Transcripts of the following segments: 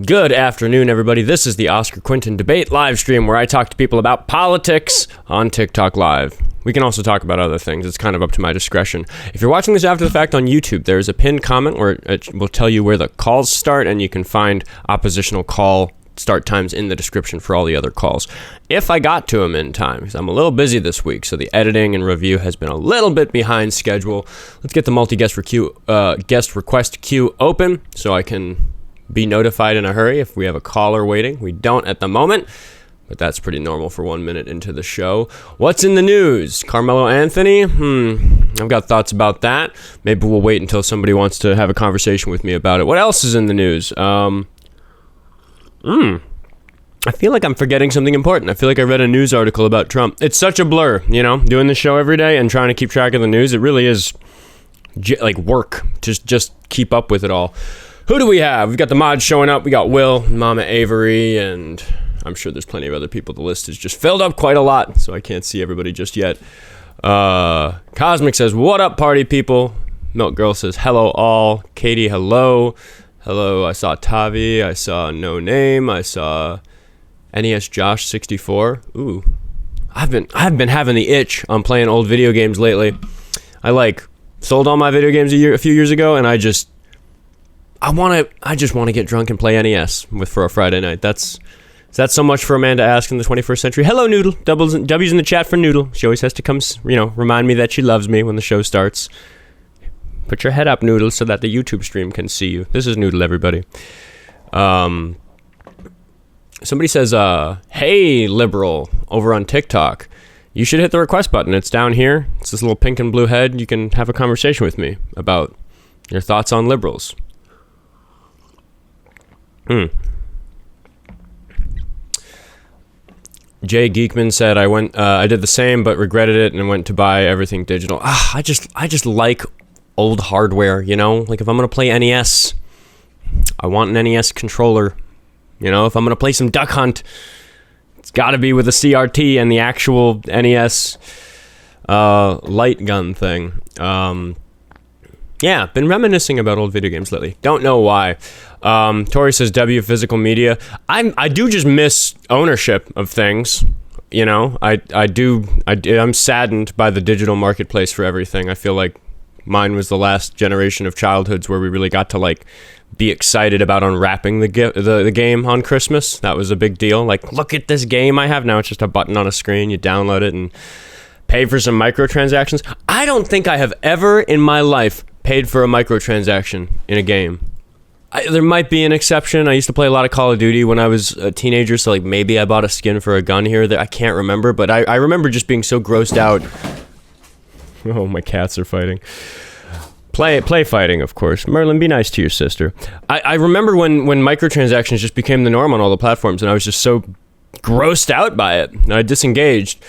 Good afternoon, everybody. This is the Oskar Quentin debate live stream where I talk to people about politics on TikTok Live. We can also talk about other things. It's kind of up to my discretion. If you're watching this after the fact on YouTube, there's a pinned comment where it will tell you where the calls start, and you can find oppositional call start times in the description for all the other calls. If I got to them in time, because I'm a little busy this week, so the editing and review has been a little bit behind schedule. Let's get the multi-guest guest request queue open so I can be notified in a hurry if we have a caller waiting. We don't at the moment, but that's pretty normal for 1 minute into the show. What's in the news? Carmelo Anthony? I've got thoughts about that. Maybe we'll wait until somebody wants to have a conversation with me about it. What else is in the news? I feel like I'm forgetting something important. I feel like I read a news article about Trump. It's such a blur, doing the show every day and trying to keep track of the news. It really is like work to just keep up with it all. Who do we have? We've got the mods showing up. We got Will, Mama Avery, and I'm sure there's plenty of other people. The list is just filled up quite a lot, so I can't see everybody just yet. Cosmic says, what up, party people? Milk Girl says, hello all. Katie, hello. Hello, I saw Tavi. I saw No Name. I saw NES Josh 64. Ooh, I've been having the itch on playing old video games lately. I sold all my video games a few years ago, and I just want to get drunk and play NES for a Friday night. That's so much for a man to ask in the 21st century. Hello, Noodle. W's in the chat for Noodle. She always has to come, remind me that she loves me when the show starts. Put your head up, Noodle, so that the YouTube stream can see you. This is Noodle, everybody. Somebody says, hey, liberal, over on TikTok. You should hit the request button. It's down here. It's this little pink and blue head. You can have a conversation with me about your thoughts on liberals. Jay Geekman said, I did the same but regretted it and went to buy everything digital. I just like old hardware, like if I'm gonna play NES, I want an NES controller. If I'm gonna play some Duck Hunt, it's gotta be with a CRT and the actual NES light gun thing. Yeah, been reminiscing about old video games lately. Don't know why. Tori says W physical media. I do just miss ownership of things. I'm saddened by the digital marketplace for everything. I feel like mine was the last generation of childhoods where we really got to be excited about unwrapping the game on Christmas. That was a big deal. Look at this game I have now. It's just a button on a screen. You download it and pay for some microtransactions. I don't think I have ever in my life paid for a microtransaction in a game. There might be an exception. I used to play a lot of Call of Duty when I was a teenager, so maybe I bought a skin for a gun here or there. I can't remember, but I remember just being so grossed out. Oh, my cats are fighting. Play fighting, of course. Merlin, be nice to your sister. I remember when microtransactions just became the norm on all the platforms, and I was just so grossed out by it, and I disengaged.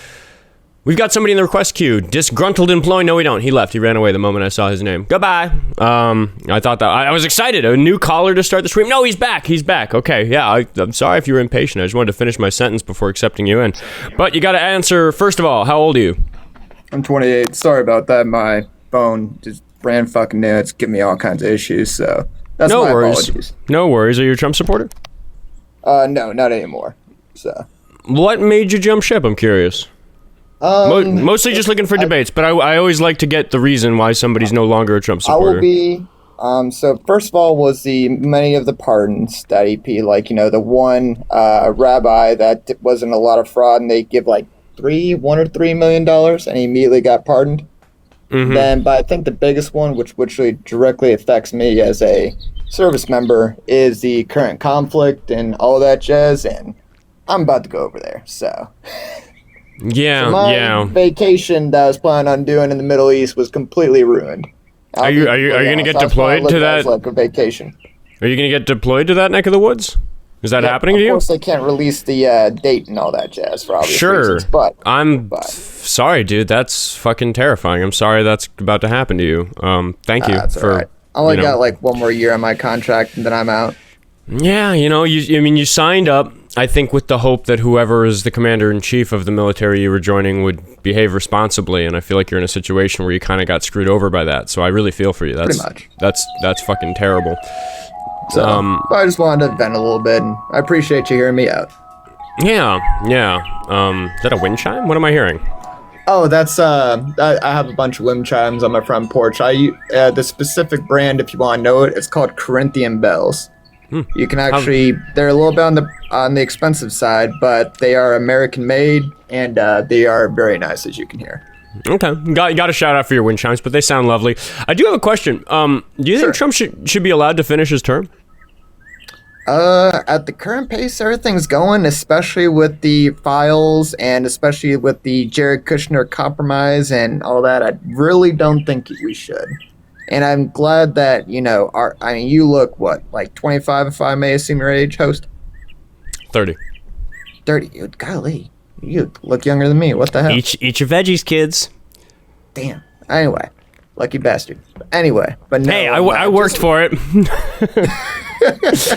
We've got somebody in the request queue. Disgruntled employee. No, we don't. He left. He ran away the moment I saw his name. Goodbye. I thought that I was excited. A new caller to start the stream. No, he's back. He's back. Okay. Yeah. I'm sorry if you were impatient. I just wanted to finish my sentence before accepting you in. But you got to answer. First of all, how old are you? I'm 28. Sorry about that. My phone just brand fucking new. It's giving me all kinds of issues. So that's my apologies. No worries. Are you a Trump supporter? No, not anymore. So. What made you jump ship? I'm curious. Mostly just looking for debates, but I always like to get the reason why somebody's no longer a Trump supporter. I will be, so first of all was many of the pardons that EP, the one rabbi that wasn't a lot of fraud and they give $1 or $3 million and he immediately got pardoned. Mm-hmm. Then, but I think the biggest one, which really directly affects me as a service member, is the current conflict and all that jazz, and I'm about to go over there, so... Yeah, so my vacation that I was planning on doing in the Middle East was completely ruined. Are you going to get deployed to that? Like a vacation. Are you going to get deployed to that neck of the woods? Is that happening to you? Of course, they can't release the date and all that jazz for obvious reasons. But I'm sorry, dude. That's fucking terrifying. I'm sorry that's about to happen to you. Thank you that's for. Right. I only got one more year on my contract and then I'm out. Yeah, you signed up, I think, with the hope that whoever is the commander-in-chief of the military you were joining would behave responsibly, and I feel like you're in a situation where you kind of got screwed over by that, so I really feel for you. Pretty much. That's fucking terrible. So I just wanted to vent a little bit, and I appreciate you hearing me out. Yeah. Is that a wind chime? What am I hearing? Oh, that's I have a bunch of wind chimes on my front porch. The specific brand, if you want to know it, it's called Corinthian bells. You can actually, they're a little bit on the expensive side, but they are American made, and they are very nice, as you can hear. Okay, got a shout out for your wind chimes, but they sound lovely. I do have a question. Do you think Trump should be allowed to finish his term? At the current pace everything's going, especially with the files and especially with the Jared Kushner compromise and all that, I really don't think we should. And I'm glad that, you look, like 25, if I may assume your age, host? 30. 30? Golly, you look younger than me. What the hell? Eat your veggies, kids. Damn. Anyway, lucky bastard. Anyway, but no. Hey, I worked for it.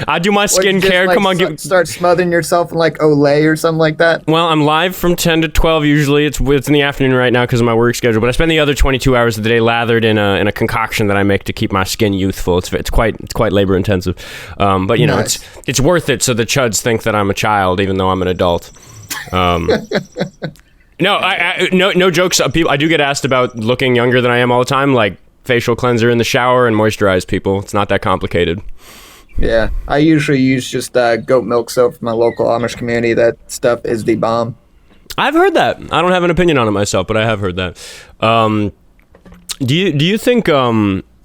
I do my skincare. Come on, start smothering yourself in like Olay or something like that. Well, I'm live from 10 to 12 usually. It's in the afternoon right now because of my work schedule. But I spend the other 22 hours of the day lathered in a concoction that I make to keep my skin youthful. It's quite labor intensive. But nice. it's worth it so the chuds think that I'm a child even though I'm an adult. No jokes. People, I do get asked about looking younger than I am all the time. Like facial cleanser in the shower and moisturize people. It's not that complicated. Yeah, I usually use just goat milk soap from my local Amish community. That stuff is the bomb. I've heard that. I don't have an opinion on it myself, but I have heard that. Do you think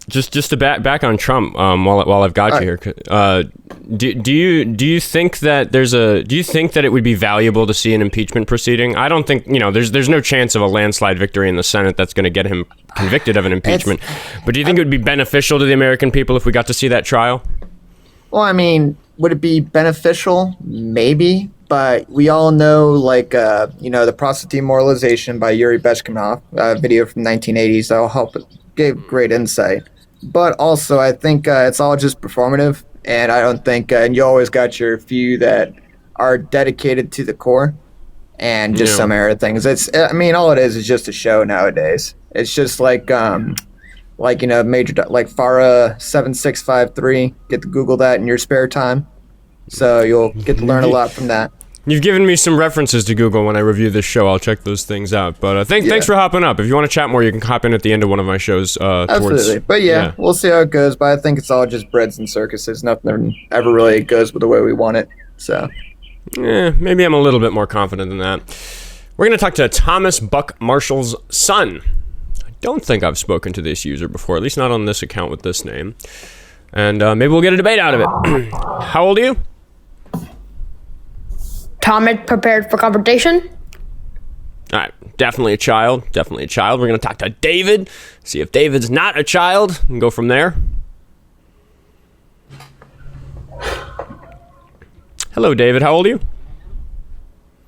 just to back on Trump while I've got you here? Do you think that do you think that it would be valuable to see an impeachment proceeding? I don't think there's no chance of a landslide victory in the Senate that's going to get him convicted of an impeachment. But do you think it would be beneficial to the American people if we got to see that trial? Well, I mean, would it be beneficial? Maybe, but we all know, the process of demoralization by Yuri Bezmenov, a video from the 1980s that'll help give great insight. But also, I think it's all just performative, and I don't think, and you always got your few that are dedicated to the core, and just some other things. All it is just a show nowadays. It's just major, like Farah 7653, get to Google that in your spare time. So you'll get to learn a lot from that. You've given me some references to Google when I review this show. I'll check those things out. But thanks for hopping up. If you want to chat more, you can hop in at the end of one of my shows. Absolutely. But we'll see how it goes. But I think it's all just breads and circuses. Nothing ever really goes with the way we want it. So. Maybe I'm a little bit more confident than that. We're going to talk to Thomas Buck Marshall's son. Don't think I've spoken to this user before, at least not on this account with this name. And maybe we'll get a debate out of it. How old are you? Thomas prepared for confrontation. All right, definitely a child. We're going to talk to David, see if David's not a child, and go from there. Hello, David. How old are you?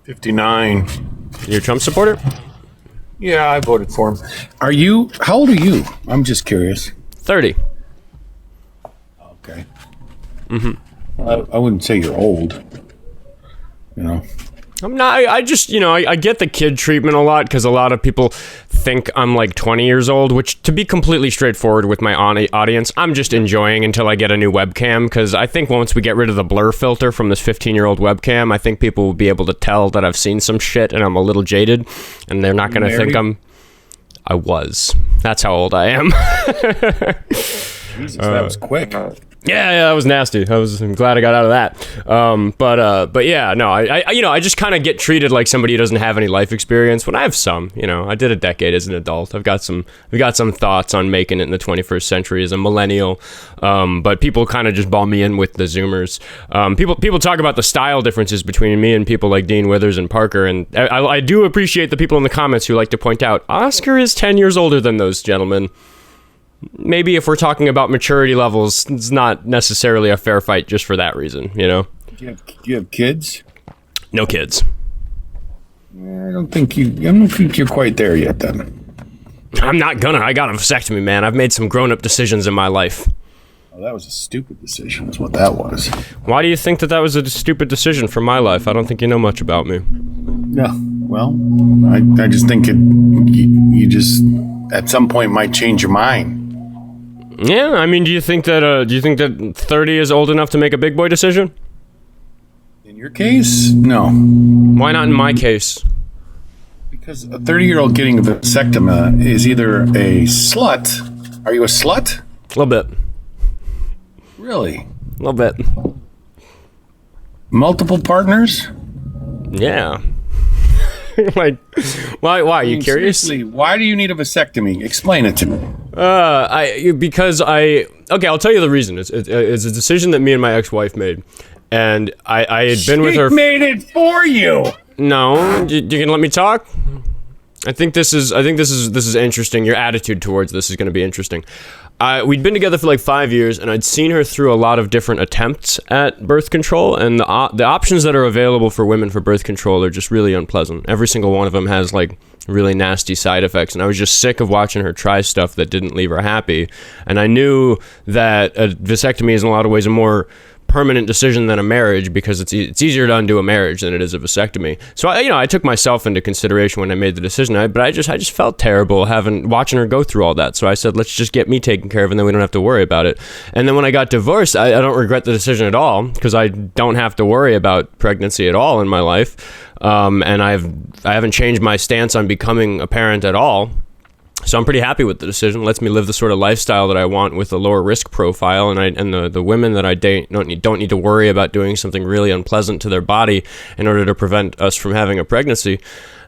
59. You're a Trump supporter? Yeah, I voted for him. How old are you? I'm just curious. 30. Okay. I wouldn't say you're old. I'm not. I just, I get the kid treatment a lot because a lot of people think I'm like 20 years old, which, to be completely straightforward with my audience, I'm just enjoying until I get a new webcam, because I think once we get rid of the blur filter from this 15-year-old webcam, I think people will be able to tell that I've seen some shit and I'm a little jaded, and they're not going to think I was. That's how old I am. Jesus, that was quick. Yeah, that was nasty. I'm glad I got out of that. But yeah, no, I just kind of get treated like somebody who doesn't have any life experience when I have some. I did a decade as an adult. I've got some thoughts on making it in the 21st century as a millennial. But people kind of just ball me in with the Zoomers. People talk about the style differences between me and people like Dean Withers and Parker, and I do appreciate the people in the comments who like to point out Oscar is 10 years older than those gentlemen. Maybe if we're talking about maturity levels, it's not necessarily a fair fight just for that reason, Do you have kids? No kids. I don't think you're quite there yet, then. I'm not gonna. I got a vasectomy, man. I've made some grown-up decisions in my life. Well, that was a stupid decision, is what that was. Why do you think that was a stupid decision for my life? I don't think you know much about me. Yeah, well, I just think you just at some point might change your mind. Yeah, I mean, do you think that 30 is old enough to make a big boy decision? In your case, no. Why not in my case? Because a 30-year-old getting a vasectomy is either a slut. Are you a slut? A little bit. Really? A little bit. Multiple partners? Yeah. Like, why? Are you curious? Seriously, why do you need a vasectomy? Explain it to me. Okay, I'll tell you the reason. It's a decision that me and my ex-wife made, and I had been with her. She made it for you. No, you can let me talk. I think this is interesting. Your attitude towards this is going to be interesting. We'd been together for like 5 years, and I'd seen her through a lot of different attempts at birth control, and the options that are available for women for birth control are just really unpleasant. Every single one of them has like really nasty side effects, and I was just sick of watching her try stuff that didn't leave her happy. And I knew that a vasectomy is in a lot of ways a more permanent decision than a marriage, because it's easier to undo a marriage than it is a vasectomy. So I took myself into consideration when I made the decision. But I just felt terrible watching her go through all that. So I said, let's just get me taken care of, and then we don't have to worry about it. And then when I got divorced, I don't regret the decision at all, because I don't have to worry about pregnancy at all in my life. And I haven't changed my stance on becoming a parent at all. So I'm pretty happy with the decision. It lets me live the sort of lifestyle that I want with a lower risk profile, and the women that I date don't need to worry about doing something really unpleasant to their body in order to prevent us from having a pregnancy.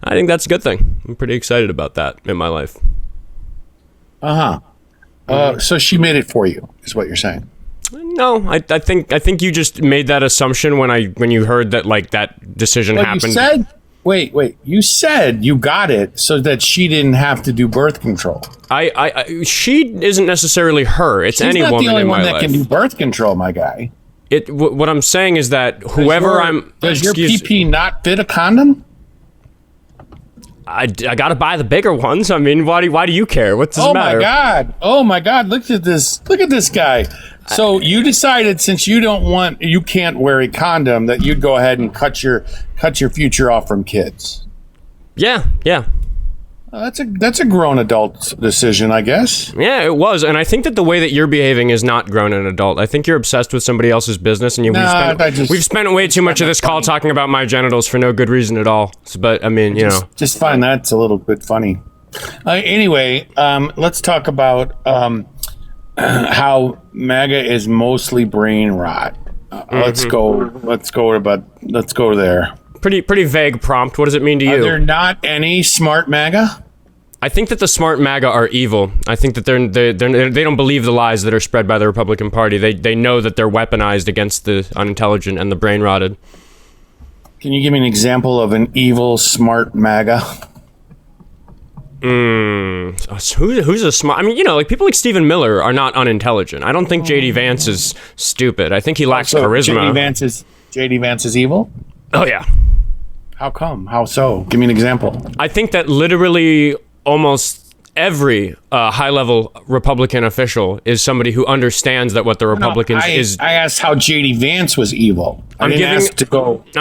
I think that's a good thing. I'm pretty excited about that in my life. So she made it for you, is what you're saying? No, I think you just made that assumption when you heard that like that decision happened. You said. Wait. You said you got it so that she didn't have to do birth control. She isn't necessarily her. It's any woman in my life. She's not the only one that can do birth control, my guy. What I'm saying is that whoever does your PP not fit a condom? I gotta buy the bigger ones. I mean, why do you care? What does it matter? Oh my God! Look at this guy. So you decided, since you can't wear a condom, that you'd go ahead and cut your future off from kids. Yeah. That's a grown adult decision, I guess. Yeah, it was, and I think that the way that you're behaving is not grown and adult. I think you're obsessed with somebody else's business, and we've spent way too much of this call talking about my genitals for no good reason at all. But I mean, just find that's a little bit funny. Anyway, let's talk about how MAGA is mostly brain rot. Let's go there. Pretty vague prompt. What does it mean to you? Are there not any smart MAGA? I think that the smart MAGA are evil. I think that they don't believe the lies that are spread by the Republican Party. They know that they're weaponized against the unintelligent and the brain rotted. Can you give me an example of an evil smart MAGA? Who's a smart? I mean, like people like Stephen Miller are not unintelligent. I don't think J.D. Vance is stupid. I think he lacks charisma. J.D. Vance is evil? Oh yeah. How come? How so? Give me an example. I think that literally almost every high-level Republican official is somebody who understands that what the Republicans I asked how J.D. Vance was evil. I'm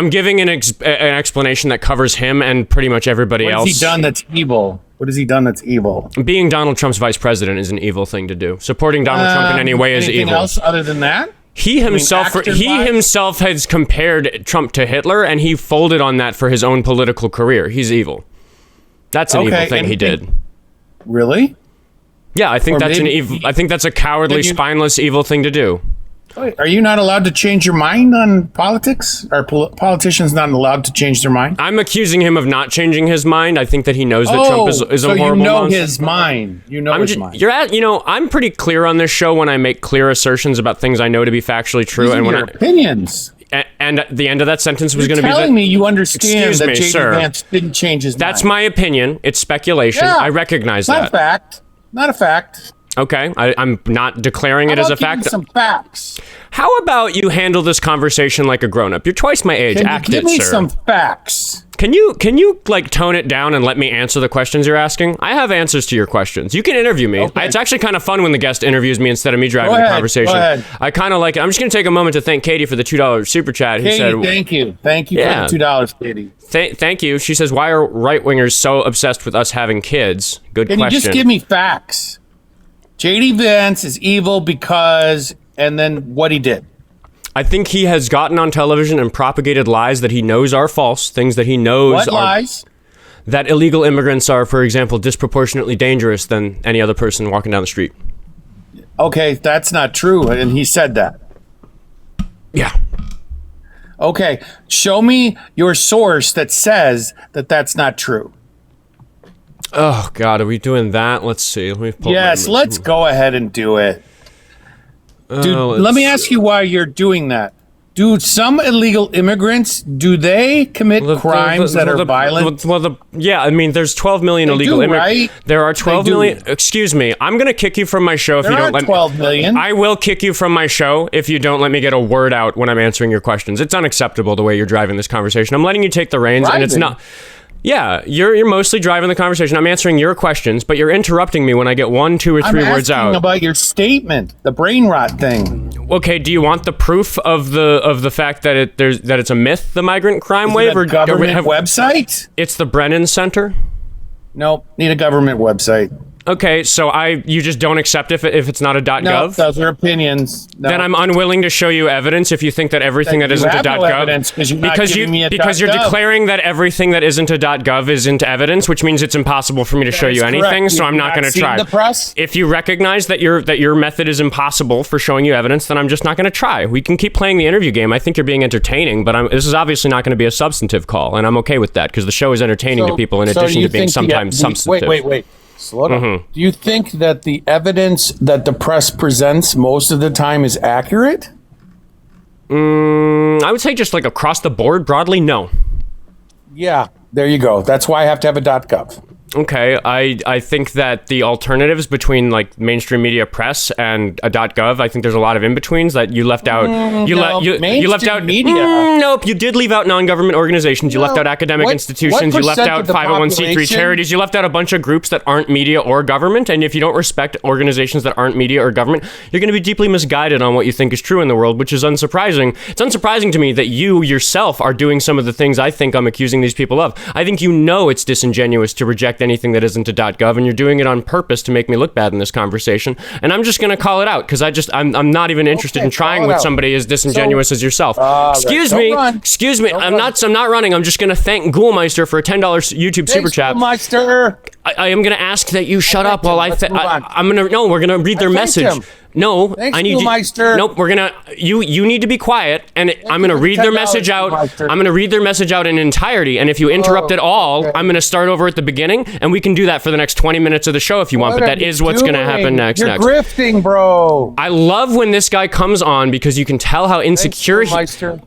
giving an explanation that covers him and pretty much everybody else. What has he done that's evil? What has he done that's evil? Being Donald Trump's vice president is an evil thing to do. Supporting Donald Trump in any way is evil. Anything else other than that? He himself has compared Trump to Hitler, and he folded on that for his own political career. He's evil. That's an evil thing he did. Really? Yeah, I think that's a cowardly, spineless, evil thing to do. Are you not allowed to change your mind on politics? Are politicians not allowed to change their mind? I'm accusing him of not changing his mind. I think that he knows that Trump is a horrible monster. His mind. You know his mind. I'm pretty clear on this show when I make clear assertions about things I know to be factually true. These are your opinions. And at the end of that sentence was going to be telling me you understand that J.D. sir. Vance didn't change his mind. That's my opinion. It's speculation. Yeah, I recognize that. Not a fact. Not a fact. Okay, I'm not declaring it as a fact. Give me some facts. How about you handle this conversation like a grown-up? You're twice my age. Give me some facts. Can you like tone it down and let me answer the questions you're asking? I have answers to your questions. You can interview me. Okay. It's actually kind of fun when the guest interviews me instead of me driving the conversation. Go ahead. I kind of like it. I'm just going to take a moment to thank Katie for the $2 super chat. Katie, thank you for the $2, Katie. Thank you. She says, why are right-wingers so obsessed with us having kids? Good question. Can you just give me facts? J.D. Vance is evil because, and then what he did. I think he has gotten on television and propagated lies that he knows are false, things that he knows What are... lies? That illegal immigrants are, for example, disproportionately dangerous than any other person walking down the street. Okay, that's not true, and he said that. Yeah. Okay, show me your source that says that that's not true. Oh, God, are we doing that? Let's see. Let me pull Yes, let's go ahead and do it. Dude, let me ask you why you're doing that. Do some illegal immigrants, do they commit crimes that are violent? Yeah, I mean, there's 12 million illegal immigrants. Right? There are 12 million. Excuse me. I'm going to kick you from my show if you don't let me. 12 million. I will kick you from my show if you don't let me get a word out when I'm answering your questions. It's unacceptable the way you're driving this conversation. I'm letting you take the reins, and it's not... Yeah, you're mostly driving the conversation. I'm answering your questions, but you're interrupting me when I get 1, 2, or 3 words out. I'm asking about your statement, the brain rot thing. Okay, do you want the proof of the fact that it's a myth, the migrant crime wave, or government website? It's the Brennan Center. Nope, need a government website. Okay, so you just don't accept if it's not a .gov? No, those are opinions. No. Then I'm unwilling to show you evidence if you think that everything that isn't a .gov... Because you're declaring that everything that isn't a .gov isn't evidence, which means it's impossible for me to show you anything, so I'm not going to try. The press? If you recognize that your method is impossible for showing you evidence, then I'm just not going to try. We can keep playing the interview game. I think you're being entertaining, but this is obviously not going to be a substantive call, and I'm okay with that, because the show is entertaining to people in addition to being sometimes substantive. Wait. Slow down. Do you think that the evidence that the press presents most of the time is accurate? I would say just like across the board, broadly, no. Yeah, there you go. That's why I have to have a .gov. Okay, I think that the alternatives between like mainstream media press and a .gov, I think there's a lot of in-betweens that you left out. You left out media. Nope, you did leave out non-government organizations. You left out academic institutions. You left out 501c3 charities. You left out a bunch of groups that aren't media or government. And if you don't respect organizations that aren't media or government, you're going to be deeply misguided on what you think is true in the world, which is unsurprising. It's unsurprising to me that you yourself are doing some of the things I think I'm accusing these people of. I think you know it's disingenuous to reject anything that isn't a .gov, and you're doing it on purpose to make me look bad in this conversation. And I'm just going to call it out because I'm not even interested in trying with somebody as disingenuous as yourself. Excuse me. I'm not running. I'm just going to thank Ghoulmeister for a $10 YouTube super chat. Ghoulmeister. I am going to ask that you shut up while we're going to read their message. No, Thanks, I need Ghoulmeister. you. Nope, we're gonna. You need to be quiet, and I'm gonna read their message out. I'm gonna read their message out in entirety, and if you interrupt at all, I'm gonna start over at the beginning, and we can do that for the next 20 minutes of the show if you want. But that is what's gonna happen next. You're grifting, bro. I love when this guy comes on because you can tell how insecure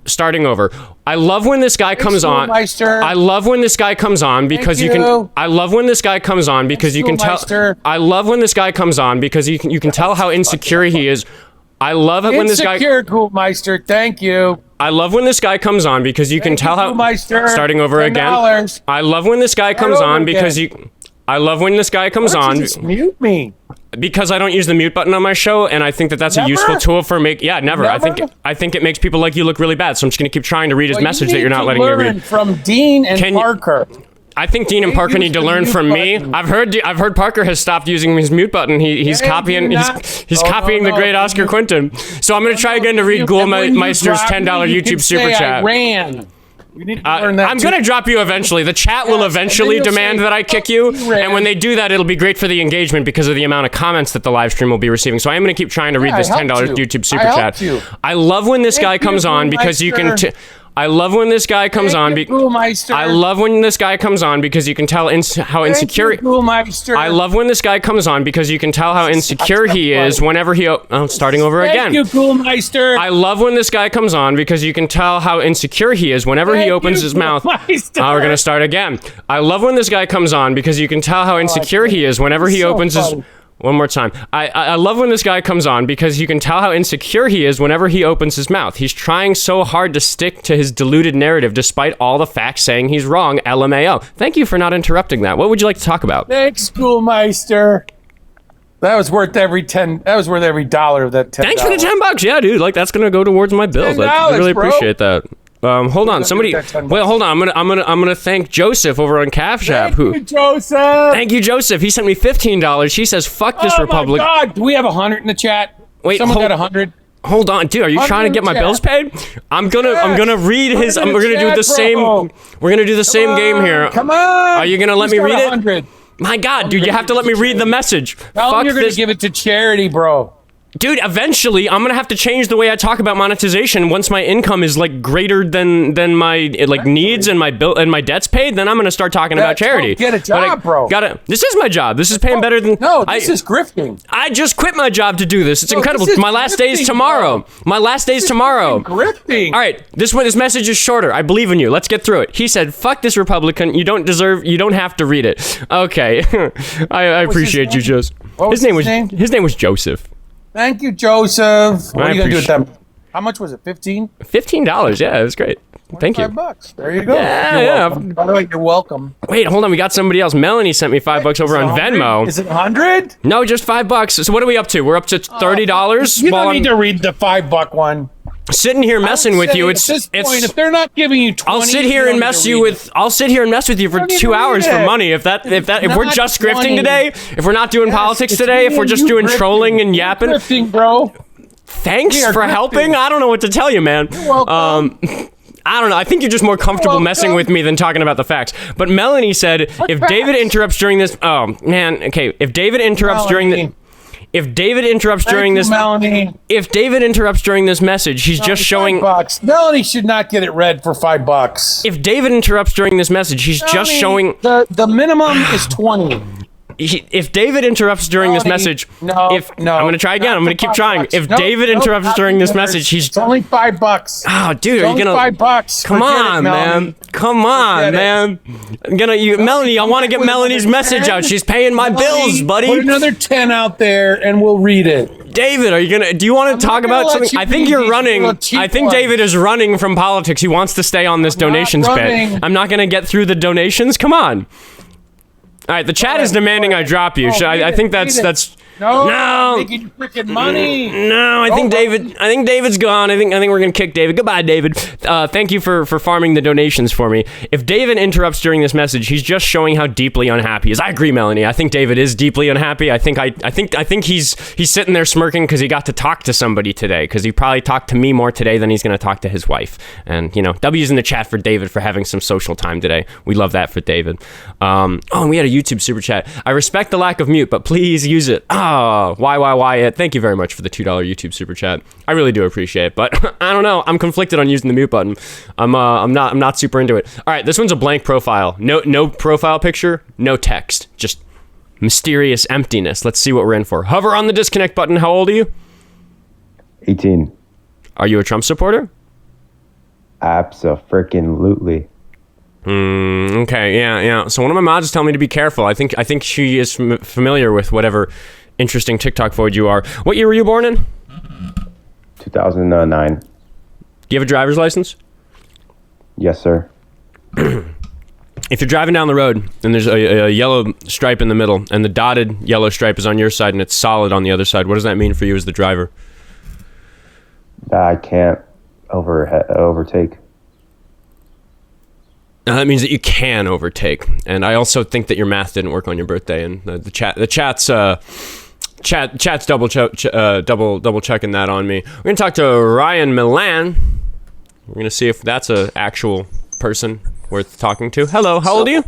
starting over. I love when this guy comes on. I love when this guy comes on because you can. I love when this guy comes on because you can tell. I love when this guy comes on because you can tell how insecure he is. I love it when this guy. Insecure, Ghoulmeister. Thank you. I love when this guy comes on because you can tell how. Starting over again. I love when this guy comes on because you. I love when this guy comes on. Just mute me. Because I don't use the mute button on my show, and I think that that's a useful tool for never. I think it makes people like you look really bad. So I'm just gonna keep trying to read his message that you're not letting me read. From Dean and Parker. I think Dean and Parker need to learn from me. I've heard Parker has stopped using his mute button. He's copying the great Oskar Quentin. So I'm gonna try again to read Ghoulmeister's $10 YouTube super chat. We need to learn that I'm going to drop you eventually. The chat will eventually demand that I kick you. And when they do that, it'll be great for the engagement because of the amount of comments that the live stream will be receiving. So I am going to keep trying to read this $10 YouTube super chat. I love when this guy comes on because you can... I love when this guy comes on. I love when this guy comes on because you can tell how insecure. I love when this guy comes on because you can tell how insecure he is whenever he. Starting over again. Thank you, Ghoulmeister. I love when this guy comes on because you can tell how insecure he is whenever he opens his mouth. We're gonna start again. I love when this guy comes on because you can tell how insecure he is whenever he opens his. One more time. I love when this guy comes on because you can tell how insecure he is whenever he opens his mouth. He's trying so hard to stick to his deluded narrative despite all the facts saying he's wrong. LMAO. Thank you for not interrupting that. What would you like to talk about? Thanks, Ghoulmeister. That was worth every $10. That was worth every dollar of that $10. Thanks for the $10. Yeah, dude. Like that's gonna go towards my bills. I really appreciate that. Hold on, somebody. Well, hold on. I'm gonna thank Joseph over on Calf Shop. Thank you, Joseph. Thank you, Joseph. He sent me $15. He says, "Fuck this Republic." Oh my God! Do we have 100 in the chat? Wait, someone got 100. Hold on, dude. Are you trying to get my bills paid? I'm gonna read his. We're gonna do the same. We're gonna do the same game here. Come on. Are you gonna let me read 100? it? My God, dude, you have to let me read the message. Tell Fuck him you're gonna this. give it to charity, bro. Dude, eventually, I'm gonna have to change the way I talk about monetization. Once my income is like greater than my like needs and my bill and my debts paid, then I'm gonna start talking about charity. Get a job, bro. This is my job. This is paying better than. No, this is grifting. I just quit my job to do this. It's incredible. this is My last day is grifting, tomorrow. bro. My last day is tomorrow. Grifting. All right, this message is shorter. I believe in you. Let's get through it. He said, "Fuck this Republican. You don't have to read it." Okay, I appreciate you, Joseph. His name was Joseph. Thank you, Joseph. What are you gonna do with them? How much was it? $15? $15. Yeah, it was great. Thank you. $5. There you go. Yeah, You're yeah. welcome. By the way, you're welcome. Wait, hold on. We got somebody else. Melanie sent me $5 over on Venmo. Is it 100? No, just $5. So what are we up to? We're up to $30. You don't need to read the $5 one. Sitting here messing with you. At this point, if they're not giving you 20, I'll sit here and mess you with. I'll sit here and mess with you for 2 hours for money. If we're just grifting today, if we're not doing politics today, if we're just doing trolling and yapping, grifting, bro. Thanks for helping. I don't know what to tell you, man. You're welcome. I don't know. I think you're just more comfortable messing with me than talking about the facts. But Melanie said, if David interrupts during this, if David interrupts during the. If David interrupts during this, Melanie. If David interrupts during this message, he's just showing. $5. Melanie should not get it read for $5. If David interrupts during this message, he's just showing. The minimum is 20. If David interrupts during this message, I'm gonna try again. I'm gonna keep trying. If David interrupts during this message, it's only $5. Oh, dude, are you gonna? $5. Come on, man. Come on, man. Melanie, I want to get Melanie's message out. She's paying my bills, buddy. Put another 10 out there, and we'll read it. David, are you gonna? Do you want to talk about something? I think you're running. I think David is running from politics. He wants to stay on this donations bit. I'm not gonna get through the donations. Come on. All right, the chat is demanding I drop you. I think that's no. Making freaking money. No, I think David's gone. I think we're gonna kick David. Goodbye, David. Thank you for farming the donations for me. If David interrupts during this message, he's just showing how deeply unhappy he is. I agree, Melanie. I think David is deeply unhappy. I think he's sitting there smirking because he got to talk to somebody today. Because he probably talked to me more today than he's gonna talk to his wife. And W's in the chat for David for having some social time today. We love that for David. And we had a YouTube super chat. I respect the lack of mute, but please use it. Why? Thank you very much for the $2 YouTube super chat. I really do appreciate it, but I don't know. I'm conflicted on using the mute button. I'm not super into it. All right, this one's a blank profile. No profile picture, no text, just mysterious emptiness. Let's see what we're in for. Hover on the disconnect button. How old are you? 18. Are you a Trump supporter? Abso-freaking-lutely. Okay, yeah. So one of my mods is telling me to be careful. I think she is familiar with whatever interesting TikTok void you are. What year were you born in? 2009. Do you have a driver's license? Yes, sir. If you're driving down the road and there's a yellow stripe in the middle and the dotted yellow stripe is on your side and it's solid on the other side, what does that mean for you as the driver? I can't overtake. That means that you can overtake, and I also think that your math didn't work on your birthday. And the chat's double checking that on me. We're gonna talk to Ryan Milan. We're gonna see if that's a actual person worth talking to. Hello, how old are you?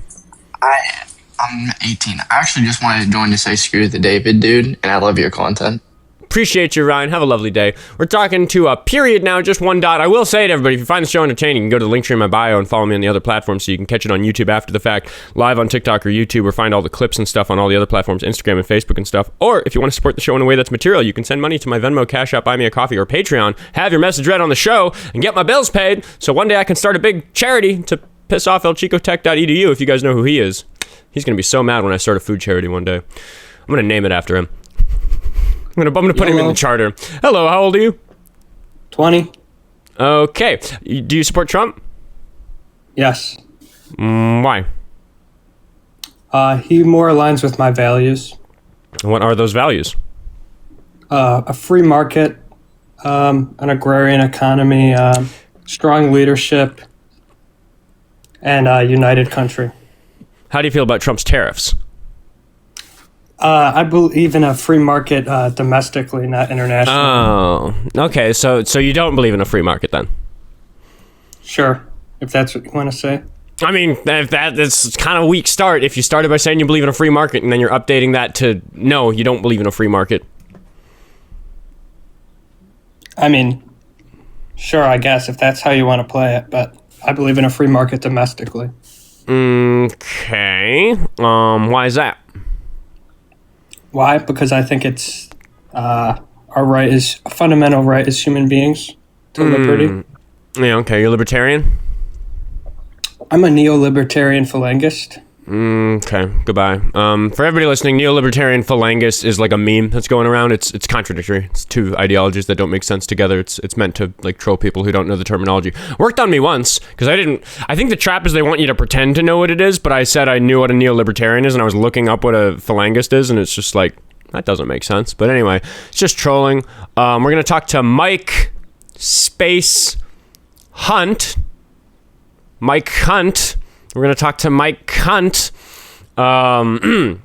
I'm 18. I actually just wanted to join to say screw the David dude, and I love your content. Appreciate you, Ryan. Have a lovely day. We're talking to a period now, just one dot. I will say to everybody, if you find the show entertaining, you can go to the linktree in my bio and follow me on the other platforms so you can catch it on YouTube after the fact, live on TikTok or YouTube, or find all the clips and stuff on all the other platforms, Instagram and Facebook and stuff. Or if you want to support the show in a way that's material, you can send money to my Venmo, Cash App, Buy Me a Coffee, or Patreon, have your message read on the show, and get my bills paid so one day I can start a big charity to piss off elchicotech.edu if you guys know who he is. He's going to be so mad when I start a food charity one day. I'm going to name it after him. I'm gonna put him in the charter. Hello, how old are you? 20. Okay. Do you support Trump? Yes. Why? He more aligns with my values. What are those values? A free market, an agrarian economy, strong leadership, and a united country. How do you feel about Trump's tariffs? I believe in a free market domestically, not internationally. Oh, okay. So you don't believe in a free market then? Sure, if that's what you want to say. I mean, that's kind of a weak start. If you started by saying you believe in a free market and then you're updating that to no, you don't believe in a free market. I mean, sure, I guess, if that's how you want to play it, but I believe in a free market domestically. Okay. Why is that? Why? Because I think it's our right is a fundamental right as human beings to liberty. Yeah, okay. You're libertarian? I'm a neo-libertarian phalangist. Okay, goodbye. For everybody listening, neo-libertarian phalangist is like a meme that's going around. It's contradictory. It's two ideologies that don't make sense together. It's meant to like troll people who don't know the terminology. Worked on me once because I think the trap is they want you to pretend to know what it is, but I said I knew what a neo-libertarian is and I was looking up what a phalangist is and it's just like, that doesn't make sense. But anyway, it's just trolling. We're going to talk to Mike Space Hunt. Mike Hunt. We're going to talk to Mike Hunt. And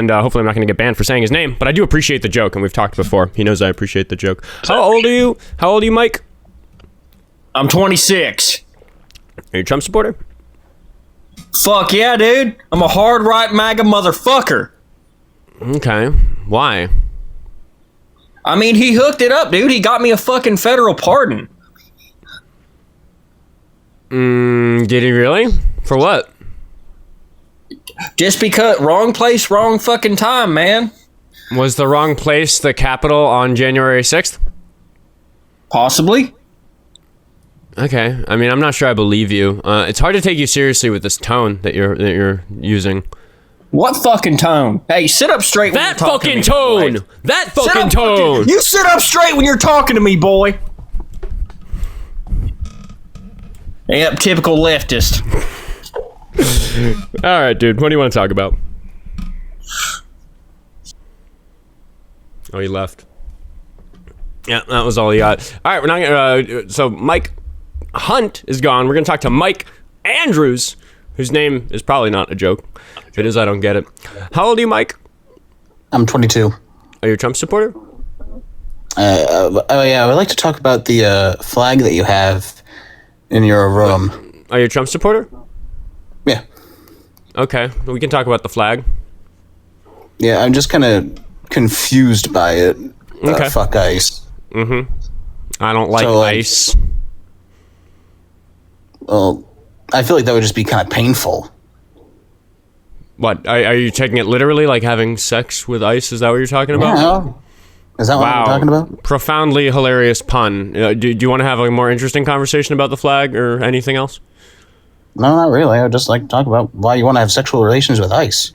hopefully I'm not going to get banned for saying his name, but I do appreciate the joke, and we've talked before. He knows I appreciate the joke. How old are you? How old are you, Mike? I'm 26. Are you a Trump supporter? Fuck yeah, dude. I'm a hard right MAGA motherfucker. Okay. Why? I mean, he hooked it up, dude. He got me a fucking federal pardon. Did he really? For what? Just because wrong place, wrong fucking time, man. Was the wrong place the Capitol on January 6th? Possibly. Okay. I mean, I'm not sure I believe you. It's hard to take you seriously with this tone that you're using. What fucking tone? Hey, sit up straight when you're talking to me, boy. That fucking tone! You sit up straight when you're talking to me, boy. Yep, typical leftist. All right, dude. What do you want to talk about? Oh, he left. Yeah, that was all he got. All right, we're not gonna. So Mike Hunt is gone. We're gonna talk to Mike Andrews, whose name is probably not a joke. If it is, I don't get it. How old are you, Mike? I'm 22. Are you a Trump supporter? Oh yeah, I would like to talk about the flag that you have in your room. Are you a Trump supporter? Yeah. Okay, we can talk about the flag. Yeah, I'm just kind of confused by it. Okay. Fuck ICE. Mm-hmm. I don't like ICE. Well, I feel like that would just be kind of painful. What? Are you taking it literally, like having sex with ICE? Is that what you're talking about? Yeah. Is that what I'm talking about? Profoundly hilarious pun. Do you want to have a more interesting conversation about the flag or anything else? No, not really. I would just like to talk about why you want to have sexual relations with ICE.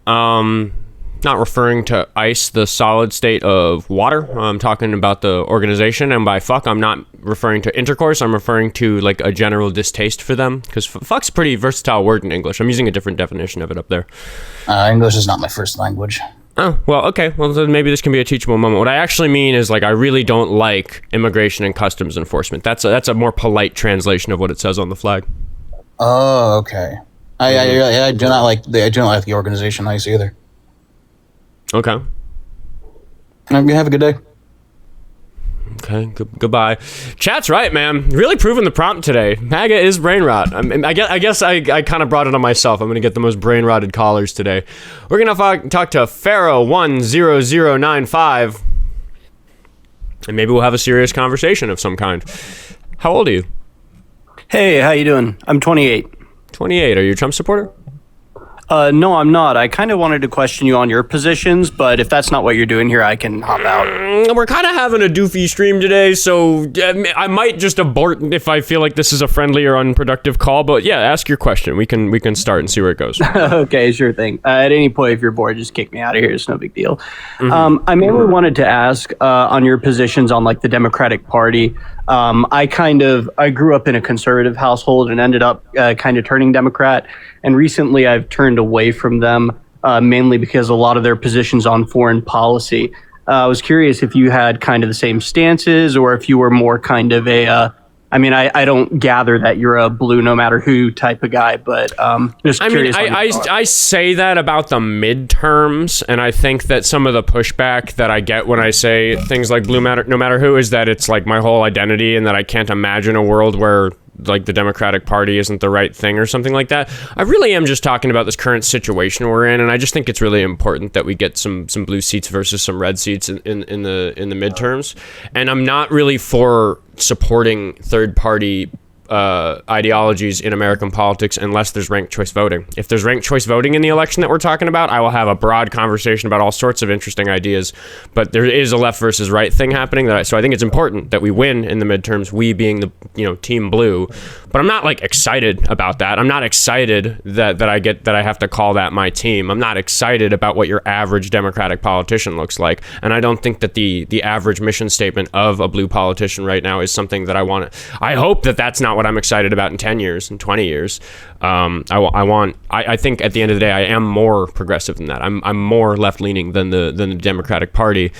Not referring to ICE, the solid state of water. I'm talking about the organization, and by fuck, I'm not referring to intercourse. I'm referring to like a general distaste for them, because fuck's a pretty versatile word in English. I'm using a different definition of it up there. English is not my first language. Oh, well, okay. Well, then maybe this can be a teachable moment. What I actually mean is, like, I really don't like immigration and customs enforcement. That's a more polite translation of what it says on the flag. Oh, okay. I do not like the organization ICE either. Okay. Have a good day. Okay, goodbye. Chat's right, man. Really proving the prompt today. MAGA is brain rot. I guess I kind of brought it on myself. I'm going to get the most brain rotted callers today. We're going to talk to Pharaoh10095. And maybe we'll have a serious conversation of some kind. How old are you? Hey, how you doing? I'm 28. 28. Are you a Trump supporter? No, I'm not. I kind of wanted to question you on your positions, but if that's not what you're doing here, I can hop out. We're kind of having a doofy stream today, so I might just abort if I feel like this is a friendly or unproductive call. But yeah, ask your question. We can start and see where it goes. Okay, sure thing. At any point, if you're bored, just kick me out of here. It's no big deal. Mm-hmm. I mainly wanted to ask on your positions on like the Democratic Party. I grew up in a conservative household and ended up kind of turning Democrat. And recently I've turned away from them, mainly because a lot of their positions on foreign policy. I was curious if you had kind of the same stances or if you were more kind of a I mean, I don't gather that you're a blue no matter who type of guy, but just curious. I say that about the midterms, and I think that some of the pushback that I get when I say things like blue matter no matter who is that it's like my whole identity, and that I can't imagine a world where like the Democratic Party isn't the right thing or something like that. I really am just talking about this current situation we're in, and I just think it's really important that we get some blue seats versus some red seats in the midterms. And I'm not really for supporting third party ideologies in American politics unless there's ranked choice voting. If there's ranked choice voting in the election that we're talking about, I will have a broad conversation about all sorts of interesting ideas. But there is a left versus right thing happening so I think it's important that we win in the midterms, we being the team blue. But I'm not like excited about that. I'm not excited that I have to call that my team. I'm not excited about what your average Democratic politician looks like. And I don't think that the average mission statement of a blue politician right now is something that I want to. I hope that that's not what I'm excited about in 10 years, in 20 years. I think at the end of the day, I am more progressive than that. I'm more left-leaning than the Democratic Party.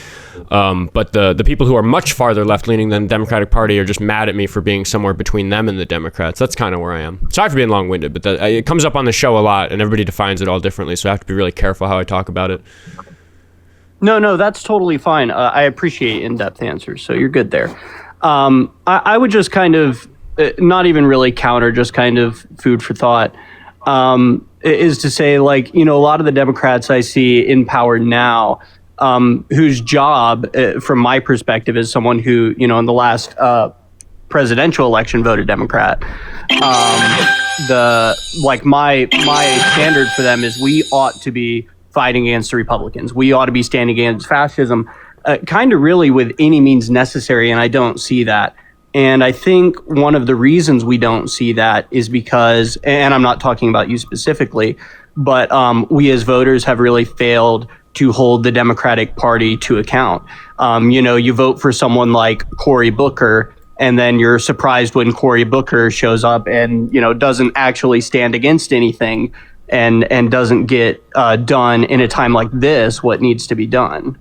But the people who are much farther left-leaning than the Democratic Party are just mad at me for being somewhere between them and the Democrats. That's kind of where I am. Sorry for being long-winded, but it comes up on the show a lot, and everybody defines it all differently, so I have to be really careful how I talk about it. No, that's totally fine. I appreciate in-depth answers, so you're good there. I would just kind of, not even really counter, just kind of food for thought, is to say, like, a lot of the Democrats I see in power now, whose job, from my perspective, is someone who, in the last presidential election voted Democrat. My standard for them is we ought to be fighting against the Republicans. We ought to be standing against fascism, kind of really with any means necessary, and I don't see that. And I think one of the reasons we don't see that is because, and I'm not talking about you specifically, but we as voters have really failed to hold the Democratic Party to account. You vote for someone like Cory Booker, and then you're surprised when Cory Booker shows up and, doesn't actually stand against anything and doesn't get done in a time like this what needs to be done.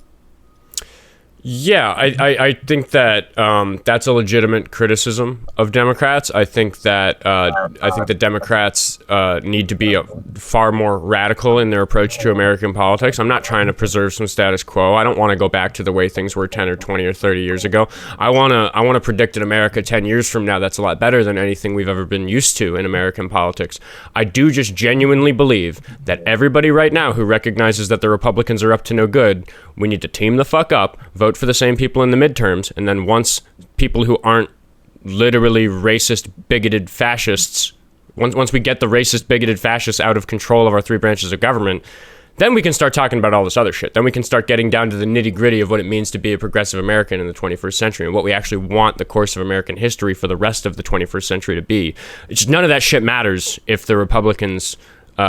Yeah, I think that that's a legitimate criticism of Democrats. I think that Democrats need to be far more radical in their approach to American politics. I'm not trying to preserve some status quo. I don't want to go back to the way things were 10 or 20 or 30 years ago. I want to predict an America 10 years from now that's a lot better than anything we've ever been used to in American politics. I do just genuinely believe that everybody right now who recognizes that the Republicans are up to no good, we need to team the fuck up, vote for the same people in the midterms, and then once people who aren't literally racist, bigoted fascists, once we get the racist, bigoted fascists out of control of our three branches of government, then we can start talking about all this other shit. Then we can start getting down to the nitty-gritty of what it means to be a progressive American in the 21st century and what we actually want the course of American history for the rest of the 21st century to be. It's just, none of that shit matters if the Republicans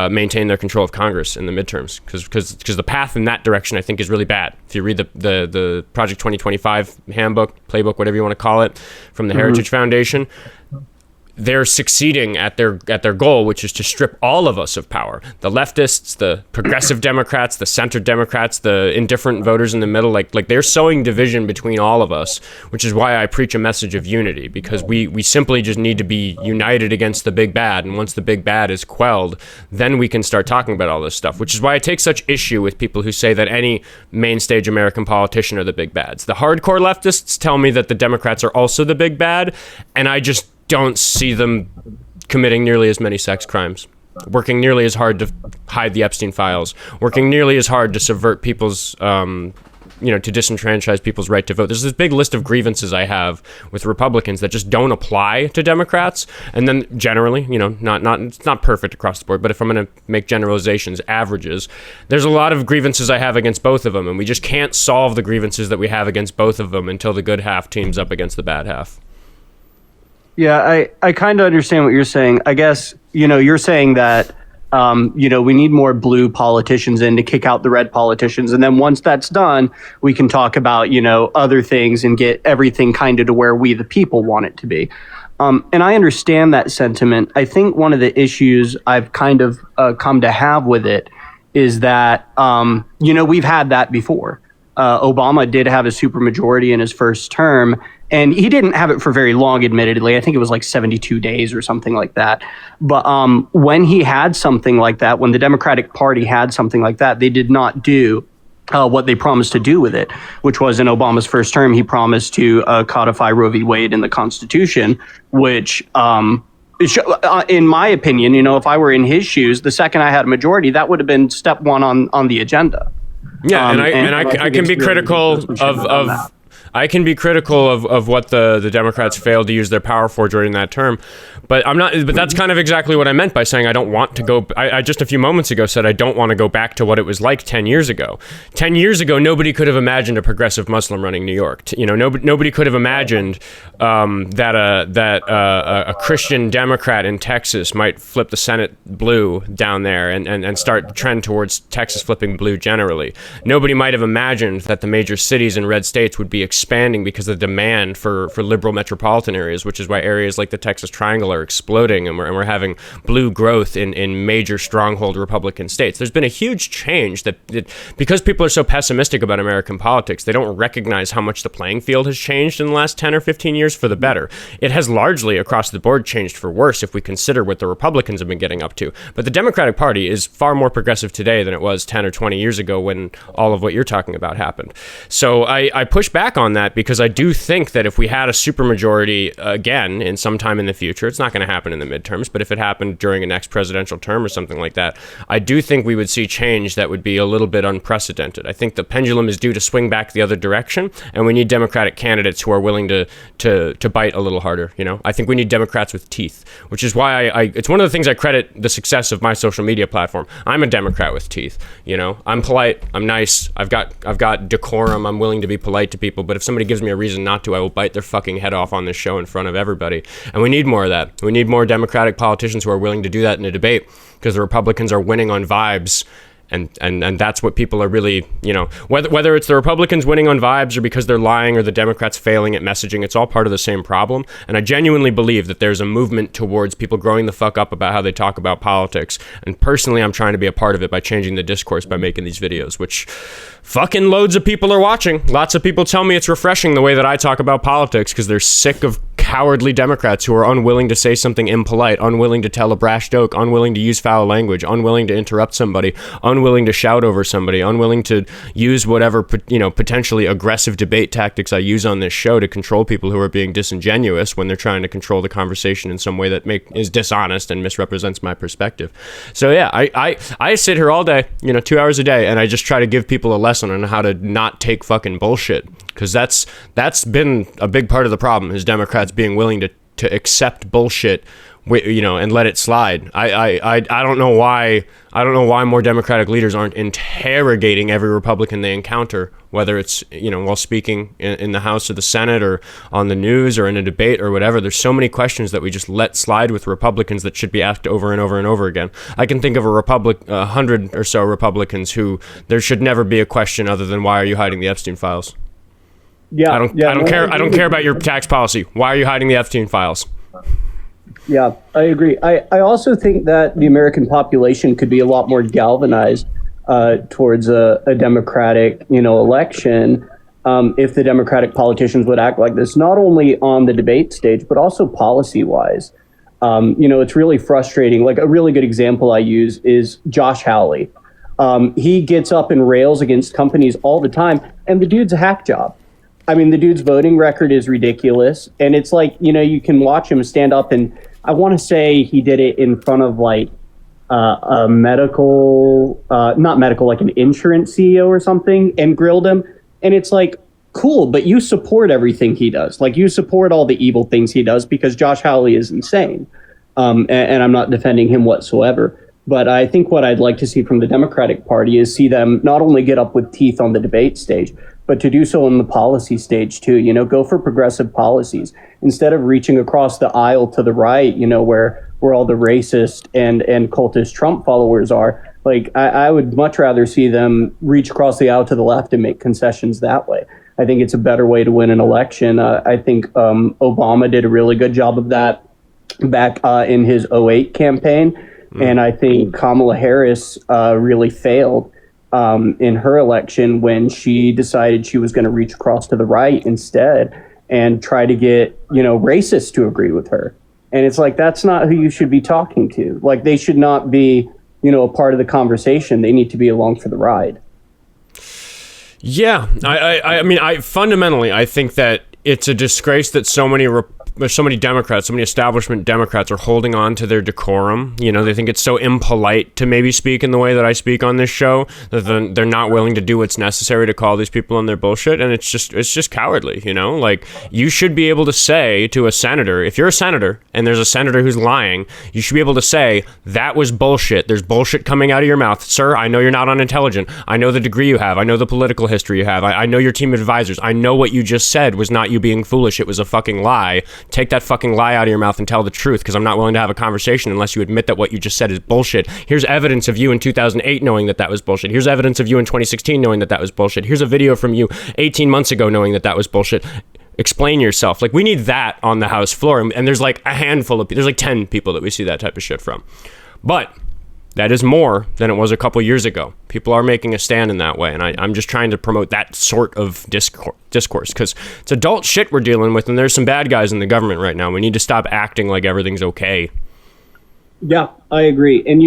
maintain their control of Congress in the midterms, because the path in that direction I think is really bad. If you read the Project 2025 handbook, playbook, whatever you want to call it, from the Heritage Foundation, they're succeeding at their goal, which is to strip all of us of power. The leftists, the progressive Democrats, the center Democrats, the indifferent voters in the middle, like they're sowing division between all of us, which is why I preach a message of unity, because we simply just need to be united against the big bad. And once the big bad is quelled, then we can start talking about all this stuff, which is why I take such issue with people who say that any main stage American politician are the big bads. The hardcore leftists tell me that the Democrats are also the big bad, and I just don't see them committing nearly as many sex crimes, working nearly as hard to hide the Epstein files, working nearly as hard to subvert people's, to disenfranchise people's right to vote. There's this big list of grievances I have with Republicans that just don't apply to Democrats. And then generally, it's not perfect across the board, but if I'm going to make generalizations, averages, there's a lot of grievances I have against both of them. And we just can't solve the grievances that we have against both of them until the good half teams up against the bad half. Yeah, I kind of understand what you're saying. I guess, you're saying that, we need more blue politicians in to kick out the red politicians. And then once that's done, we can talk about, other things and get everything kind of to where we, the people, want it to be. And I understand that sentiment. I think one of the issues I've kind of come to have with it is that, we've had that before. Obama did have a supermajority in his first term, And he didn't have it for very long, admittedly. I think it was like 72 days or something like that. But when he had something like that, when the Democratic Party had something like that, they did not do what they promised to do with it, which was in Obama's first term, he promised to codify Roe v. Wade in the Constitution, which, in my opinion, if I were in his shoes, the second I had a majority, that would have been step one on the agenda. Yeah, I can be critical of I can be critical of what the Democrats failed to use their power for during that term, but I'm not. But that's kind of exactly what I meant by saying I don't want to go. I just a few moments ago said I don't want to go back to what it was like 10 years ago. 10 years ago, nobody could have imagined a progressive Muslim running New York. Nobody could have imagined that a Christian Democrat in Texas might flip the Senate blue down there and start the trend towards Texas flipping blue generally. Nobody might have imagined that the major cities and red states would be expanding because of the demand for liberal metropolitan areas, which is why areas like the Texas Triangle are exploding, and we're having blue growth in major stronghold Republican states. There's been a huge change that because people are so pessimistic about American politics, they don't recognize how much the playing field has changed in the last 10 or 15 years for the better. It has largely across the board changed for worse if we consider what the Republicans have been getting up to. But the Democratic Party is far more progressive today than it was 10 or 20 years ago when all of what you're talking about happened. So I push back on that because I do think that if we had a supermajority again in some time in the future, it's not going to happen in the midterms, but if it happened during a next presidential term or something like that, I do think we would see change that would be a little bit unprecedented. I think the pendulum is due to swing back the other direction, and we need Democratic candidates who are willing to bite a little harder. I think we need Democrats with teeth, which is why it's one of the things I credit the success of my social media platform. I'm a Democrat with teeth. I'm polite, I'm nice, I've got decorum, I'm willing to be polite to people, but if somebody gives me a reason not to, I will bite their fucking head off on this show in front of everybody. And we need more of that. We need more Democratic politicians who are willing to do that in a debate, because the Republicans are winning on vibes. And that's what people are really, whether it's the Republicans winning on vibes or because they're lying or the Democrats failing at messaging, it's all part of the same problem. And I genuinely believe that there's a movement towards people growing the fuck up about how they talk about politics. And personally, I'm trying to be a part of it by changing the discourse by making these videos, which fucking loads of people are watching. Lots of people tell me it's refreshing the way that I talk about politics because they're sick of cowardly Democrats who are unwilling to say something impolite, unwilling to tell a brash joke, unwilling to use foul language, unwilling to interrupt somebody, unwilling to shout over somebody, unwilling to use whatever, potentially aggressive debate tactics I use on this show to control people who are being disingenuous when they're trying to control the conversation in some way that is dishonest and misrepresents my perspective. So yeah, I sit here all day, 2 hours a day, and I just try to give people a lesson on how to not take fucking bullshit, because that's been a big part of the problem, is Democrats being willing to accept bullshit, and let it slide. I don't know why more Democratic leaders aren't interrogating every Republican they encounter, whether it's while speaking in the House or the Senate or on the news or in a debate or whatever. There's so many questions that we just let slide with Republicans that should be asked over and over and over again. I can think of 100 or so Republicans who there should never be a question other than, why are you hiding the Epstein files? Yeah, I don't care about your tax policy. Why are you hiding the Epstein files? Yeah, I agree. I also think that the American population could be a lot more galvanized towards a democratic, election if the Democratic politicians would act like this, not only on the debate stage, but also policy-wise. It's really frustrating. Like, a really good example I use is Josh Hawley. He gets up and rails against companies all the time, and the dude's a hack job. I mean, the dude's voting record is ridiculous. And it's like, you can watch him stand up, and I want to say he did it in front of like a medical, not medical, like an insurance CEO or something, and grilled him. And it's like, cool, but you support everything he does. Like, you support all the evil things he does because Josh Hawley is insane. And I'm not defending him whatsoever. But I think what I'd like to see from the Democratic Party is see them not only get up with teeth on the debate stage, but to do so on the policy stage too. Go for progressive policies instead of reaching across the aisle to the right, where all the racist and cultist Trump followers are. Like, I would much rather see them reach across the aisle to the left and make concessions that way. I think it's a better way to win an election. I think Obama did a really good job of that back in his 2008 campaign. And I think Kamala Harris really failed in her election when she decided she was going to reach across to the right instead. and try to get, racists to agree with her. And it's like, that's not who you should be talking to. Like, they should not be, a part of the conversation. They need to be along for the ride. Yeah, I mean, fundamentally, I think that it's a disgrace that so many Democrats, so many establishment Democrats are holding on to their decorum. They think it's so impolite to maybe speak in the way that I speak on this show, that they're not willing to do what's necessary to call these people on their bullshit. And it's just cowardly, Like, you should be able to say to a senator, if you're a senator and there's a senator who's lying, you should be able to say, that was bullshit. There's bullshit coming out of your mouth. Sir, I know you're not unintelligent. I know the degree you have. I know the political history you have. I know your team of advisors. I know what you just said was not you being foolish. It was a fucking lie. Take that fucking lie out of your mouth and tell the truth, because I'm not willing to have a conversation unless you admit that what you just said is bullshit. Here's evidence of you in 2008 knowing that was bullshit. Here's evidence of you in 2016 knowing that was bullshit. Here's a video from you 18 months ago knowing that was bullshit. Explain yourself. Like, we need that on the House floor. And there's like a handful of people. There's like 10 people that we see that type of shit from. But that is more than it was a couple years ago. People are making a stand in that way, and I'm just trying to promote that sort of discourse, because it's adult shit we're dealing with, and there's some bad guys in the government right now. We need to stop acting like everything's okay. Yeah, I agree. And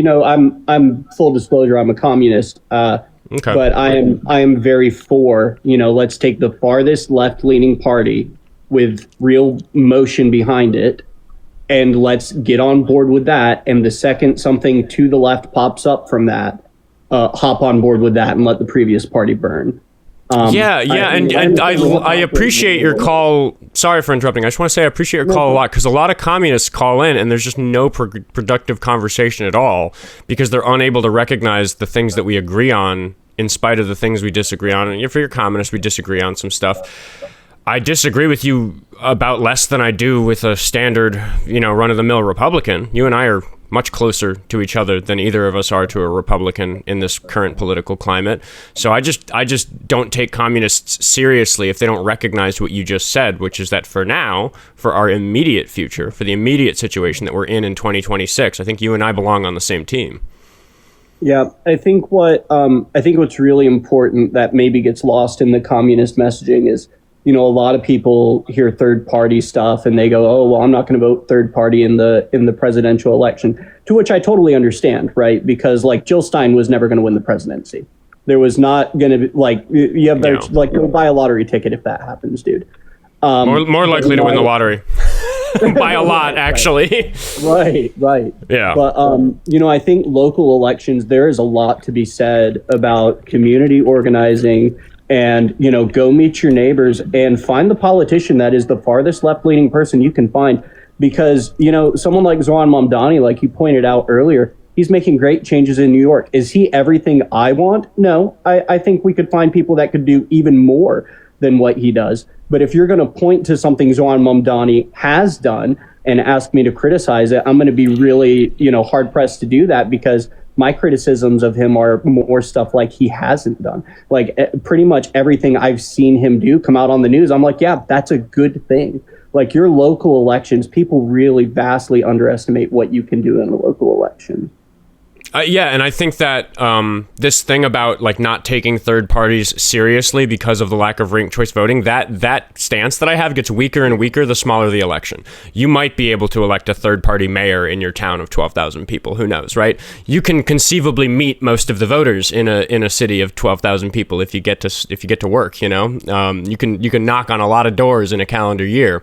I'm full disclosure, I'm a communist, okay. But I am very for, let's take the farthest left-leaning party with real motion behind it, and let's get on board with that. And the second something to the left pops up from that, hop on board with that and let the previous party burn. I appreciate your call. Sorry for interrupting. I just want to say I appreciate your call a lot, because a lot of communists call in and there's just no productive conversation at all, because they're unable to recognize the things that we agree on in spite of the things we disagree on. And if you're a communist, we disagree on some stuff. I disagree with you about less than I do with a standard, run-of-the-mill Republican. You and I are much closer to each other than either of us are to a Republican in this current political climate. So I just don't take communists seriously if they don't recognize what you just said, which is that for now, for our immediate future, for the immediate situation that we're in 2026, I think you and I belong on the same team. Yeah, I think what's really important that maybe gets lost in the communist messaging is, a lot of people hear third party stuff and they go, oh, well, I'm not going to vote third party in the presidential election, to which I totally understand, right? Because like Jill Stein was never going to win the presidency. There was not going to be you have better, go buy a lottery ticket if that happens, dude. More likely to win the lottery. By a lot, actually. Right. Yeah. But, I think local elections, there is a lot to be said about community organizing and, go meet your neighbors and find the politician that is the farthest left-leaning person you can find. Because, someone like Zoran Mamdani, like you pointed out earlier, he's making great changes in New York. Is he everything I want? No. I think we could find people that could do even more than what he does. But if you're going to point to something Zoran Mamdani has done and ask me to criticize it, I'm going to be really, hard pressed to do that, because my criticisms of him are more stuff like he hasn't done. Like pretty much everything I've seen him do come out on the news, I'm like, yeah, that's a good thing. Like your local elections, people really vastly underestimate what you can do in a local election. Yeah, and I think that this thing about like not taking third parties seriously because of the lack of ranked choice voting, that stance that I have gets weaker and weaker the smaller the election. You might be able to elect a third party mayor in your town of 12,000 people. Who knows, right? You can conceivably meet most of the voters in a city of 12,000 people if you get to work. You can knock on a lot of doors in a calendar year.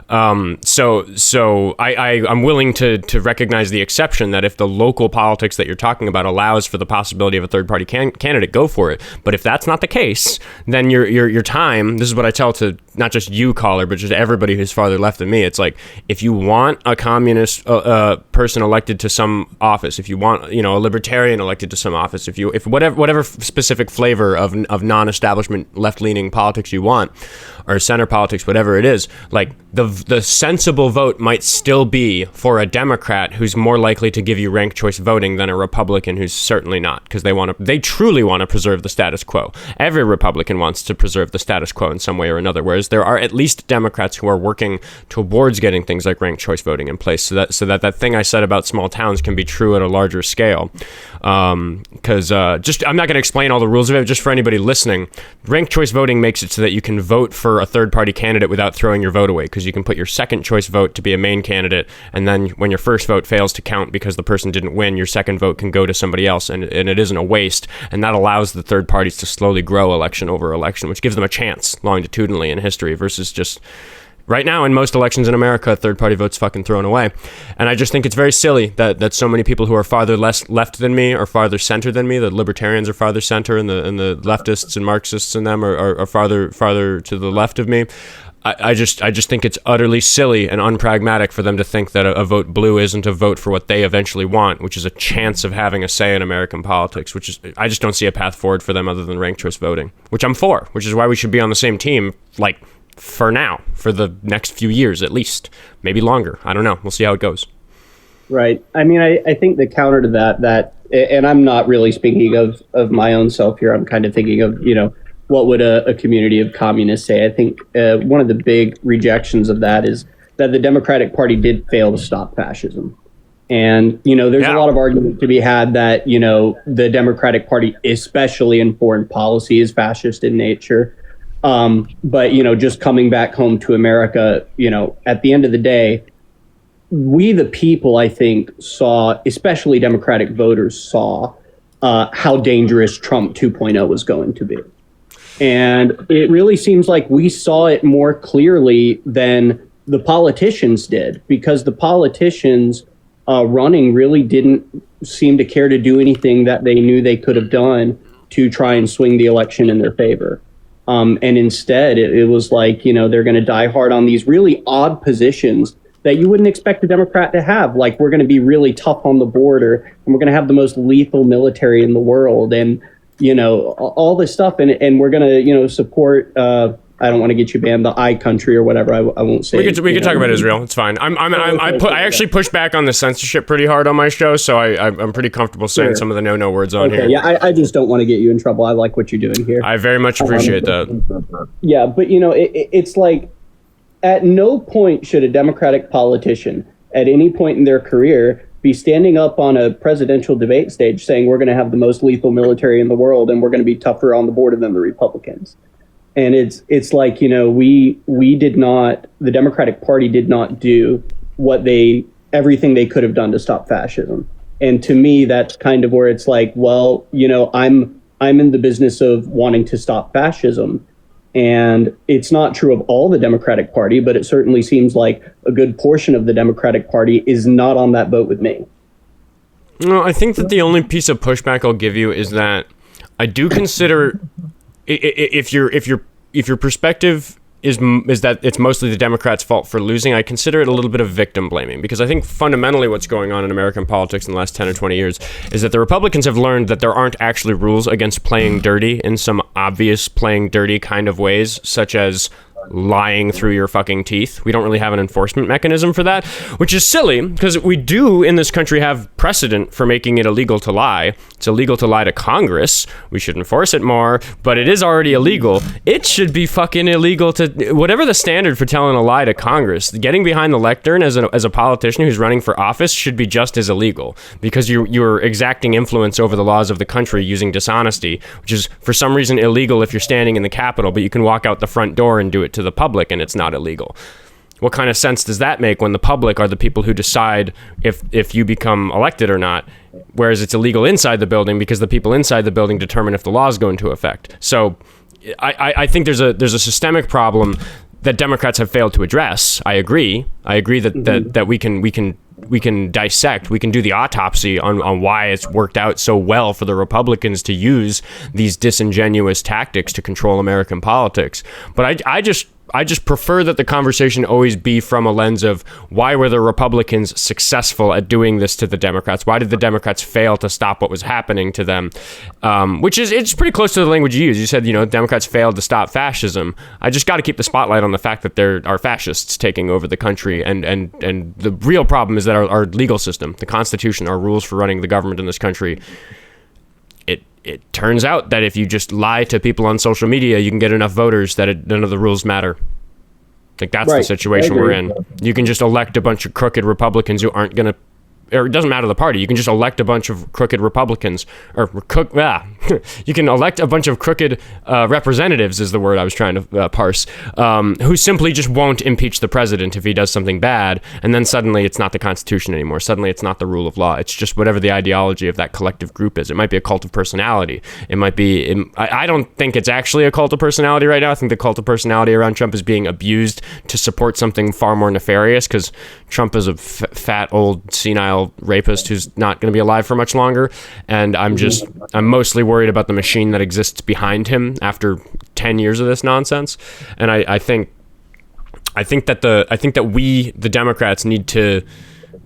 So I'm willing to recognize the exception that if the local politics that you're talking about allows for the possibility of a third party candidate, go for it. But if that's not the case, then your time, this is what I tell to not just you, caller, but just everybody who's farther left than me. It's like, if you want a communist person elected to some office, if you want a libertarian elected to some office, if whatever specific flavor of non-establishment left-leaning politics you want, or center politics, whatever it is, like the sensible vote might still be for a Democrat who's more likely to give you ranked choice voting than a Republican who's certainly not, because they truly want to preserve the status quo. Every Republican wants to preserve the status quo in some way or another, whereas areas, there are at least Democrats who are working towards getting things like ranked choice voting in place, so that thing I said about small towns can be true at a larger scale. Because I'm not going to explain all the rules of it, just for anybody listening. Ranked choice voting makes it so that you can vote for a third-party candidate without throwing your vote away, because you can put your second choice vote to be a main candidate, and then when your first vote fails to count because the person didn't win, your second vote can go to somebody else, and it isn't a waste, and that allows the third parties to slowly grow election over election, which gives them a chance longitudinally in history versus just right now in most elections in America, third-party votes fucking thrown away. And I just think it's very silly that so many people who are farther left than me or farther center than me, the libertarians are farther center and the leftists and Marxists and them are farther to the left of me. I just think it's utterly silly and unpragmatic for them to think that a vote blue isn't a vote for what they eventually want, which is a chance of having a say in American politics, I just don't see a path forward for them other than ranked choice voting, which I'm for, which is why we should be on the same team, like, for now, for the next few years at least, maybe longer. I don't know. We'll see how it goes. Right. I mean, I think the counter to that, and I'm not really speaking of my own self here. I'm kind of thinking of, what would a community of communists say? I think one of the big rejections of that is that the Democratic Party did fail to stop fascism. And, there's a lot of argument to be had that, the Democratic Party, especially in foreign policy, is fascist in nature. But, just coming back home to America, at the end of the day, we the people, I think, saw, especially Democratic voters saw, how dangerous Trump 2.0 was going to be. And it really seems like we saw it more clearly than the politicians did, because the politicians running really didn't seem to care to do anything that they knew they could have done to try and swing the election in their favor. And instead, it was like, they're going to die hard on these really odd positions that you wouldn't expect a Democrat to have. Like, we're going to be really tough on the border, and we're going to have the most lethal military in the world, and, all this stuff. And we're going to, support, I don't want to get you banned, the I country or whatever. I won't say. We can talk about Israel. It's fine. I actually push back on the censorship pretty hard on my show, so I'm pretty comfortable saying some of the no words on here. Yeah, I just don't want to get you in trouble. I like what you're doing here. I very much appreciate that. Yeah, but it's like, at no point should a Democratic politician at any point in their career be standing up on a presidential debate stage saying we're going to have the most lethal military in the world and we're going to be tougher on the border than the Republicans. And it's like, we did not, the Democratic Party did not do everything they could have done to stop fascism. And to me, that's kind of where it's like, well, I'm in the business of wanting to stop fascism. And it's not true of all the Democratic Party, but it certainly seems like a good portion of the Democratic Party is not on that boat with me. No, I think that the only piece of pushback I'll give you is that I do consider if your perspective is that it's mostly the Democrats' fault for losing, I consider it a little bit of victim blaming, because I think fundamentally what's going on in American politics in the last 10 or 20 years is that the Republicans have learned that there aren't actually rules against playing dirty in some obvious playing dirty kind of ways, such as lying through your fucking teeth. We don't really have an enforcement mechanism for that, which is silly, because we do in this country have precedent for making it illegal to lie. It's illegal to lie to Congress. We should enforce it more, but it is already illegal. It should be fucking illegal to, whatever the standard for telling a lie to Congress, getting behind the lectern as a politician who's running for office should be just as illegal, because you're exacting influence over the laws of the country using dishonesty, which is for some reason illegal if you're standing in the Capitol, but you can walk out the front door and do it to the public and it's not illegal. What kind of sense does that make when the public are the people who decide if you become elected or not, whereas it's illegal inside the building because the people inside the building determine if the laws go into effect? So I think there's a systemic problem that Democrats have failed to address. I agree that we can dissect, we can do the autopsy on why it's worked out so well for the Republicans to use these disingenuous tactics to control American politics. But I just prefer that the conversation always be from a lens of why were the Republicans successful at doing this to the Democrats? Why did the Democrats fail to stop what was happening to them? It's pretty close to the language you use. You said, Democrats failed to stop fascism. I just got to keep the spotlight on the fact that there are fascists taking over the country. And the real problem is that our legal system, the Constitution, our rules for running the government in this country, it turns out that if you just lie to people on social media, you can get enough voters that none of the rules matter. Like, that's the situation we're in. You can just elect a bunch of crooked Republicans who aren't going to, or it doesn't matter the party. You can just elect a bunch of crooked Republicans, you can elect a bunch of crooked representatives is the word I was trying to parse, who simply just won't impeach the president if he does something bad, and then suddenly it's not the Constitution anymore. Suddenly it's not the rule of law. It's just whatever the ideology of that collective group is. It might be a cult of personality. It might be, I don't think it's actually a cult of personality right now. I think the cult of personality around Trump is being abused to support something far more nefarious, because Trump is a fat, old, senile rapist who's not going to be alive for much longer, and I'm mostly worried about the machine that exists behind him after 10 years of this nonsense. And I think that we, the Democrats, need to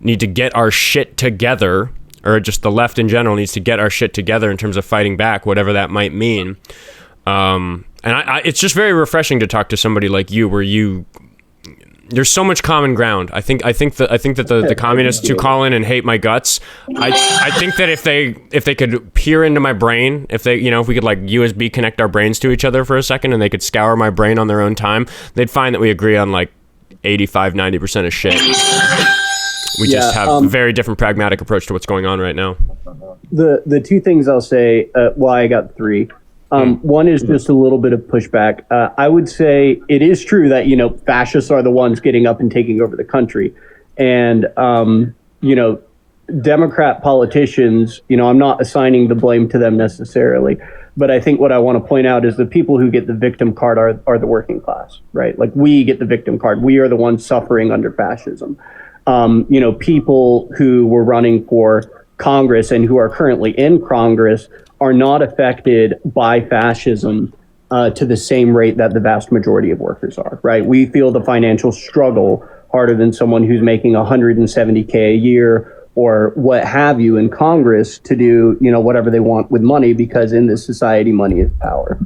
get our shit together, or just the left in general needs to get our shit together in terms of fighting back, whatever that might mean. And it's just very refreshing to talk to somebody like you, where there's so much common ground. I think that the communists who call in and hate my guts, I think that if they could peer into my brain, if we could like USB connect our brains to each other for a second, and they could scour my brain on their own time, they'd find that we agree on like 85-90% of shit. We just have a very different pragmatic approach to what's going on right now. The two things I'll say, I got three. One is just a little bit of pushback. I would say it is true that, fascists are the ones getting up and taking over the country. And, Democrat politicians, I'm not assigning the blame to them necessarily. But I think what I want to point out is the people who get the victim card are the working class, right? Like, we get the victim card. We are the ones suffering under fascism. People who were running for Congress and who are currently in Congress are not affected by fascism to the same rate that the vast majority of workers are, right? We feel the financial struggle harder than someone who's making $170K a year or what have you in Congress to do, whatever they want with money, because in this society, money is power.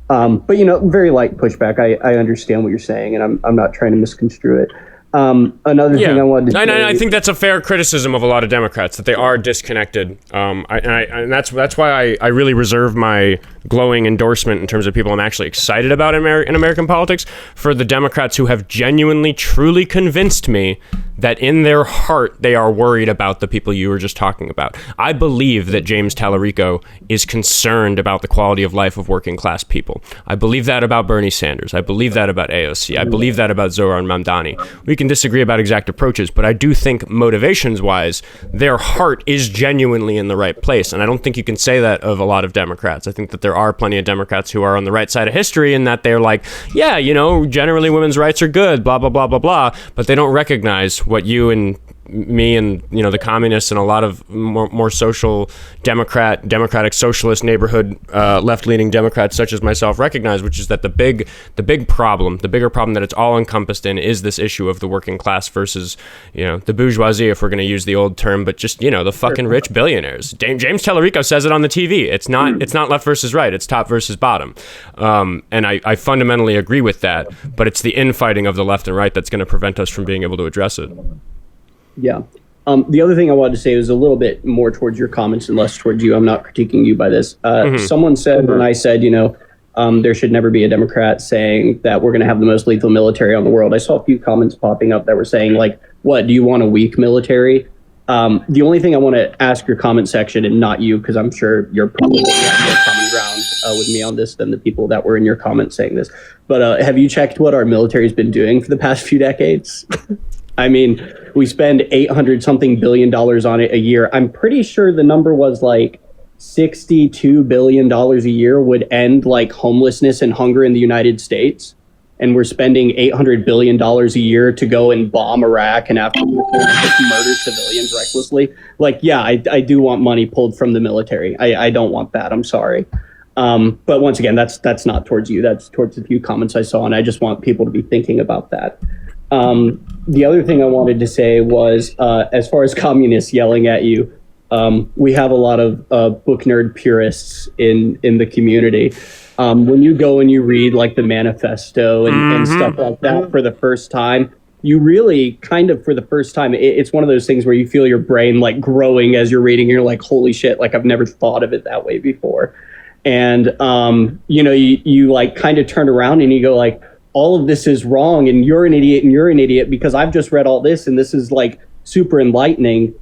But, very light pushback. I understand what you're saying, and I'm not trying to misconstrue it. Another thing I wanted to say, I think that's a fair criticism of a lot of Democrats, that they are disconnected. And that's why I really reserve my glowing endorsement in terms of people I'm actually excited about in American politics, for the Democrats who have genuinely, truly convinced me that in their heart they are worried about the people you were just talking about. I believe that James Tallarico is concerned about the quality of life of working class people. I believe that about Bernie Sanders. I believe that about AOC. I believe that about Zohran Mamdani. We can disagree about exact approaches, but I do think motivations-wise, their heart is genuinely in the right place. And I don't think you can say that of a lot of Democrats. I think that there are plenty of Democrats who are on the right side of history, in that they're like, generally women's rights are good, blah, blah, blah, blah, blah, but they don't recognize what you and me and the communists and a lot of more social democratic socialist neighborhood left-leaning Democrats such as myself recognize, which is that the bigger problem that it's all encompassed in is this issue of the working class versus the bourgeoisie, if we're going to use the old term, but just the fucking rich billionaires. James Tallarico says it on the TV. It's not left versus right, it's top versus bottom, and I fundamentally agree with that, but it's the infighting of the left and right that's going to prevent us from being able to address it. Yeah. The other thing I wanted to say was a little bit more towards your comments and less towards you. I'm not critiquing you by this. Someone said, when I said, there should never be a Democrat saying that we're going to have the most lethal military on the world, I saw a few comments popping up that were saying, like, what, do you want a weak military? The only thing I want to ask your comment section, and not you, because I'm sure you're probably have more common ground with me on this than the people that were in your comments saying this. But have you checked what our military's been doing for the past few decades? I mean, we spend $800-something billion on it a year. I'm pretty sure the number was like $62 billion a year would end like homelessness and hunger in the United States. And we're spending $800 billion a year to go and bomb Iraq and Afghanistan and murder civilians recklessly. Like, yeah, I do want money pulled from the military. I don't want that. I'm sorry. But once again, that's not towards you. That's towards a few comments I saw. And I just want people to be thinking about that. The other thing I wanted to say was, as far as communists yelling at you, we have a lot of book nerd purists in the community. When you go and you read like the manifesto and stuff like that for the first time, you really kind of, for the first time, it's one of those things where you feel your brain like growing as you're reading. You're like, holy shit, like I've never thought of it that way before. And, you like kind of turn around and you go like, all of this is wrong and you're an idiot because I've just read all this and this is like super enlightening.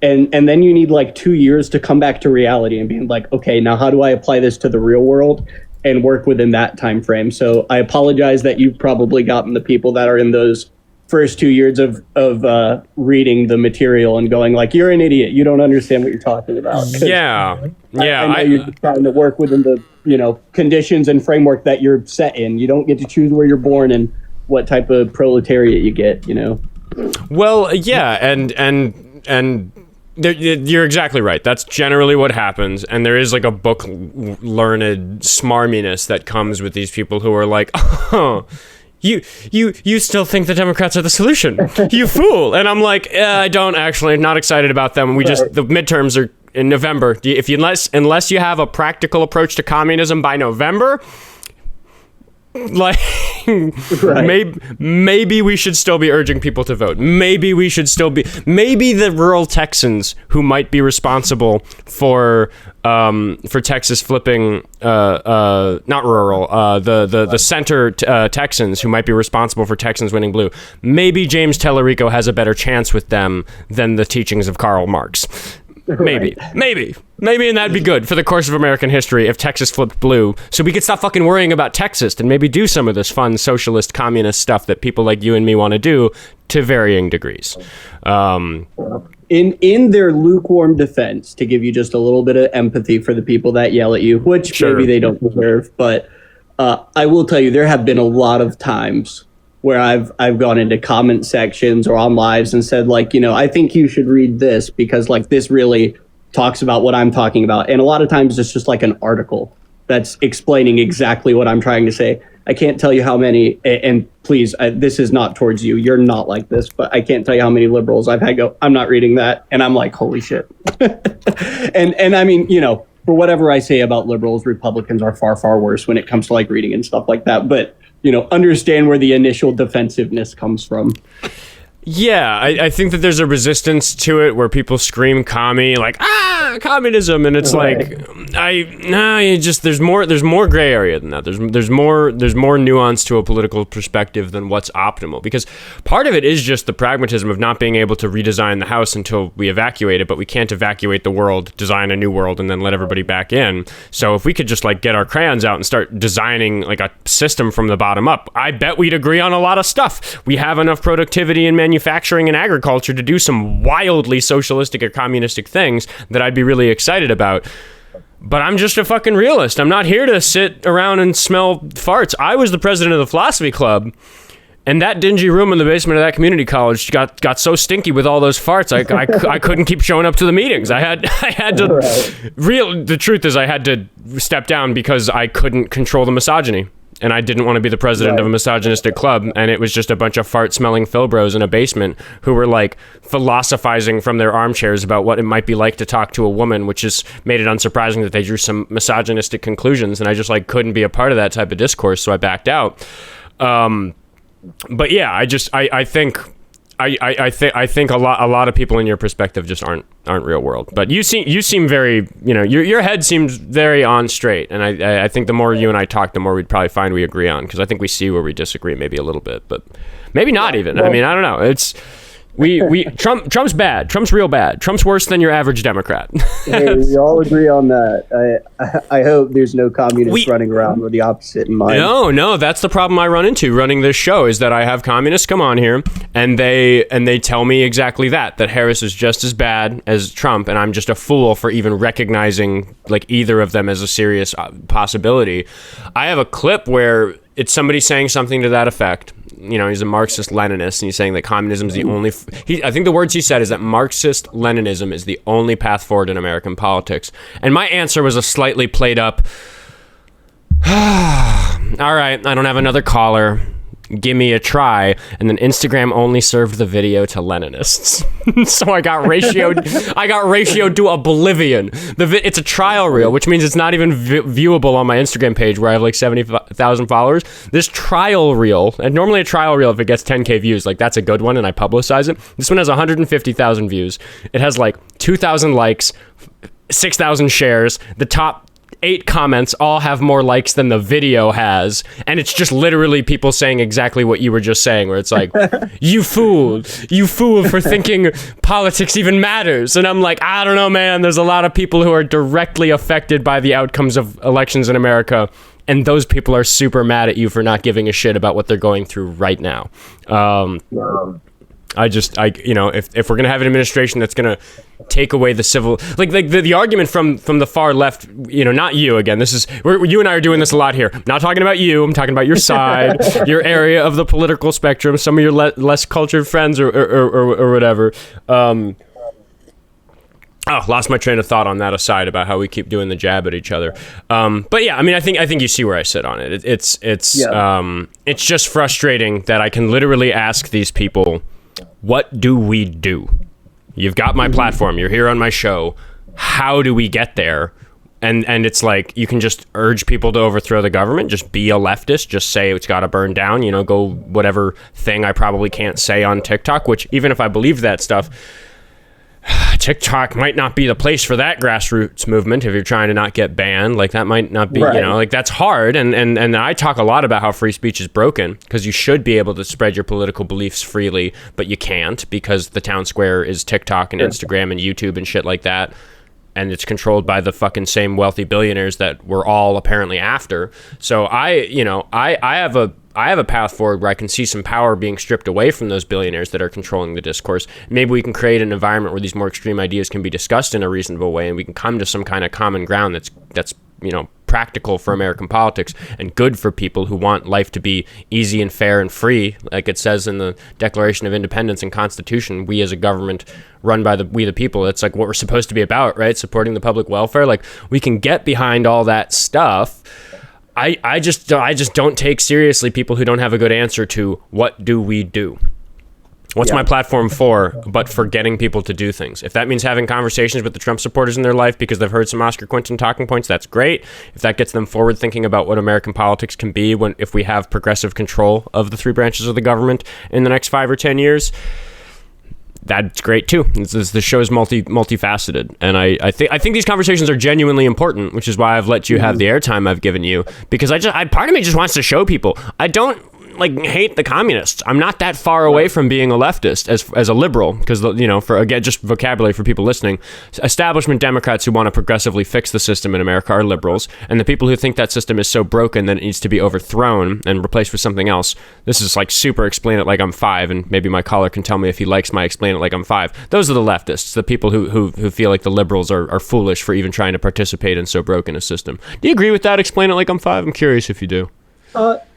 And then you need like 2 years to come back to reality and being like, okay, now how do I apply this to the real world and work within that time frame? So I apologize that you've probably gotten the people that are in those first 2 years of reading the material and going like, you're an idiot, you don't understand what you're talking about. Yeah. I know you're just trying to work within the conditions and framework that you're set in. You don't get to choose where you're born and what type of proletariat you get. Well, yeah, and you're exactly right. That's generally what happens, and there is like a book learned smarminess that comes with these people who are like, oh, you still think the Democrats are the solution, you fool. And I'm like, I don't actually. I'm not excited about them. The midterms are in November. Unless you have a practical approach to communism by November, like maybe we should still be urging people to vote. Maybe the rural Texans who might be responsible for Texas flipping not rural the center Texans who might be responsible for Texans winning blue. Maybe James Tellerico has a better chance with them than the teachings of Karl Marx. Maybe, and that'd be good for the course of American history if Texas flipped blue, so we could stop fucking worrying about Texas and maybe do some of this fun socialist communist stuff that people like you and me want to do to varying degrees. In their lukewarm defense, to give you just a little bit of empathy for the people that yell at you, which maybe they don't deserve, but I will tell you, there have been a lot of times where I've gone into comment sections or on lives and said, like, I think you should read this because like this really talks about what I'm talking about. And a lot of times it's just like an article that's explaining exactly what I'm trying to say. I can't tell you how many, and please, this is not towards you. You're not like this, but I can't tell you how many liberals I've had go, I'm not reading that. And I'm like, holy shit. and I mean, for whatever I say about liberals, Republicans are far, far worse when it comes to like reading and stuff like that. But understand where the initial defensive-ness comes from. Yeah, I think that there's a resistance to it where people scream commie, like, communism, and it's like, there's more gray area than that. There's more nuance to a political perspective than what's optimal, because part of it is just the pragmatism of not being able to redesign the house until we evacuate it, but we can't evacuate the world, design a new world, and then let everybody back in. So if we could just like get our crayons out and start designing like a system from the bottom up, I bet we'd agree on a lot of stuff. We have enough productivity in manufacturing and agriculture to do some wildly socialistic or communistic things that I'd be really excited about. But I'm just a fucking realist. I'm not here to sit around and smell farts. I was the president of the philosophy club, and that dingy room in the basement of that community college got so stinky with all those farts, I couldn't keep showing up to the meetings. I had to the truth is I had to step down because I couldn't control the misogyny. And I didn't want to be the president of a misogynistic club, and it was just a bunch of fart-smelling Philbros in a basement who were like philosophizing from their armchairs about what it might be like to talk to a woman, which just made it unsurprising that they drew some misogynistic conclusions, and I just like couldn't be a part of that type of discourse, so I backed out. But yeah, I think a lot of people in your perspective just aren't real world. But you seem very, your head seems very on straight, and I think the more you and I talk, the more we'd probably find we agree on, because I think we see where we disagree maybe a little bit, but maybe not even. I mean, I don't know. It's Trump's bad. Trump's real bad. Trump's worse than your average Democrat. Hey, we all agree on that. I hope there's no communists running around with the opposite in mind. No, that's the problem I run into running this show, is that I have communists come on here and they tell me exactly that Harris is just as bad as Trump, and I'm just a fool for even recognizing like either of them as a serious possibility. I have a clip where it's somebody saying something to that effect. He's a Marxist-Leninist, and he's saying that communism is the only... I think the words he said is that Marxist-Leninism is the only path forward in American politics. And my answer was a slightly played up, all right, I don't have another caller. Give me a try. And then Instagram only served the video to Leninists. So I got ratioed to oblivion. It's a trial reel, which means it's not even viewable on my Instagram page where I have like 70,000 followers. This trial reel, and normally a trial reel, if it gets 10K views, like that's a good one and I publicize it. This one has 150,000 views. It has like 2,000 likes, 6,000 shares. The top 8 comments all have more likes than the video has, and it's just literally people saying exactly what you were just saying, where it's like, you fool for thinking politics even matters. And I'm like, I don't know, man, there's a lot of people who are directly affected by the outcomes of elections in America, and those people are super mad at you for not giving a shit about what they're going through right now. If we're gonna have an administration that's gonna take away the civil, like the argument from the far left, not you again. This is you and I are doing this a lot here. I'm not talking about you. I'm talking about your side, your area of the political spectrum. Some of your less cultured friends or whatever. Lost my train of thought on that aside about how we keep doing the jab at each other. But yeah, I mean, I think you see where I sit on it. It's just frustrating that I can literally ask these people, what do we do? You've got my platform. You're here on my show. How do we get there? And it's like, you can just urge people to overthrow the government. Just be a leftist. Just say it's got to burn down. Go whatever thing I probably can't say on TikTok, which even if I believe that stuff, TikTok might not be the place for that grassroots movement if you're trying to not get banned. Like, that might not be, that's hard. And I talk a lot about how free speech is broken, because you should be able to spread your political beliefs freely, but you can't, because the town square is TikTok and Instagram and YouTube and shit like that. And it's controlled by the fucking same wealthy billionaires that we're all apparently after. So I have a path forward where I can see some power being stripped away from those billionaires that are controlling the discourse. Maybe we can create an environment where these more extreme ideas can be discussed in a reasonable way, and we can come to some kind of common ground that's practical for American politics and good for people who want life to be easy and fair and free, like it says in the Declaration of Independence and Constitution. We as a government run by we the people. It's like what we're supposed to be about, right? Supporting the public welfare. Like, we can get behind all that stuff. I just don't take seriously people who don't have a good answer to what do we do. What's my platform for, but for getting people to do things? If that means having conversations with the Trump supporters in their life because they've heard some Oskar Quentin talking points, that's great. If that gets them forward thinking about what American politics can be if we have progressive control of the 3 branches of the government in the next 5 or 10 years, that's great too. The show is multifaceted, and I think these conversations are genuinely important, which is why I've let you have the airtime I've given you, because part of me just wants to show people I don't hate the communists. I'm not that far away from being a leftist as a liberal, because for again, just vocabulary for people listening, establishment Democrats who want to progressively fix the system in America are liberals, and the people who think that system is so broken that it needs to be overthrown and replaced with something else. This is like super explain it like I'm 5, and maybe my caller can tell me if he likes my explain it like I'm 5. Those are the leftists, the people who feel like the liberals are foolish for even trying to participate in so broken a system. Do you agree with that? Explain it like I'm 5. I'm curious if you do.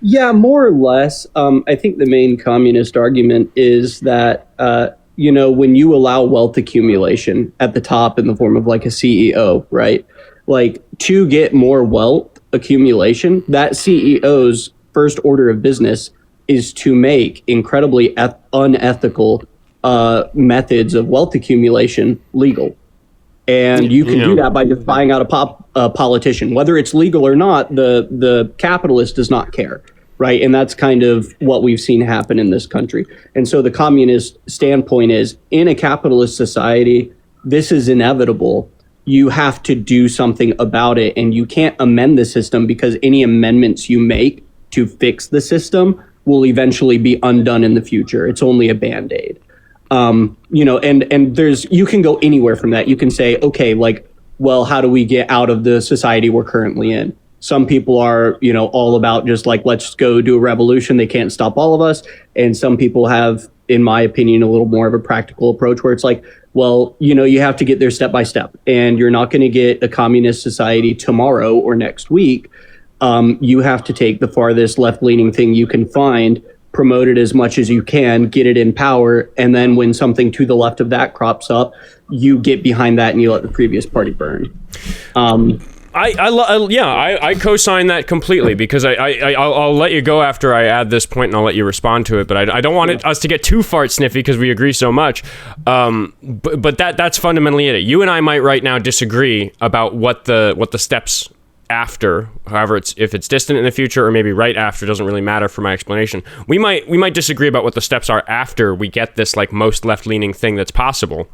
Yeah, more or less. I think the main communist argument is that, when you allow wealth accumulation at the top in the form of like a CEO, right? Like, to get more wealth accumulation, that CEO's first order of business is to make incredibly unethical methods of wealth accumulation legal. And you can do that by just buying out a politician. Whether it's legal or not, the capitalist does not care, right? And that's kind of what we've seen happen in this country. And so the communist standpoint is, in a capitalist society, this is inevitable. You have to do something about it, and you can't amend the system, because any amendments you make to fix the system will eventually be undone in the future. It's only a Band-Aid. And you can go anywhere from that. You can say, okay, well, how do we get out of the society we're currently in? Some people are, all about just like, let's go do a revolution. They can't stop all of us. And some people have, in my opinion, a little more of a practical approach where it's like, well, you have to get there step by step, and you're not going to get a communist society tomorrow or next week. You have to take the farthest left-leaning thing you can find, promote it as much as you can, get it in power, and then when something to the left of that crops up, you get behind that and you let the previous party burn. I co-sign that completely, because I'll let you go after I add this point, and I'll let you respond to it. But I don't want us to get too fart sniffy, because we agree so much. But that's fundamentally it. You and I might right now disagree about what the steps after, however, if it's distant in the future or maybe right after, doesn't really matter for my explanation. We might disagree about what the steps are after we get this most left-leaning thing that's possible.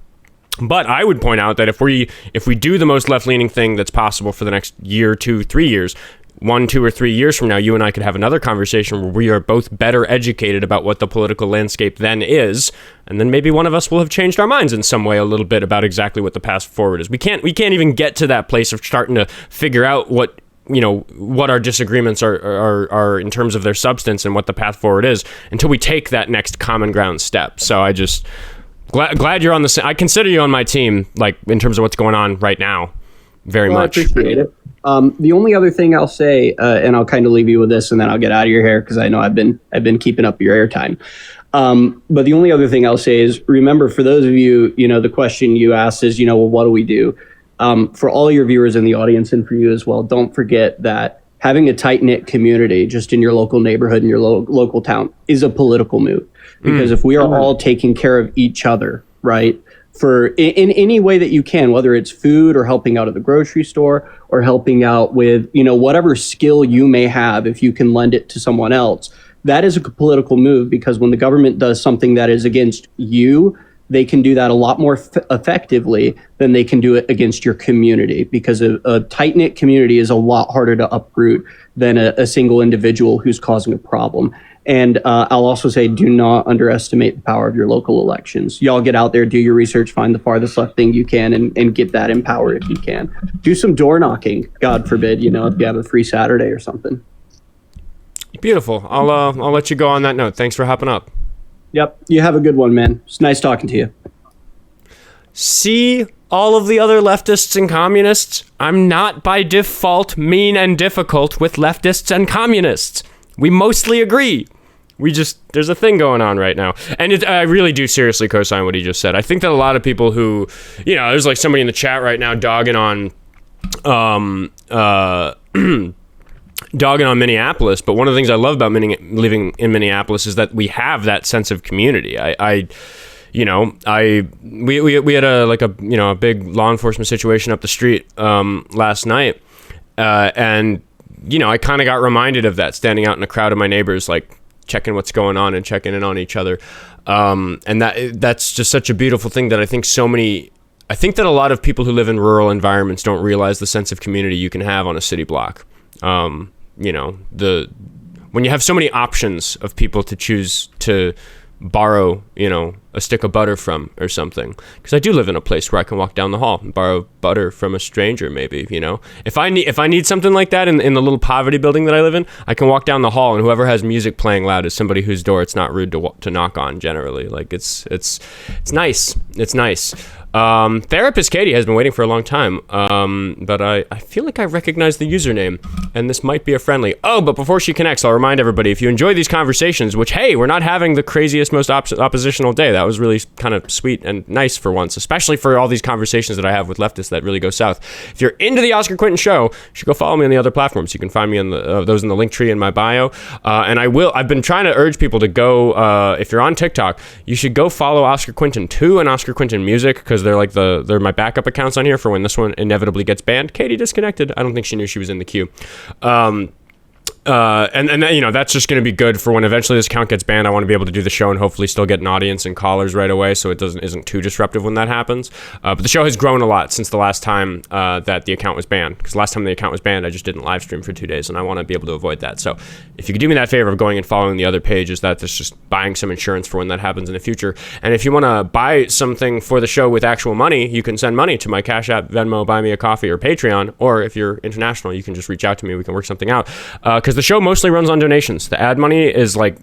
But I would point out that if we do the most left-leaning thing that's possible for the next year, 2, 3 years, 1, 2, or 3 years from now, you and I could have another conversation where we are both better educated about what the political landscape then is, and then maybe one of us will have changed our minds in some way a little bit about exactly what the path forward is. We can't even get to that place of starting to figure out what our disagreements are in terms of their substance and what the path forward is until we take that next common ground step. So I just glad you're on the same. I consider you on my team, like in terms of what's going on right now, very much. I appreciate it. The only other thing I'll say, and I'll kind of leave you with this, and then I'll get out of your hair because I know I've been keeping up your airtime. But the only other thing I'll say is, remember, for those of you, the question you asked is, well, what do we do? For all your viewers in the audience and for you as well, don't forget that having a tight-knit community just in your local neighborhood and your local town is a political move. Because if we are all taking care of each other, right, in any way that you can, whether it's food or helping out at the grocery store or helping out with, whatever skill you may have, if you can lend it to someone else, that is a political move, because when the government does something that is against you, they can do that a lot more effectively than they can do it against your community, because a tight-knit community is a lot harder to uproot than a single individual who's causing a problem. And I'll also say, do not underestimate the power of your local elections. Y'all get out there, do your research, find the farthest left thing you can, and get that in power if you can. Do some door knocking, God forbid, if you have a free Saturday or something. Beautiful. I'll let you go on that note. Thanks for hopping up. Yep. You have a good one, man. It's nice talking to you. See all of the other leftists and communists? I'm not by default mean and difficult with leftists and communists. We mostly agree. There's a thing going on right now. And I really do seriously co-sign what he just said. I think that a lot of people who, there's like somebody in the chat right now dogging on Minneapolis, but one of the things I love about living in Minneapolis is that we have that sense of community. We had a big law enforcement situation up the street last night, and I kind of got reminded of that, standing out in a crowd of my neighbors, like checking what's going on and checking in on each other, and that's just such a beautiful thing that I think that a lot of people who live in rural environments don't realize the sense of community you can have on a city block. When you have so many options of people to choose to borrow, a stick of butter from or something, because I do live in a place where I can walk down the hall and borrow butter from a stranger, maybe, if I need something like that in the little poverty building that I live in, I can walk down the hall and whoever has music playing loud is somebody whose door it's not rude to knock on generally. Like it's nice. It's nice. Therapist Katie has been waiting for a long time, but I feel like I recognize the username, and this might be a friendly. Oh, but before she connects, I'll remind everybody, if you enjoy these conversations, which, hey, we're not having the craziest, most oppositional day. That was really kind of sweet and nice for once, especially for all these conversations that I have with leftists that really go south. If you're into the Oskar Quentin show, you should go follow me on the other platforms. You can find me on those in the link tree in my bio, and I've been trying to urge people to go, if you're on TikTok, you should go follow Oskar Quentin 2 and Oskar Quentin Music, because they're my backup accounts on here for when this one inevitably gets banned. Katie disconnected. I don't think she knew she was in the queue. And that's just going to be good for when eventually this account gets banned. I want to be able to do the show and hopefully still get an audience and callers right away, so it isn't too disruptive when that happens. But the show has grown a lot since the last time that the account was banned, because last time the account was banned, I just didn't live stream for 2 days, and I want to be able to avoid that. So if you could do me that favor of going and following the other pages, that's just buying some insurance for when that happens in the future. And if you want to buy something for the show with actual money, you can send money to my Cash App, Venmo, Buy Me a Coffee, or Patreon. Or if you're international, you can just reach out to me. We can work something out. Because the show mostly runs on donations. The ad money is like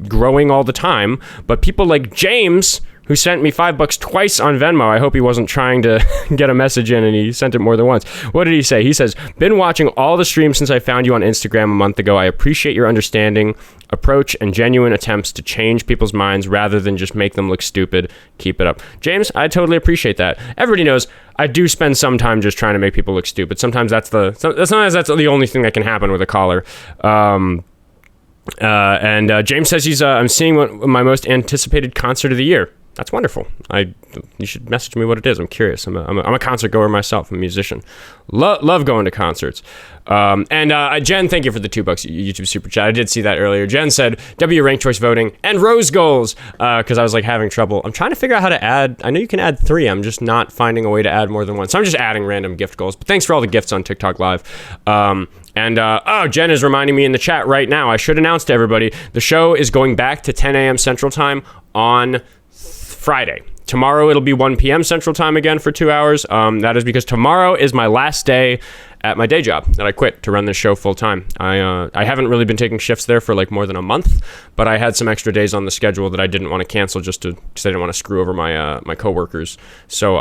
growing all the time, but people like James, who sent me $5 twice on Venmo. I hope he wasn't trying to get a message in and he sent it more than once. What did he say? He says, been watching all the streams since I found you on Instagram a month ago. I appreciate your understanding, approach, and genuine attempts to change people's minds rather than just make them look stupid. Keep it up. James, I totally appreciate that. Everybody knows I do spend some time just trying to make people look stupid. Sometimes that's the only thing that can happen with a caller. And James says I'm seeing my most anticipated concert of the year. That's wonderful. You should message me what it is. I'm curious. I'm a concert goer myself. I'm a musician. Love going to concerts. And Jen, thank you for the $2 YouTube super chat. I did see that earlier. Jen said W ranked choice voting and rose goals because I was like having trouble. I'm trying to figure out how to add. I know you can add 3. I'm just not finding a way to add more than 1. So I'm just adding random gift goals. But thanks for all the gifts on TikTok Live. Jen is reminding me in the chat right now. I should announce to everybody the show is going back to 10 a.m. Central Time on Friday. Tomorrow it'll be 1 p.m. Central Time again for 2 hours. That is because tomorrow is my last day at my day job that I quit to run this show full time. I haven't really been taking shifts there for like more than a month, but I had some extra days on the schedule that I didn't want to cancel because I didn't want to screw over my coworkers. So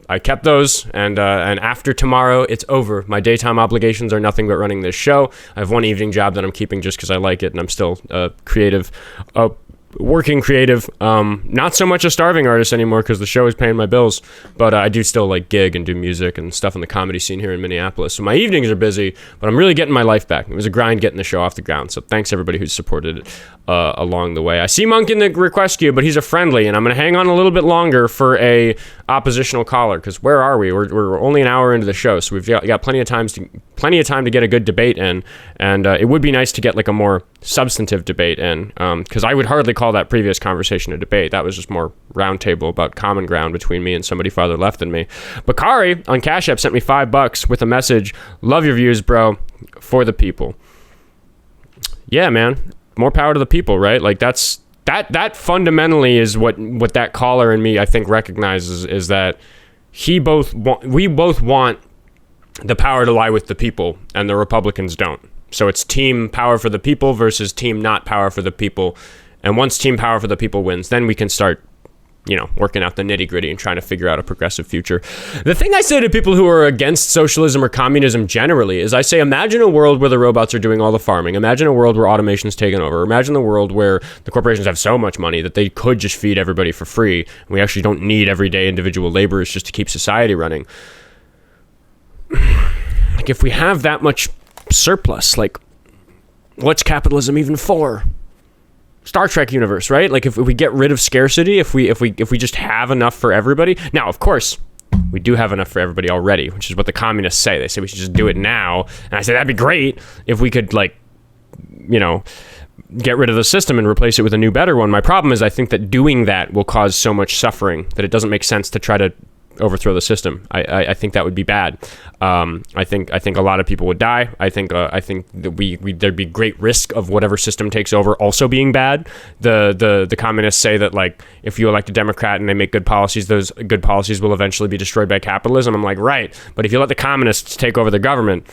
I kept those, and after tomorrow, it's over. My daytime obligations are nothing but running this show. I have one evening job that I'm keeping just because I like it, and I'm still creative, working creative. Not so much a starving artist anymore because the show is paying my bills, but I do still like gig and do music and stuff in the comedy scene here in Minneapolis. So my evenings are busy, but I'm really getting my life back. It was a grind getting the show off the ground. So thanks everybody who's supported it along the way. I see Monk in the request queue, but he's a friendly, and I'm going to hang on a little bit longer for a oppositional caller because where are we? We're only an hour into the show, so we've got plenty of time to get a good debate in, and it would be nice to get like a more substantive debate in because I would hardly call that previous conversation a debate. That was just more roundtable about common ground between me and somebody farther left than me. Bakari on Cash App sent me $5 with a message. Love your views, bro. For the people. Yeah, man. More power to the people, right? Like that fundamentally is what that caller and me I think recognizes is that we both want the power to lie with the people, and the Republicans don't. So it's team power for the people versus team not power for the people. And once team power for the people wins, then we can start, working out the nitty gritty and trying to figure out a progressive future. The thing I say to people who are against socialism or communism generally is I say, imagine a world where the robots are doing all the farming. Imagine a world where automation's taken over. Imagine the world where the corporations have so much money that they could just feed everybody for free. And we actually don't need everyday individual laborers just to keep society running. Like if we have that much surplus, like what's capitalism even for? Star Trek universe, right? Like if we get rid of scarcity, if we just have enough for everybody. Now, of course, we do have enough for everybody already, which is what the communists say. They say we should just do it now. And I say that'd be great if we could get rid of the system and replace it with a new, better one. My problem is I think that doing that will cause so much suffering that it doesn't make sense to try to overthrow the system. I think that would be bad. I think a lot of people would die. I think that there'd be great risk of whatever system takes over also being bad. The communists say that like if you elect a Democrat and they make good policies, those good policies will eventually be destroyed by capitalism. I'm like, right, but if you let the communists take over the government,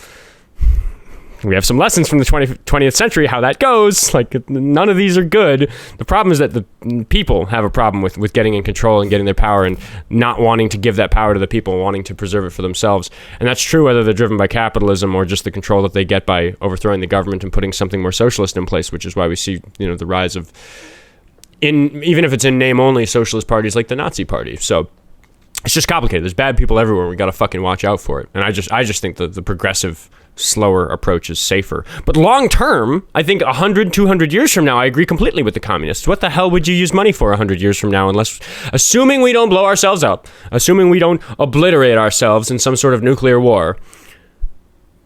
we have some lessons from the 20th century how that goes. Like none of these are good. The problem is that the people have a problem with getting in control and getting their power and not wanting to give that power to the people, wanting to preserve it for themselves. And that's true whether they're driven by capitalism or just the control that they get by overthrowing the government and putting something more socialist in place, which is why we see, the rise of, even if it's in name only, socialist parties like the Nazi Party. So it's just complicated. There's bad people everywhere. We got to fucking watch out for it. And I just think that the progressive, slower approach is safer. But long term, I think 100, 200 years from now, I agree completely with the communists. What the hell would you use money for 100 years from now assuming we don't blow ourselves up, assuming we don't obliterate ourselves in some sort of nuclear war,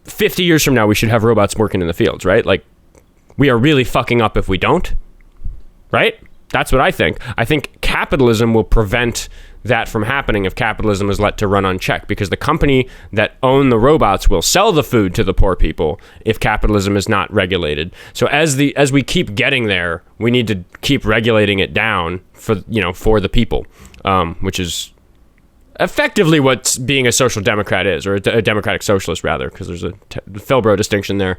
50 years from now, we should have robots working in the fields, right? Like, we are really fucking up if we don't, right? That's what I think. I think capitalism will prevent that from happening if capitalism is let to run unchecked, because the company that own the robots will sell the food to the poor people if capitalism is not regulated. So as we keep getting there, we need to keep regulating it down for the people, which is effectively what being a social democrat is, or a democratic socialist rather, because there's a Philbro distinction there,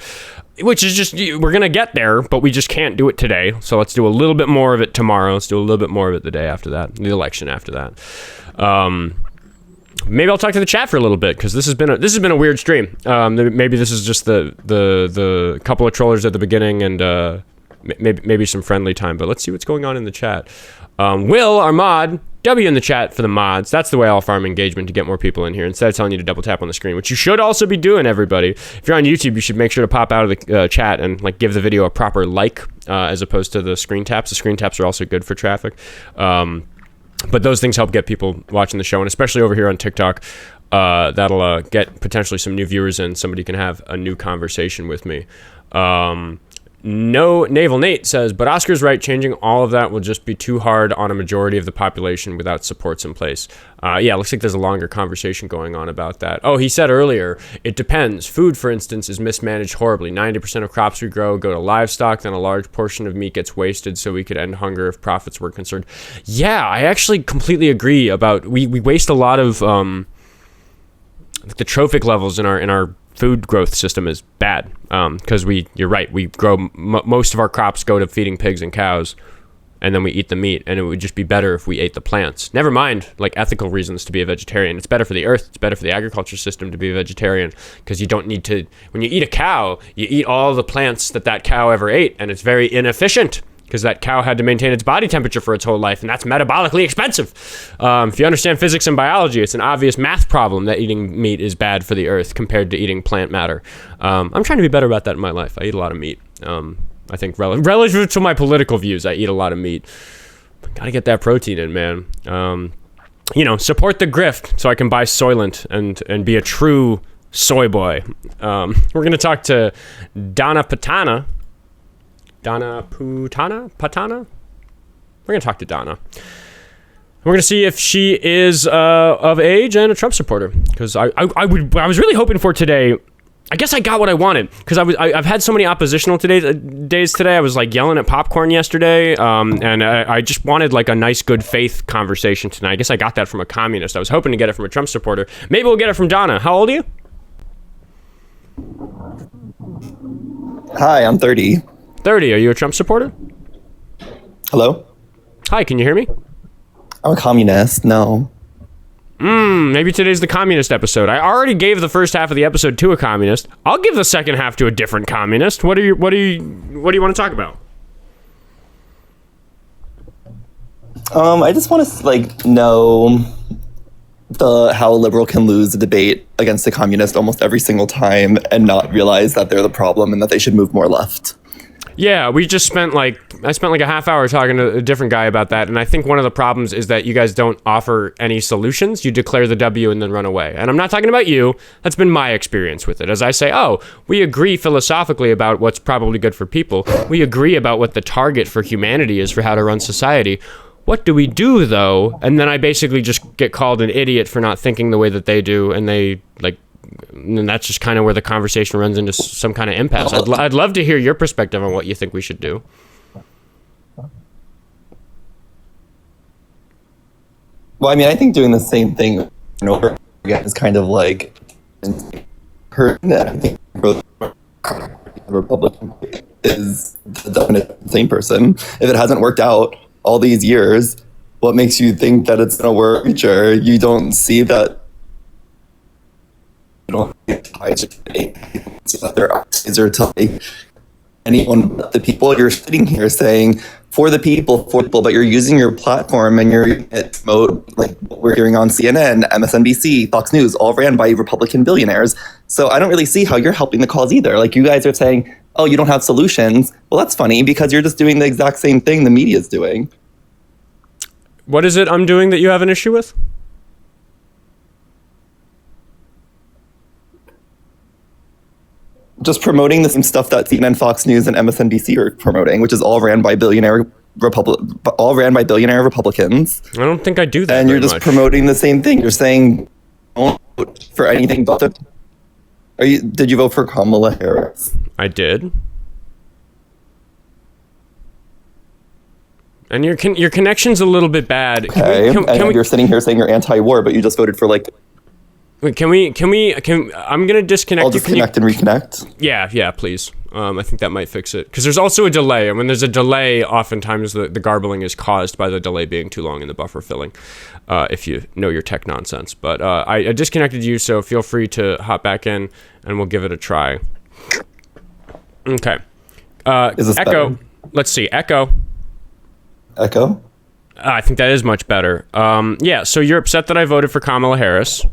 which is just, we're going to get there, but we just can't do it today. So let's do a little bit more of it tomorrow. Let's do a little bit more of it the day after that, the election after that. Maybe I'll talk to the chat for a little bit, because this has been a weird stream. Maybe this is just the couple of trollers at the beginning and maybe some friendly time, but let's see what's going on in the chat. Will, our mod, W in the chat for the mods. That's the way I'll farm engagement to get more people in here, instead of telling you to double tap on the screen, which you should also be doing, everybody. If you're on YouTube, you should make sure to pop out of the chat and like give the video a proper like, as opposed to the screen taps. The screen taps are also good for traffic. But those things help get people watching the show, and especially over here on TikTok, that'll get potentially some new viewers in. Somebody can have a new conversation with me. No Naval Nate says, but Oscar's right, changing all of that will just be too hard on a majority of the population without supports in place. Yeah, looks like there's a longer conversation going on about that. Oh, he said earlier, it depends. Food, for instance, is mismanaged horribly. 90% of crops we grow go to livestock, then a large portion of meat gets wasted, so we could end hunger if profits were concerned. Yeah, I actually completely agree about, we waste a lot of, the trophic levels in our food growth system is bad, because you're right, we grow most of our crops go to feeding pigs and cows, and then we eat the meat, and it would just be better if we ate the plants. Never mind like ethical reasons to be a vegetarian. It's better for the earth, it's better for the agriculture system to be a vegetarian, because you don't need to, when you eat a cow, you eat all the plants that cow ever ate, and it's very inefficient, because that cow had to maintain its body temperature for its whole life, and that's metabolically expensive. If you understand physics and biology, it's an obvious math problem that eating meat is bad for the earth compared to eating plant matter. I'm trying to be better about that in my life. I eat a lot of meat. I think relative to my political views, I eat a lot of meat. Gotta get that protein in, man. Support the grift so I can buy Soylent and be a true soy boy. We're gonna talk to donnaputtana. Patana? We're going to talk to Donna. We're going to see if she is of age and a Trump supporter. Because I was really hoping for today. I guess I got what I wanted. Because I've had so many oppositional days today. I was like yelling at popcorn yesterday. And I just wanted like a nice good faith conversation tonight. I guess I got that from a communist. I was hoping to get it from a Trump supporter. Maybe we'll get it from Donna. How old are you? Hi, I'm 30. 30. Are you a Trump supporter? Hello? Hi, can you hear me? I'm a communist. No. Maybe today's the communist episode. I already gave the first half of the episode to a communist. I'll give the second half to a different communist. What do you want to talk about? I just want to know how a liberal can lose a debate against a communist almost every single time and not realize that they're the problem and that they should move more left. Yeah, I spent like a half hour talking to a different guy about that, and I think one of the problems is that you guys don't offer any solutions. You declare the W and then run away. And I'm not talking about you. That's been my experience with it. As I say, we agree philosophically about what's probably good for people. We agree about what the target for humanity is for how to run society. What do we do, though? And then I basically just get called an idiot for not thinking the way that they do, and and that's just kind of where the conversation runs into some kind of impasse. I'd love to hear your perspective on what you think we should do. Well, I mean, I think doing the same thing over again is kind of like hurting that. I think Republican is the definite same person. If it hasn't worked out all these years, what makes you think that it's going to work in the future? You don't see that. You don't get tied to their eyes or to anyone but the people. You're sitting here saying for the people, but you're using your platform and you're at promote like what we're hearing on CNN, MSNBC, Fox News, all ran by Republican billionaires. So I don't really see how you're helping the cause either. Like you guys are saying, oh, you don't have solutions. Well, that's funny because you're just doing the exact same thing the media is doing. What is it I'm doing that you have an issue with? Just promoting the same stuff that CNN, Fox News, and MSNBC are promoting, which is all ran by billionaire Republicans. I don't think I do that. And you're just promoting the same thing. You're saying don't vote for anything but the. Did you vote for Kamala Harris? I did. And your connection's a little bit bad. Okay, you're sitting here saying you're anti-war, but you just voted for like. Wait, can we, I'm going to disconnect. I'll disconnect and reconnect. Yeah, please. I think that might fix it. Because there's also a delay. And when there's a delay, oftentimes the garbling is caused by the delay being too long in the buffer filling, if you know your tech nonsense. But I disconnected you, so feel free to hop back in, and we'll give it a try. Okay. Is this Echo. better? Let's see. Echo. Echo? I think that is much better. Yeah, so you're upset that I voted for Kamala Harris.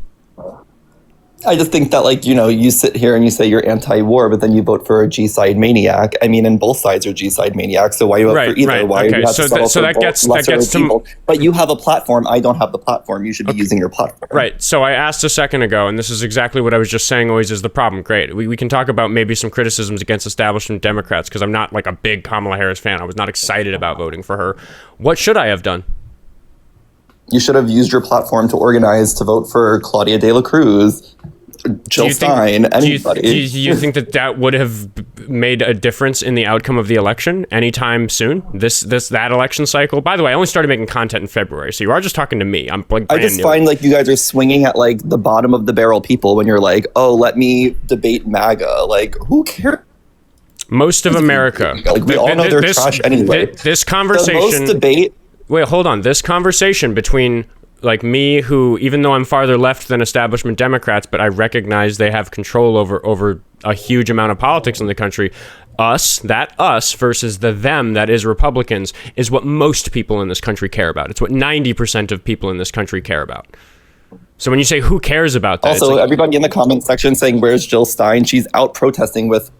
I just think that, like, you sit here and you say you're anti-war, but then you vote for a G-side maniac. I mean, and both sides are G-side maniacs, so why you vote for either? Right. Why Okay. do you have to settle So for that gets to evil? But you have a platform. I don't have the platform. You should be using your platform. Right. So I asked a second ago, and this is exactly what I was just saying always is the problem. Great. We can talk about maybe some criticisms against establishment Democrats, because I'm not like a big Kamala Harris fan. I was not excited about voting for her. What should I have done? You should have used your platform to organize to vote for Claudia de la Cruz, Jill Stein, anybody. Do you think that would have made a difference in the outcome of the election anytime soon? That election cycle? By the way, I only started making content in February, so you are just talking to me. I'm like I just find like you guys are swinging at like the bottom of the barrel people when you're like, oh, let me debate MAGA. Like, who cares? Most of America. Like, we all know they're trash anyway. This conversation. The most debate. Wait, hold on. This conversation between like me, who, even though I'm farther left than establishment Democrats, but I recognize they have control over a huge amount of politics in the country. Us versus the them that is Republicans is what most people in this country care about. It's what 90% of people in this country care about. So when you say who cares about that, also everybody in the comment section saying where's Jill Stein? She's out protesting with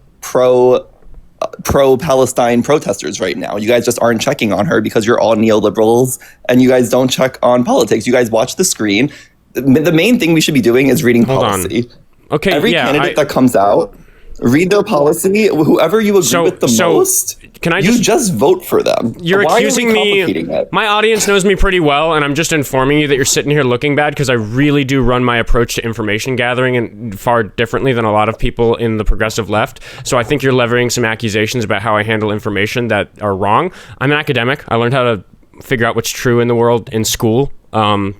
pro-Palestine protesters right now. You guys just aren't checking on her because you're all neoliberals and you guys don't check on politics. You guys watch the screen. The main thing we should be doing is reading policy. Okay, every candidate that comes out, read their policy. Whoever you agree with the most, you just vote for them. You're accusing me. My audience knows me pretty well, and I'm just informing you that you're sitting here looking bad because I really do run my approach to information gathering and far differently than a lot of people in the progressive left. So I think you're levying some accusations about how I handle information that are wrong. I'm an academic. I learned how to figure out what's true in the world in school.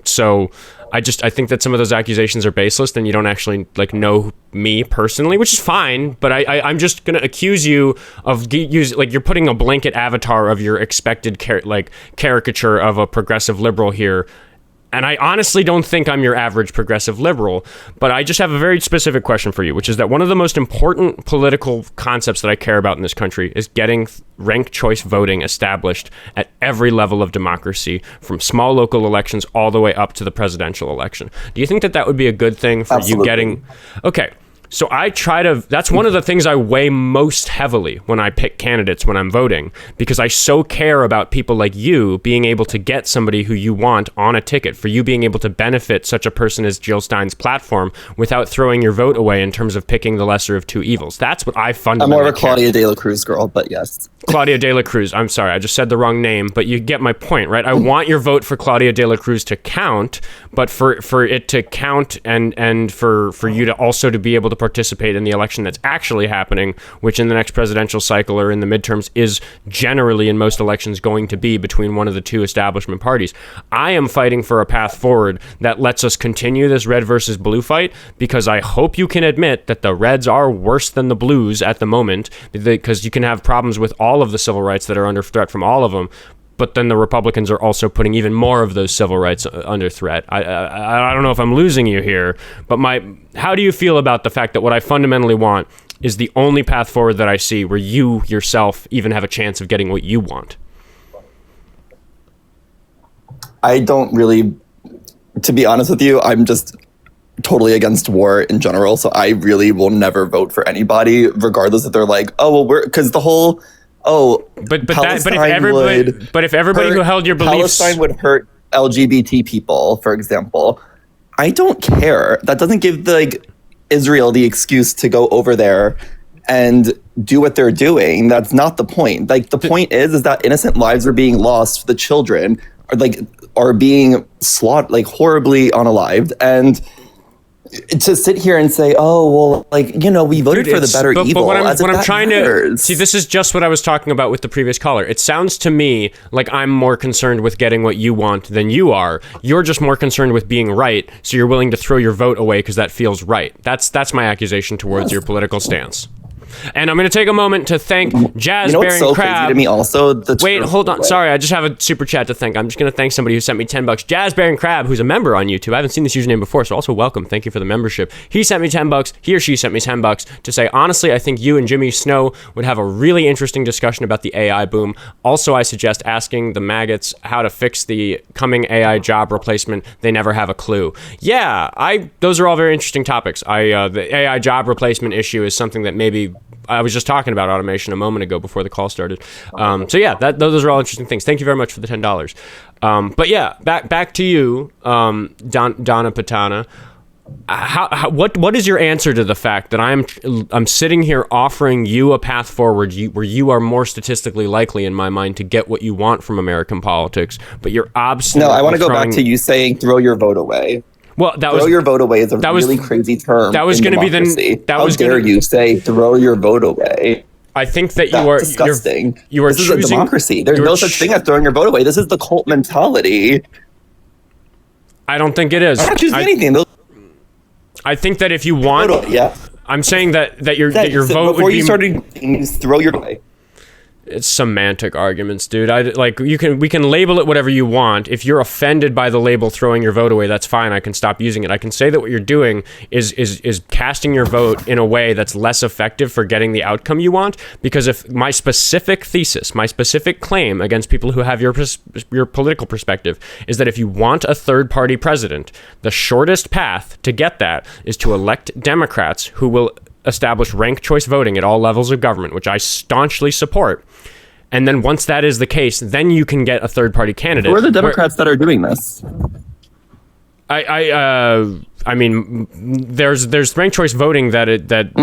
So I think that some of those accusations are baseless, and you don't actually like know me personally, which is fine. But I'm just gonna accuse you of you're putting a blanket avatar of your expected caricature of a progressive liberal here. And I honestly don't think I'm your average progressive liberal, but I just have a very specific question for you, which is that one of the most important political concepts that I care about in this country is getting ranked choice voting established at every level of democracy, from small local elections all the way up to the presidential election. Do you think that would be a good thing for you getting... Okay. So that's one of the things I weigh most heavily when I pick candidates when I'm voting, because I so care about people like you being able to get somebody who you want on a ticket, for you being able to benefit such a person as Jill Stein's platform without throwing your vote away in terms of picking the lesser of two evils. That's what I fundamentally I'm more of a Claudia de la Cruz girl, but yes. Claudia de la Cruz. I'm sorry, I just said the wrong name, but you get my point, right? I want your vote for Claudia de la Cruz to count, but for it to count and for you to also to be able to participate in the election that's actually happening, which in the next presidential cycle or in the midterms is generally in most elections going to be between one of the two establishment parties. I am fighting for a path forward that lets us continue this red versus blue fight, because I hope you can admit that the reds are worse than the blues at the moment, because you can have problems with all of the civil rights that are under threat from all of them. But then the Republicans are also putting even more of those civil rights under threat. I don't know if I'm losing you here, but how do you feel about the fact that what I fundamentally want is the only path forward that I see where you yourself even have a chance of getting what you want? I don't really, to be honest with you, I'm just totally against war in general. So I really will never vote for anybody, regardless if they're like, oh, well, because the whole... But if everybody who held your beliefs, Palestine would hurt LGBT people, for example. I don't care. That doesn't give Israel the excuse to go over there and do what they're doing. That's not the point. The point is that innocent lives are being lost. The children are being slaughtered, horribly unalived, and to sit here and say, oh, well, we voted for the better evil. But what I'm trying to see, this is just what I was talking about with the previous caller. It sounds to me like I'm more concerned with getting what you want than you are. You're just more concerned with being right, so you're willing to throw your vote away because that feels right. That's my accusation towards your political stance. And I'm going to take a moment to thank Jazz You know what's Bearing so Crab. crazy to me also? Wait, hold on. Sorry, I just have a super chat to thank. I'm just going to thank somebody who sent me $10. Jazz Bearing Crab, who's a member on YouTube. I haven't seen this username before, so also welcome. Thank you for the membership. He sent me $10. He or she sent me $10 to say, honestly, I think you and Jimmy Snow would have a really interesting discussion about the AI boom. Also, I suggest asking the maggots how to fix the coming AI job replacement. They never have a clue. Yeah, those are all very interesting topics. The AI job replacement issue is something that maybe I was just talking about automation a moment ago before the call started. So yeah, those are all interesting things. Thank you very much for the $10. But yeah, back to you, donnaputtana. What is your answer to the fact that I'm sitting here offering you a path forward where you are more statistically likely in my mind to get what you want from American politics, but you're obstinate? No, I want to go back to you saying throw your vote away. Well, throw your vote away is a really crazy term. That was going to be the. How dare you say throw your vote away? I think that you are disgusting. You are this is a democracy. There's no such thing as throwing your vote away. This is the cult mentality. I don't think it is. I'm not choosing anything. I think that if you want, I'm saying that your vote before would be. You started, you throw your away. It's semantic arguments, dude. We can label it whatever you want. If you're offended by the label throwing your vote away, that's fine. I can stop using it. I can say that what you're doing is casting your vote in a way that's less effective for getting the outcome you want. Because if my specific thesis, my specific claim against people who have your political perspective is that if you want a third party president, the shortest path to get that is to elect Democrats who will establish ranked choice voting at all levels of government, which I staunchly support. And then once that is the case, then you can get a third party candidate. Who are the Democrats that are doing this? I mean, there's ranked choice voting that it's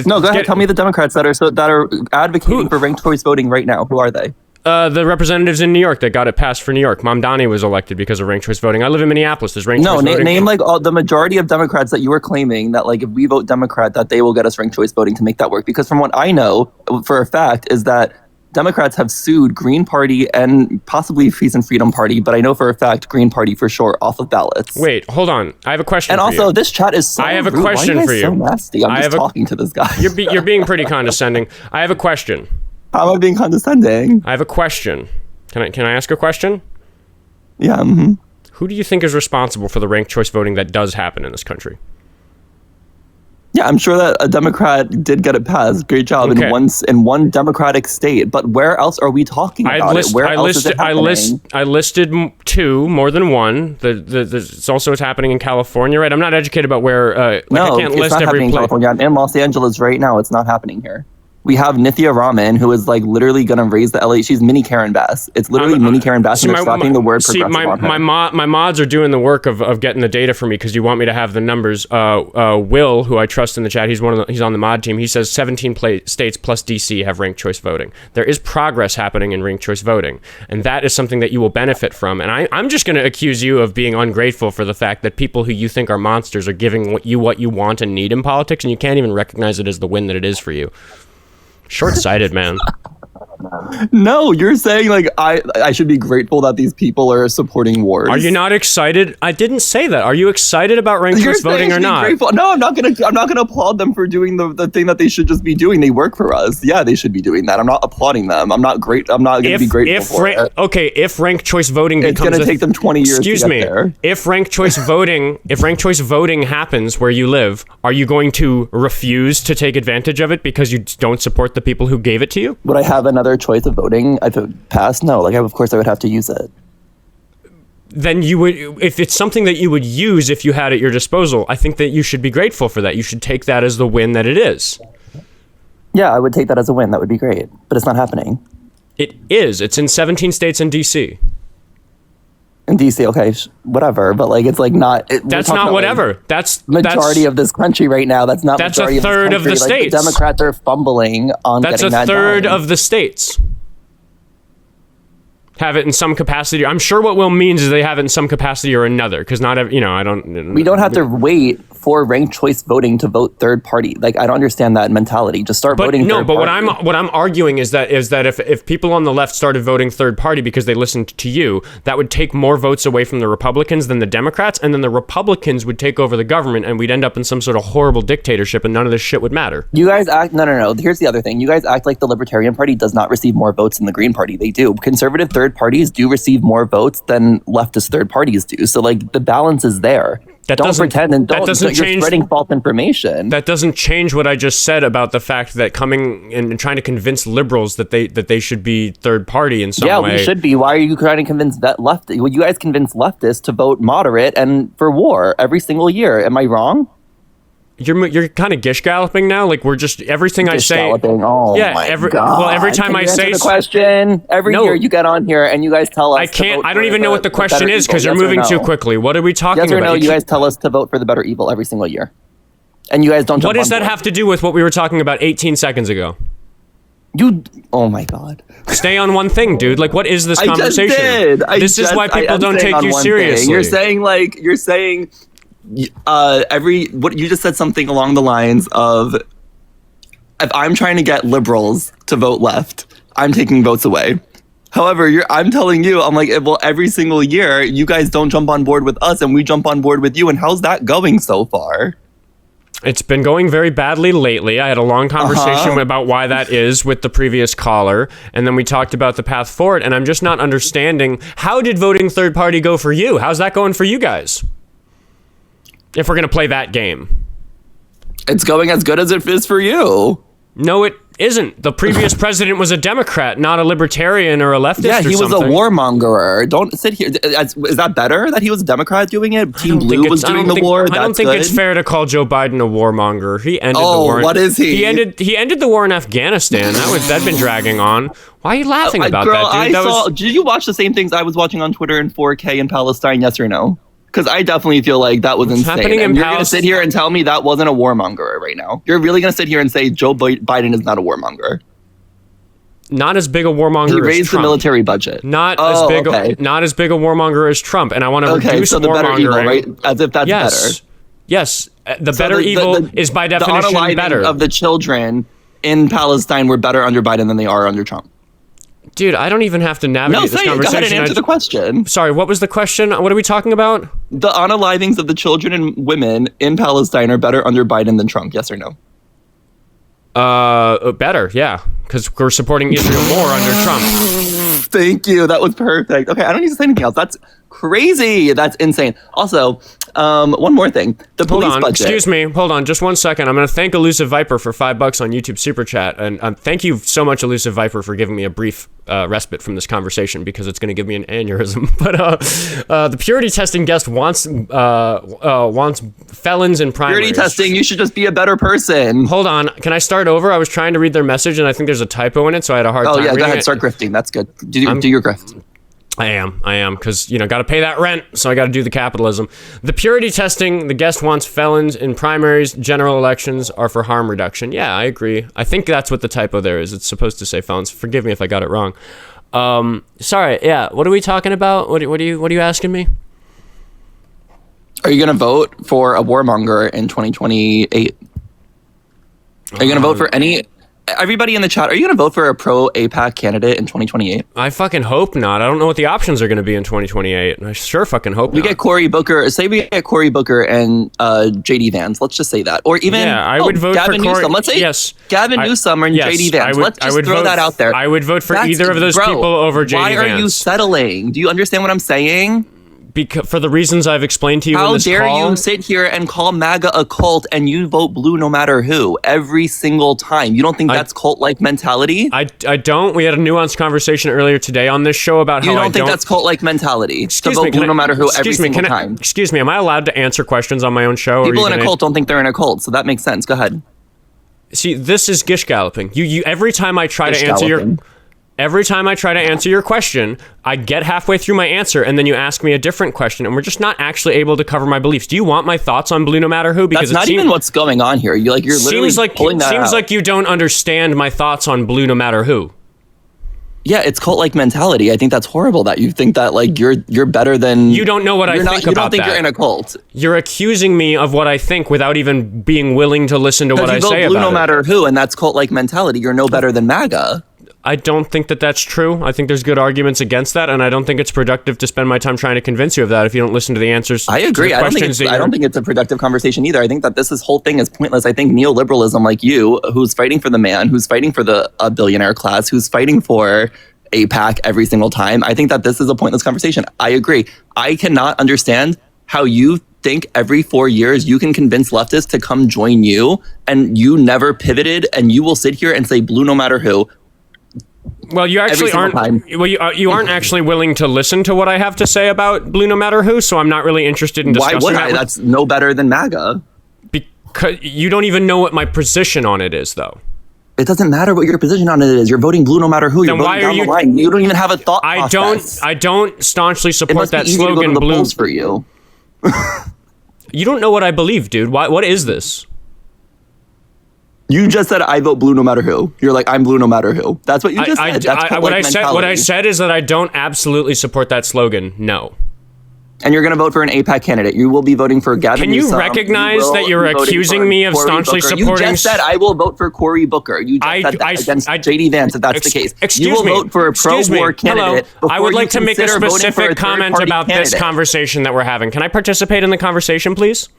no. Go ahead. Tell me the Democrats that are advocating for ranked choice voting right now. Who are they? The representatives in New York that got it passed for New York. Mamdani was elected because of ranked choice voting. I live in Minneapolis. There's ranked choice voting. Name like the majority of Democrats that you were claiming that like if we vote Democrat that they will get us ranked choice voting to make that work. Because from what I know for a fact is that Democrats have sued Green Party and possibly Peace and Freedom Party, but I know for a fact Green Party for sure off of ballots. Wait, hold on. I have a question and for also, you. this chat is so I have a rude. question Why are you for guys you. So nasty. I'm just talking to this guy. You're being pretty condescending. I have a question. How am I being condescending? I have a question. Can I ask a question? Yeah. Who do you think is responsible for the ranked choice voting that does happen in this country? Yeah, I'm sure that a Democrat did get it passed. Great job in one Democratic state. But where else are we talking about it? Where else is it happening? I listed two, more than one. It's also happening in California, right? I'm not educated about where. I can't list it's not every happening in place. California. I'm in Los Angeles right now. It's not happening here. We have Nithya Raman, who is like literally going to raise the LA. She's mini Karen Bass. It's literally mini Karen Bass, and they're slapping the word progressive on her. My mods are doing the work of getting the data for me because you want me to have the numbers. Will, who I trust in the chat, he's on the mod team. He says 17 states plus DC have ranked choice voting. There is progress happening in ranked choice voting, and that is something that you will benefit from. And I'm just going to accuse you of being ungrateful for the fact that people who you think are monsters are giving what you want and need in politics, and you can't even recognize it as the win that it is for you. Short-sighted, man. No, you're saying like I should be grateful that these people are supporting wars. Are you not excited? I didn't say that. Are you excited about ranked choice voting or not? Grateful. No, I'm not gonna applaud them for doing the thing that they should just be doing. They work for us. Yeah, they should be doing that. I'm not applauding them. I'm not gonna be grateful for it. Okay, if ranked choice voting it's becomes gonna take them 20 years. Excuse to get me. There. If ranked choice voting happens where you live, are you going to refuse to take advantage of it because you don't support the people who gave it to you? Would I have another choice of voting if it passed? No, of course I would have to use it. Then you would, if it's something that you would use if you had at your disposal, I think that you should be grateful for that. You should take that as the win that it is. Yeah, I would take that as a win. That would be great, but it's not happening. It is. It's in 17 states and DC. In DC, okay, whatever, but it's not. That's not whatever. That's majority of this country right now. That's not. That's majority a third of the states. The Democrats are fumbling on. That's getting a third done. of the states. have it in some capacity. I'm sure what Will means is they have it in some capacity or another, because not every, I don't. We don't have to wait for ranked choice voting to vote third party. Like, I don't understand that mentality. Just start voting. No, third but party. what I'm arguing is that if people on the left started voting third party because they listened to you, that would take more votes away from the Republicans than the Democrats, and then the Republicans would take over the government, and we'd end up in some sort of horrible dictatorship, and none of this shit would matter. You guys act no. Here's the other thing. You guys act like the Libertarian Party does not receive more votes than the Green Party. They do. Conservative third parties do receive more votes than leftist third parties do. So like the balance is there. Don't pretend and don't. You're spreading false information. That doesn't change what I just said about the fact that coming and trying to convince liberals that they should be third party in some way. Yeah, we should be. Why are you trying to convince that left? Well, you guys convince leftists to vote moderate and for war every single year. Am I wrong? You're kind of gish galloping now. Like we're just everything I say. Oh yeah, my God. God. Every time I say the question every year you get on here and you guys tell us. I can't. I don't even know what the question is because you're moving too quickly. What are we talking about? Yes or no? You guys tell us to vote for the better evil every single year, and you guys don't. What does that have to do with what we were talking about 18 seconds ago? Oh my God. Stay on one thing, dude. Like, what is this conversation? This is why people don't take you seriously. You're saying. What you just said something along the lines of, if I'm trying to get liberals to vote left, I'm taking votes away. However, I'm telling you, I'm like, well, every single year you guys don't jump on board with us and we jump on board with you. And how's that going so far? It's been going very badly lately. I had a long conversation about why that is with the previous caller, and then we talked about the path forward, and I'm just not understanding, how did voting third party go for you? How's that going for you guys? If we're going to play that game. It's going as good as it is for you. No, it isn't. The previous president was a Democrat, not a libertarian or a leftist. Yeah, he was a something. warmonger. Don't sit here. Is that better that he was a Democrat doing it? Team Blue was doing the war. I don't think it's fair to call Joe Biden a warmonger. He ended the war. What is he? He ended the war in Afghanistan. That'd been dragging on. Why are you laughing about that, dude? Did you watch the same things I was watching on Twitter in 4K in Palestine? Yes or no? Because I definitely feel like that was insane. And you're going to sit here and tell me that wasn't a warmonger right now. You're really going to sit here and say Joe Biden is not a warmonger. Not as big a warmonger as Trump. He raised the military budget. Not as big a warmonger as Trump. And I want to reduce so the better evil, warmongering. right? As if that's better. Yes. The better evil is by definition the better. Of the children in Palestine were better under Biden than they are under Trump. Dude, I don't even have to navigate this conversation. Go ahead and answer the question. Sorry, what was the question? What are we talking about? The unalivings of the children and women in Palestine are better under Biden than Trump, yes or no? Better, yeah. Because we're supporting Israel more under Trump. Thank you. That was perfect. Okay, I don't need to say anything else. That's crazy. That's insane. Also, one more thing. The police budget. Excuse me. Hold on. Just 1 second. I'm going to thank Elusive Viper for $5 on YouTube Super Chat. And thank you so much, Elusive Viper, for giving me a brief respite from this conversation because it's going to give me an aneurysm. But the purity testing guest wants felons in primaries. Purity testing, you should just be a better person. Hold on. Can I start over? I was trying to read their message, and I think there's a typo in it, so I had a hard time reading it. Go ahead. Start grifting. That's good. Do your grift. I am, because, got to pay that rent, so I got to do the capitalism. The purity testing, the guest wants felons in primaries, general elections are for harm reduction. Yeah, I agree. I think that's what the typo there is. It's supposed to say felons. Forgive me if I got it wrong. Sorry, yeah, what are we talking about? What are you asking me? Are you going to vote for a warmonger in 2028? Are you going to vote for everybody in the chat, are you going to vote for a pro-APAC candidate in 2028? I fucking hope not. I don't know what the options are going to be in 2028. I sure fucking hope not. We get Cory Booker. Say we get Cory Booker and JD Vance. Let's just say that. Or even I would vote Gavin for Cory. Newsom. Let's say Gavin Newsom and JD Vance. Let's just throw that out there. I would vote for either of those people over JD Vance. Why are you settling? Do you understand what I'm saying? Because for the reasons I've explained to you in this call. How dare you sit here and call MAGA a cult and you vote blue no matter who every single time? You don't think that's cult-like mentality? I don't. We had a nuanced conversation earlier today on this show about how I don't... You don't think that's cult-like mentality to vote blue no matter who every single time? Excuse me, am I allowed to answer questions on my own show? People in a cult don't think they're in a cult, so that makes sense. Go ahead. See, this is gish galloping. You every time I try to answer your... Every time I try to answer your question, I get halfway through my answer, and then you ask me a different question, and we're just not actually able to cover my beliefs. Do you want my thoughts on blue no matter who? Because that's not even what's going on here. You're literally pulling that out. Seems like you don't understand my thoughts on blue no matter who. Yeah, it's cult-like mentality. I think that's horrible that you think that like you're better than. You don't know what I think about that. You don't think you're in a cult. You're accusing me of what I think without even being willing to listen to what I say about it. Because you vote blue no matter who, and that's cult-like mentality. You're no better than MAGA. I don't think that that's true. I think there's good arguments against that, and I don't think it's productive to spend my time trying to convince you of that if you don't listen to the answers. I agree. I don't think it's a productive conversation either. I think that this whole thing is pointless. I think neoliberalism, like you, who's fighting for the man, who's fighting for the billionaire class, who's fighting for APAC every single time, I think that this is a pointless conversation. I agree. I cannot understand how you think every 4 years you can convince leftists to come join you, and you never pivoted, and you will sit here and say blue no matter who. Well, you actually aren't. Well, you aren't actually willing to listen to what I have to say about blue no matter who. So I'm not really interested in discussing. Why would I? That's no better than MAGA. Because you don't even know what my position on it is, though. It doesn't matter what your position on it is. You're voting blue no matter who. You're voting down the line. You don't even have a thought process. I don't staunchly support that slogan. To go to the blue polls for you. You don't know what I believe, dude. What is this? You just said I vote blue no matter who. You're like, I'm blue no matter who. That's what you just said. That's what I said is that I don't absolutely support that slogan. No. And you're going to vote for an APAC candidate. You will be voting for Gavin Can you Newsom. recognize that you're accusing me of staunchly supporting? You just said I will vote for Cory Booker. You just said that against JD Vance, if that's the case. You will vote for a pro-war candidate. I would like to make a specific comment about this conversation that we're having. Can I participate in the conversation, please?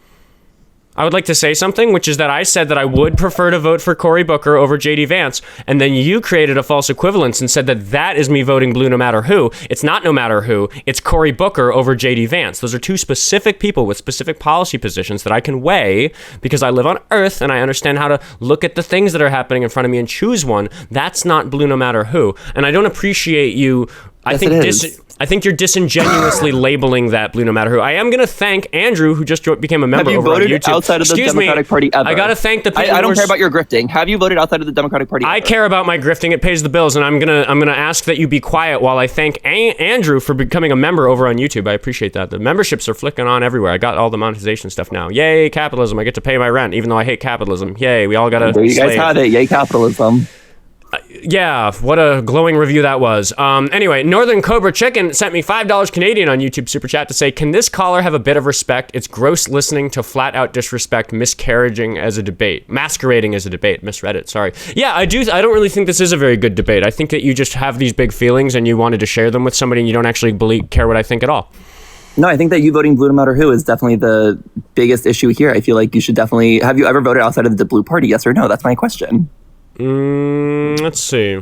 I would like to say something, which is that I said that I would prefer to vote for Cory Booker over JD Vance, and then you created a false equivalence and said that that is me voting blue no matter who. It's not no matter who. It's Cory Booker over JD Vance. Those are two specific people with specific policy positions that I can weigh because I live on Earth and I understand how to look at the things that are happening in front of me and choose one. That's not blue no matter who. And I don't appreciate you. I think you're disingenuously labeling that blue no matter who. I am going to thank Andrew, who just became a member over on YouTube. Have you voted outside of the Democratic Party ever? I got to thank the people. I don't care about your grifting. Have you voted outside of the Democratic Party ever? I care about my grifting. It pays the bills, and I'm gonna ask that you be quiet while I thank Andrew for becoming a member over on YouTube. I appreciate that. The memberships are flicking on everywhere. I got all the monetization stuff now. Yay, capitalism! I get to pay my rent, even though I hate capitalism. Yay, we all got to. There you guys have it. Yay, capitalism. Yeah, what a glowing review that was. Anyway, Northern Cobra Chicken sent me $5 Canadian on YouTube Super Chat to say, can this caller have a bit of respect? It's gross listening to flat out disrespect, masquerading as a debate. Misread it, sorry. Yeah, I don't really think this is a very good debate. I think that you just have these big feelings and you wanted to share them with somebody and you don't actually care what I think at all. No, I think that you voting blue no matter who is definitely the biggest issue here. I feel like you should definitely... Have you ever voted outside of the blue party, yes or no? That's my question. Let's see.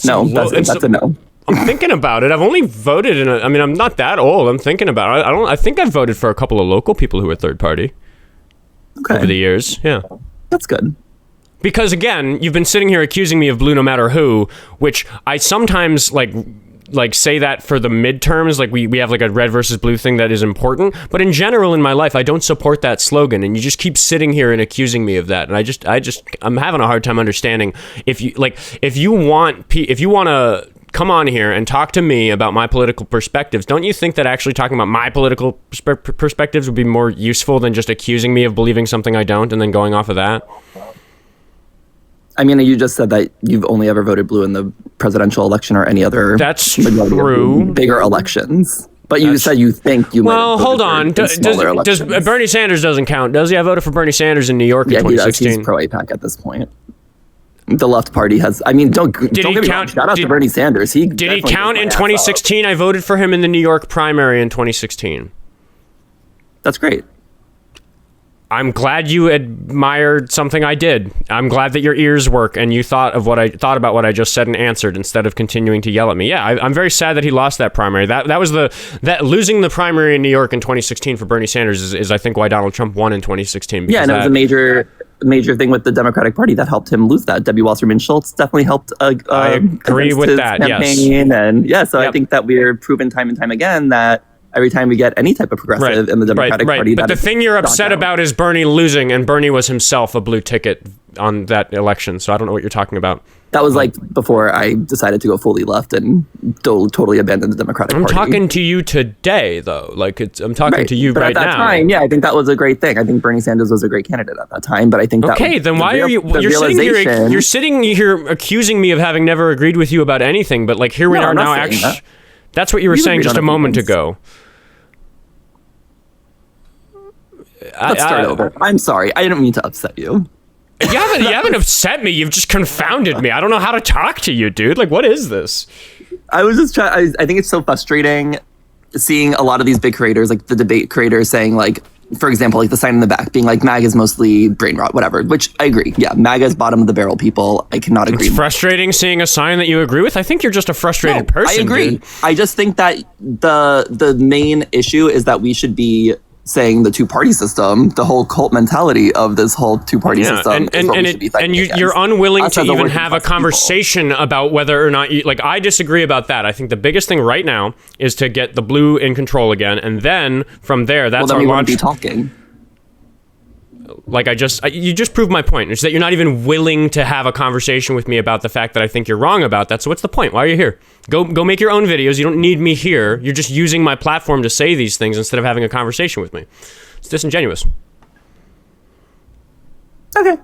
No, that's a no. I'm thinking about it. I've only voted I'm not that old. I'm thinking about it. I think I've voted for a couple of local people who are third party over the years. Yeah. That's good. Because again, you've been sitting here accusing me of blue no matter who, which I sometimes like say that for the midterms, like we have like a red versus blue thing that is important, but in general in my life I don't support that slogan, and you just keep sitting here and accusing me of that, and I'm having a hard time understanding if you want to come on here and talk to me about my political perspectives. Don't you think that actually talking about my political perspectives would be more useful than just accusing me of believing something I don't and then going off of that? I mean, you just said that you've only ever voted blue in the presidential election or any other. That's true. Bigger elections. But you said you think you might. Well, hold on. Does Bernie Sanders doesn't count, does he? I voted for Bernie Sanders in New York in 2016. He's pro APAC at this point. The left party has. I mean, don't get me wrong. Shout out to Bernie Sanders. Did he count in 2016? I voted for him in the New York primary in 2016. That's great. I'm glad you admired something I did. I'm glad that your ears work and you thought about what I just said and answered instead of continuing to yell at me. Yeah, I'm very sad that he lost that primary. That was losing the primary in New York in 2016 for Bernie Sanders is I think why Donald Trump won in 2016. Yeah, and it was a major thing with the Democratic Party that helped him lose that. Debbie Wasserman Schultz definitely helped. I agree with that. Campaign. Yes. And I think that we're proven time and time again that every time we get any type of progressive in the Democratic Party. But the thing you're upset about is Bernie losing, and Bernie was himself a blue ticket on that election. So I don't know what you're talking about. That was like before I decided to go fully left and totally abandon the Democratic Party. I'm talking to you today, though. Like I'm talking to you right now. But at that time, yeah, I think that was a great thing. I think Bernie Sanders was a great candidate at that time. But I think then why are you? You're sitting here accusing me of having never agreed with you about anything. But like here we are now. Actually, that's what you were saying just a moment ago. Let's start over. I'm sorry. I didn't mean to upset you. You haven't upset me. You've just confounded me. I don't know how to talk to you, dude. Like, what is this? I was just trying. I think it's so frustrating seeing a lot of these big creators, like the debate creators, saying like, for example, like the sign in the back being like MAGA is mostly brain rot, whatever. Which I agree. Yeah, MAGA is bottom of the barrel people. I cannot agree. It's frustrating seeing a sign that you agree with. I think you're just a frustrated person. I agree. Dude. I just think that the main issue is that we should be saying the two-party system, the whole cult mentality of this whole two-party system, and you're unwilling to even have a conversation about whether or not you like. I disagree about that. I think the biggest thing right now is to get the blue in control again, and then from there, that's our launch. Be talking. Like you just proved my point. It's that you're not even willing to have a conversation with me about the fact that I think you're wrong about that. So what's the point? Why are you here? Go make your own videos. You don't need me here. You're just using my platform to say these things instead of having a conversation with me. It's disingenuous. Okay.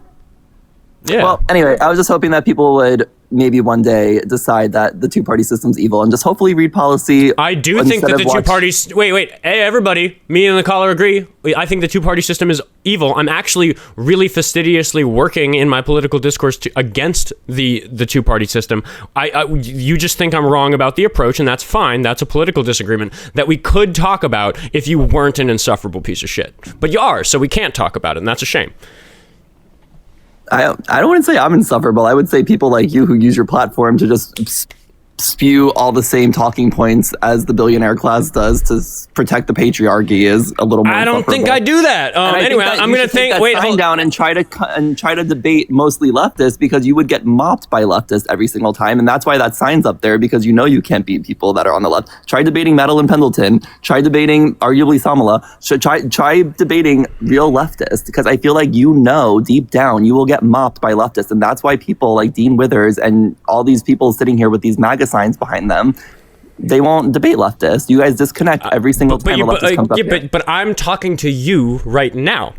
Yeah. Well, anyway, I was just hoping that people would maybe one day decide that the two-party system's evil and just hopefully read policy. I do think that the two parties... Wait. Hey, everybody. Me and the caller agree. I think the two-party system is evil. I'm actually really fastidiously working in my political discourse against the two-party system. You just think I'm wrong about the approach, and that's fine. That's a political disagreement that we could talk about if you weren't an insufferable piece of shit. But you are, so we can't talk about it, and that's a shame. I don't want to say I'm insufferable. I would say people like you who use your platform to just spew all the same talking points as the billionaire class does to protect the patriarchy is a little more. I don't think I do that. Anyway, I'm going to think. Wait, hold down and try to debate mostly leftists because you would get mopped by leftists every single time, and that's why that sign's up there because you know you can't beat people that are on the left. Try debating Madeline Pendleton. Try debating arguably Samala. Try debating real leftists because I feel like deep down you will get mopped by leftists, and that's why people like Dean Withers and all these people sitting here with these MAGA signs behind them, they won't debate leftists. You guys disconnect every single time a leftist comes up here. But I'm talking to you right now.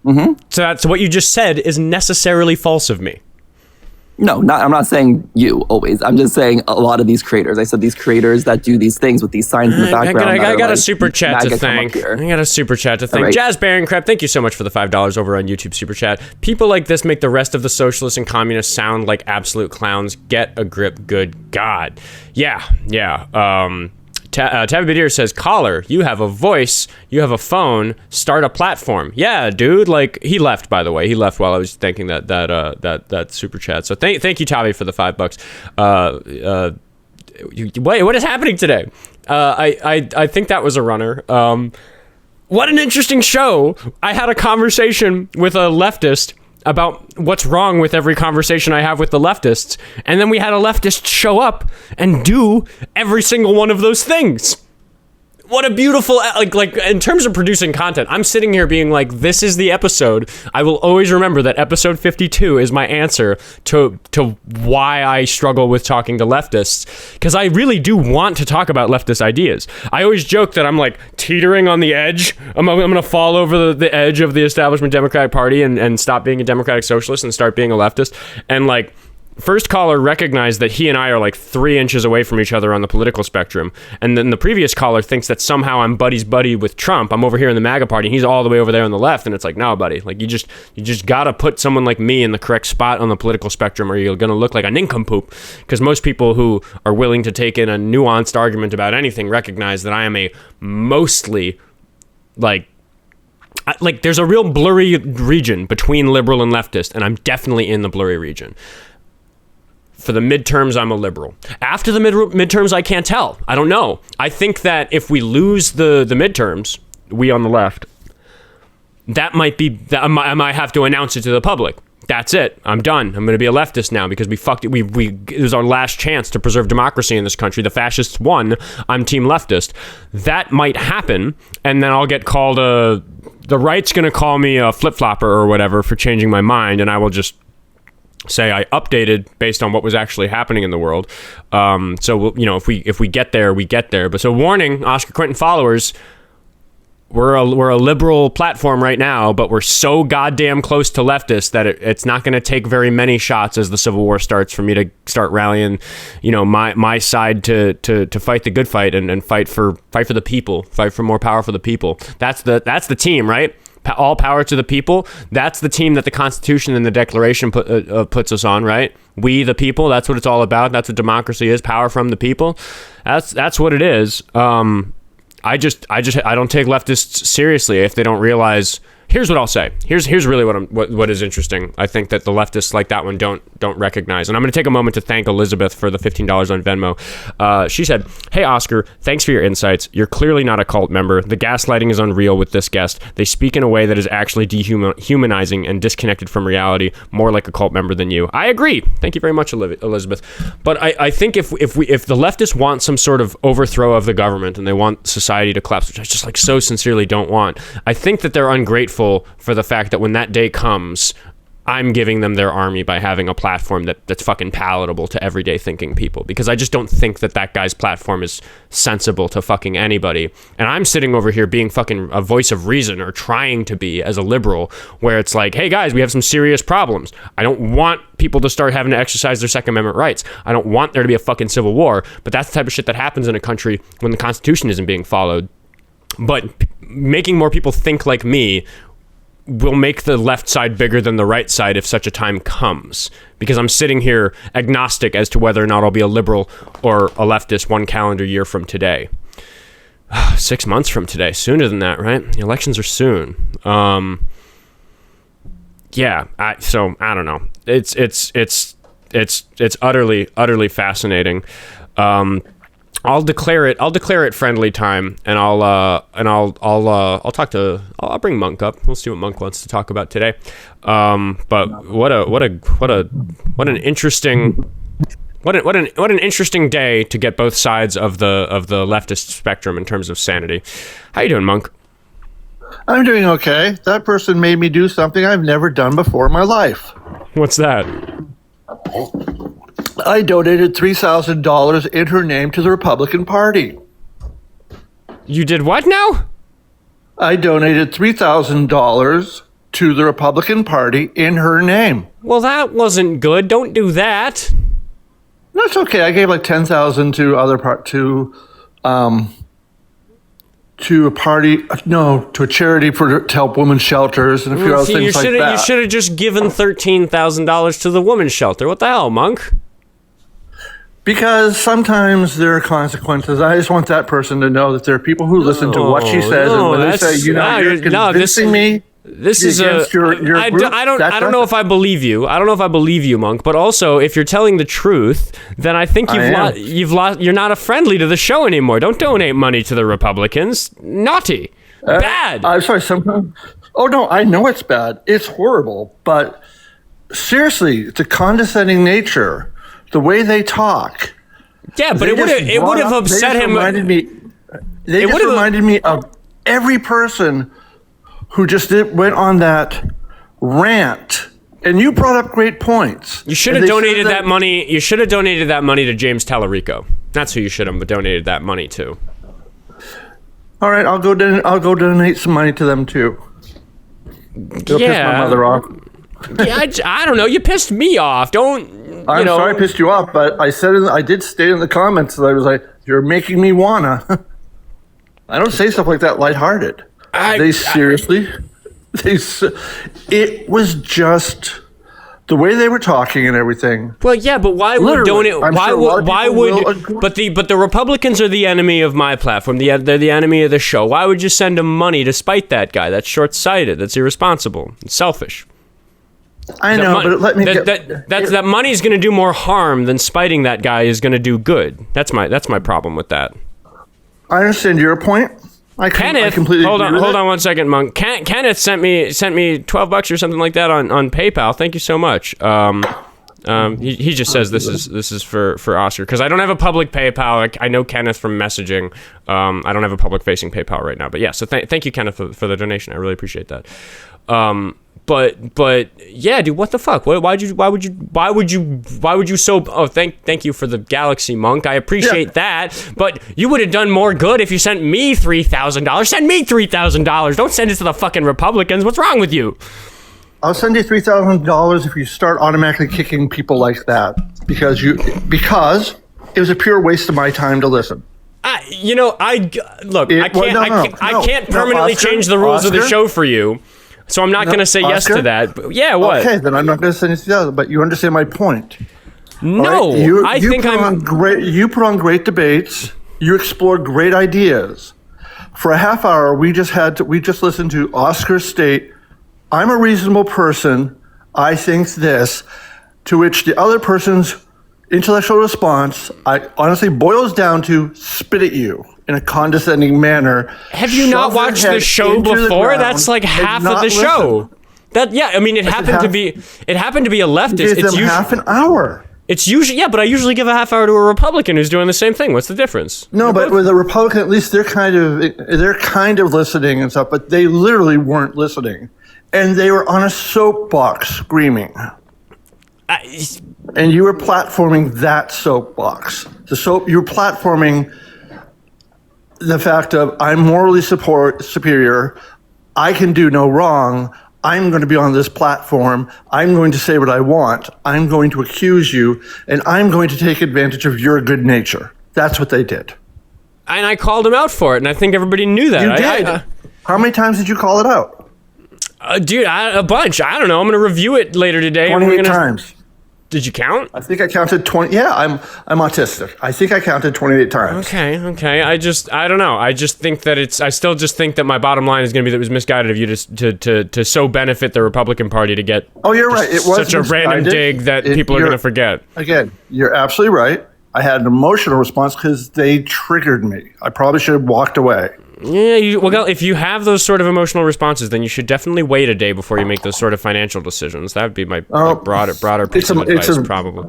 Mm-hmm. So what you just said is necessarily false of me. No, I'm not saying you always. I'm just saying a lot of these creators. I said these creators that do these things with these signs in the background. I got a super chat to thank. Right. Jazz Baron Crab, thank you so much for the $5 over on YouTube Super Chat. People like this make the rest of the socialists and communists sound like absolute clowns. Get a grip, good God. Yeah. Tabadir says, caller, you have a voice, you have a phone, start a platform. Yeah, dude. Like, he left, by the way. He left while I was thanking that super chat. So thank you, Tavi, for the $5. Wait, what is happening today? I think that was a runner. What an interesting show. I had a conversation with a leftist about what's wrong with every conversation I have with the leftists. And then we had a leftist show up and do every single one of those things. What a beautiful, like in terms of producing content, I'm sitting here being like, this is the episode. I will always remember that episode 52 is my answer to why I struggle with talking to leftists. Because I really do want to talk about leftist ideas. I always joke that I'm like teetering on the edge. I'm going to fall over the edge of the establishment Democratic Party and stop being a democratic socialist and start being a leftist. And like, first caller recognized that he and I are like 3 inches away from each other on the political spectrum. And then the previous caller thinks that somehow I'm buddy with Trump. I'm over here in the MAGA party and he's all the way over there on the left. And it's like, no, buddy, like you just got to put someone like me in the correct spot on the political spectrum or you're going to look like a nincompoop. Because most people who are willing to take in a nuanced argument about anything recognize that I am a mostly like there's a real blurry region between liberal and leftist. And I'm definitely in the blurry region. For the midterms, I'm a liberal. After the midterms, I can't tell. I don't know. I think that if we lose the midterms, we on the left, that might be, I might have to announce it to the public. That's it. I'm done. I'm going to be a leftist now because we fucked it. It was our last chance to preserve democracy in this country. The fascists won. I'm team leftist. That might happen, and then I'll get called the right's going to call me a flip-flopper or whatever for changing my mind, and I will just say I updated based on what was actually happening in the world. So, you know, if we get there, we get there. But so warning, Oskar Quentin followers, we're a liberal platform right now, but we're so goddamn close to leftists that it's not going to take very many shots as the Civil War starts for me to start rallying, you know, my side to fight the good fight and fight for the people, fight for more power for the people. That's the team, right? All power to the people. That's the team that the Constitution and the Declaration puts us on, right? We the people. That's what it's all about. That's what democracy is. Power from the people. That's what it is. I don't take leftists seriously if they don't realize. Here's what I'll say. Here's really what is interesting. I think that the leftists like that one don't recognize. And I'm going to take a moment to thank Elizabeth for the $15 on Venmo. She said, "Hey Oscar, thanks for your insights. You're clearly not a cult member. The gaslighting is unreal with this guest. They speak in a way that is actually dehumanizing and disconnected from reality, more like a cult member than you." I agree. Thank you very much, Elizabeth. But I think if the leftists want some sort of overthrow of the government and they want society to collapse, which I just so sincerely don't want, I think that they're ungrateful for the fact that when that day comes, I'm giving them their army by having a platform that's fucking palatable to everyday thinking people, because I just don't think that guy's platform is sensible to fucking anybody. And I'm sitting over here being fucking a voice of reason, or trying to be as a liberal, where it's like, hey guys, we have some serious problems. I don't want people to start having to exercise their Second Amendment rights. I don't want there to be a fucking civil war, but that's the type of shit that happens in a country when the Constitution isn't being followed. But making more people think like me will make the left side bigger than the right side if such a time comes, because I'm sitting here agnostic as to whether or not I'll be a liberal or a leftist 1 calendar year from today. 6 months from today, sooner than that, right? The elections are soon. Yeah, so I don't know. It's utterly fascinating. I'll declare it friendly time, and I'll bring Monk up. We'll see what Monk wants to talk about today. But what an interesting day to get both sides of the leftist spectrum in terms of sanity. How you doing, Monk? I'm doing okay. That person made me do something I've never done before in my life. What's that? I donated $3,000 in her name to the Republican Party. You did what now? I donated $3,000 to the Republican Party in her name. Well, that wasn't good. Don't do that. That's okay. I gave like $10,000 to a charity to help women's shelters and a few other things like that. You should have just given $13,000 to the women's shelter. What the hell, Monk? Because sometimes there are consequences. I just want that person to know that there are people who listen to what she says, and when they say, you're convincing me. This is your I don't know if I believe you. I don't know if I believe you, Monk. But also, if you're telling the truth, then I think you've lost. You're not a friendly to the show anymore. Don't donate money to the Republicans. Naughty, bad. I'm sorry. Sometimes. Oh no, I know it's bad. It's horrible. But seriously, the condescending nature, the way they talk. Yeah, but it would have upset him. They just reminded me of every person who just went on that rant, and you brought up great points. You should have donated that money. You should have donated that money to James Tallarico. That's who you should have donated that money to. All right, I'll go donate some money to them too. It'll piss my mother off. Yeah, I don't know. You pissed me off. I'm sorry I pissed you off, but I did state in the comments that I was like, "You're making me wanna." I don't say stuff like that lighthearted. It was just the way they were talking and everything. Well, yeah, but why would donate? But the Republicans are the enemy of my platform. They're the enemy of the show. Why would you send them money to spite that guy? That's short-sighted. That's irresponsible. It's selfish. I know, but let me that money's going to do more harm than spiting that guy is going to do good. That's my problem with that. I understand your point. Kenneth, hold on 1 second, Monk. Kenneth sent me $12 or something like that on PayPal. Thank you so much. He just says this is for Oscar because I don't have a public PayPal. I know Kenneth from messaging. I don't have a public facing PayPal right now. But yeah, so thank you, Kenneth, for the donation. I really appreciate that. But yeah, dude, what the fuck? Why would you so? Oh, thank you for the Galaxy, Monk. I appreciate that. But you would have done more good if you sent me $3,000. Send me $3,000. Don't send it to the fucking Republicans. What's wrong with you? I'll send you $3,000 if you start automatically kicking people like that because it was a pure waste of my time to listen. I can't permanently change the rules of the show for you. So I'm not going to say yes to that. But yeah, what? Okay, then I'm not going to say yes, but you understand my point. No, right? You put on great debates. You explored great ideas. For a half hour, we just listened to Oscar state, I'm a reasonable person, I think this, to which the other person's intellectual response, I honestly boils down to spit at you in a condescending manner. Have you not watched the show before? That's like half of the show. It happened to be a leftist. It's usually half an hour. It's usually but I usually give a half hour to a Republican who's doing the same thing. What's the difference? No, but with a Republican, at least they're kind of listening and stuff, but they literally weren't listening, and they were on a soapbox screaming. And you were platforming that soapbox. You were platforming the fact of I'm morally superior. I can do no wrong. I'm going to be on this platform. I'm going to say what I want. I'm going to accuse you, and I'm going to take advantage of your good nature. That's what they did. And I called him out for it, and I think everybody knew that. You did. How many times did you call it out? Dude, a bunch. I don't know. I'm going to review it later today. 28 times. Did you count? I think I counted 20. Yeah, I'm autistic. I think I counted 28 times. Okay. I don't know. I just think that I still just think that my bottom line is going to be that it was misguided of you to so benefit the Republican Party to get. Oh, you're right. It was such a random dig that people are going to forget. Again, you're absolutely right. I had an emotional response because they triggered me. I probably should have walked away. Yeah, well, if you have those sort of emotional responses, then you should definitely wait a day before you make those sort of financial decisions. That would be my broader piece of advice, probably.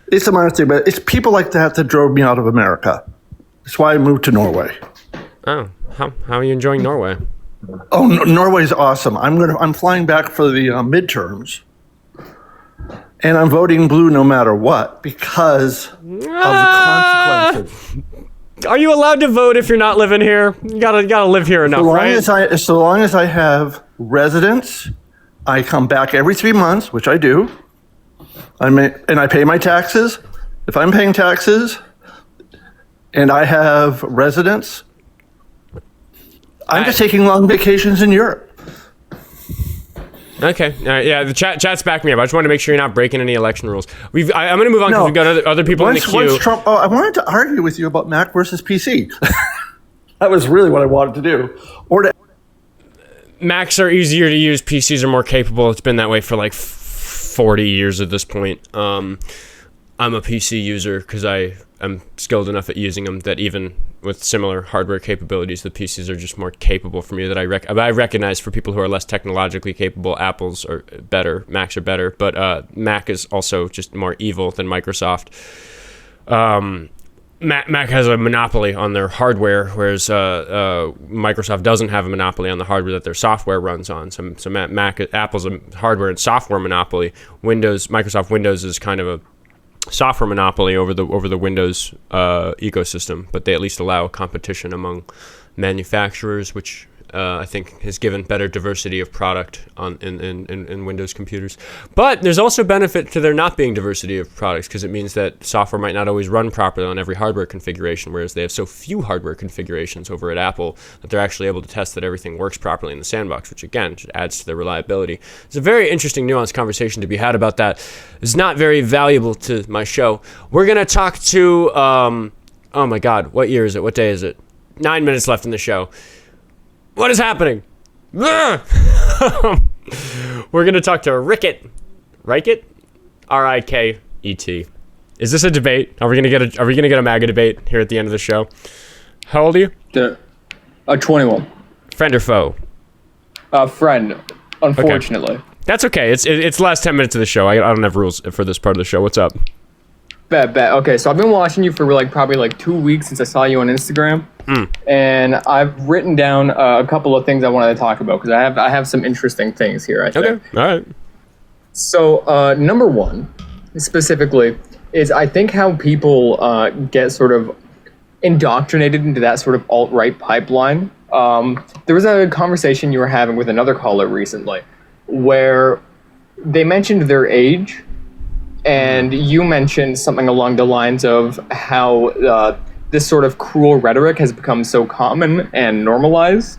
It's a minor thing, but it's people like that drove me out of America. That's why I moved to Norway. Oh, how are you enjoying Norway? Oh, Norway's awesome. I'm flying back for the midterms, and I'm voting blue no matter what because of the consequences. Are you allowed to vote if you're not living here? You gotta live here enough, right? So long as I have residence, I come back every 3 months, which I do. And I pay my taxes. If I'm paying taxes, and I have residence, I'm just taking long vacations in Europe. Okay. Yeah, the chat's backing me up. I just wanted to make sure you're not breaking any election rules. I'm going to move on because we've got other people in the queue. I wanted to argue with you about Mac versus PC. That was really what I wanted to do. Macs are easier to use. PCs are more capable. It's been that way for like 40 years at this point. I'm a PC user because I'm skilled enough at using them that even with similar hardware capabilities, the PCs are just more capable for me. That I recognize for people who are less technologically capable, Apples are better, Macs are better, but Mac is also just more evil than Microsoft. Mac has a monopoly on their hardware, whereas Microsoft doesn't have a monopoly on the hardware that their software runs on. So Apple's a hardware and software monopoly. Microsoft Windows is kind of a software monopoly over the Windows ecosystem, but they at least allow competition among manufacturers, which I think has given better diversity of product in Windows computers. But there's also benefit to there not being diversity of products because it means that software might not always run properly on every hardware configuration, whereas they have so few hardware configurations over at Apple that they're actually able to test that everything works properly in the sandbox, which again adds to their reliability. It's a very interesting, nuanced conversation to be had about that. It's not very valuable to my show. We're going to talk to, oh my God, what year is it? What day is it? 9 minutes left in the show. What is happening? We're going to talk to Ricket. Riket? R-I-K-E-T. Is this a debate? Are we going to get a MAGA debate here at the end of the show? How old are you? 21. Friend or foe? Friend, unfortunately. Okay. That's okay. It's the last 10 minutes of the show. I don't have rules for this part of the show. What's up? Bet. Okay, so I've been watching you for probably 2 weeks since I saw you on Instagram, and I've written down a couple of things I wanted to talk about because I have some interesting things here. I think. Okay. All right. So number one, specifically, is I think how people get sort of indoctrinated into that sort of alt-right pipeline. There was a conversation you were having with another caller recently, where they mentioned their age. And you mentioned something along the lines of how this sort of cruel rhetoric has become so common and normalized.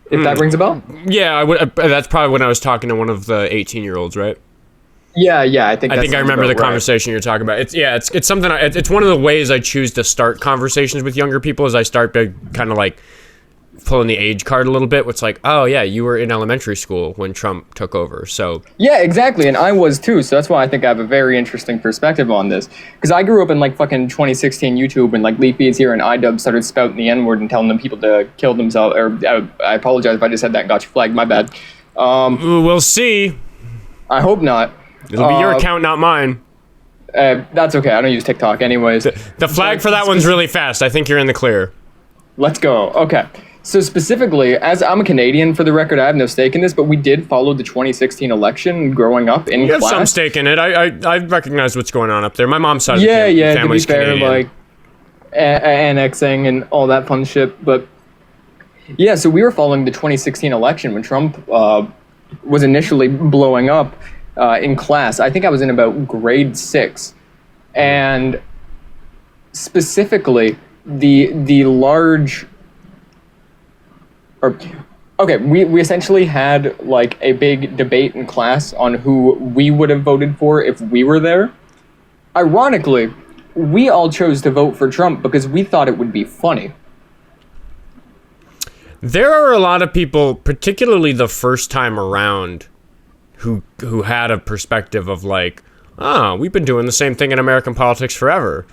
If that rings a bell? Yeah, that's probably when I was talking to one of the 18-year-olds, right? Yeah, I think I remember the conversation you're talking about. It's something. It's one of the ways I choose to start conversations with younger people. Is I start by kind of pulling the age card a little bit. What's oh yeah, you were in elementary school when Trump took over. So yeah, exactly, and I was too. So that's why I think I have a very interesting perspective on this. Because I grew up in fucking 2016 YouTube, and Leafy's here and iDub started spouting the N-word and telling them people to kill themselves. Or I apologize if I just said that and got you flagged. My bad. We'll see. I hope not. It'll be your account, not mine. That's okay. I don't use TikTok anyways. The flag for that one's really fast. I think you're in the clear. Let's go. Okay. So specifically, as I'm a Canadian, for the record, I have no stake in this, but we did follow the 2016 election growing up in class. You have some stake in it. I recognize what's going on up there. My mom's side of the family's to be fair, Canadian. Annexing and all that fun shit. But yeah, so we were following the 2016 election when Trump was initially blowing up in class. I think I was in about grade 6. And specifically, the large... we essentially had a big debate in class on who we would have voted for if we were there. Ironically, we all chose to vote for Trump because we thought it would be funny. There are a lot of people, particularly the first time around, who had a perspective of we've been doing the same thing in American politics forever.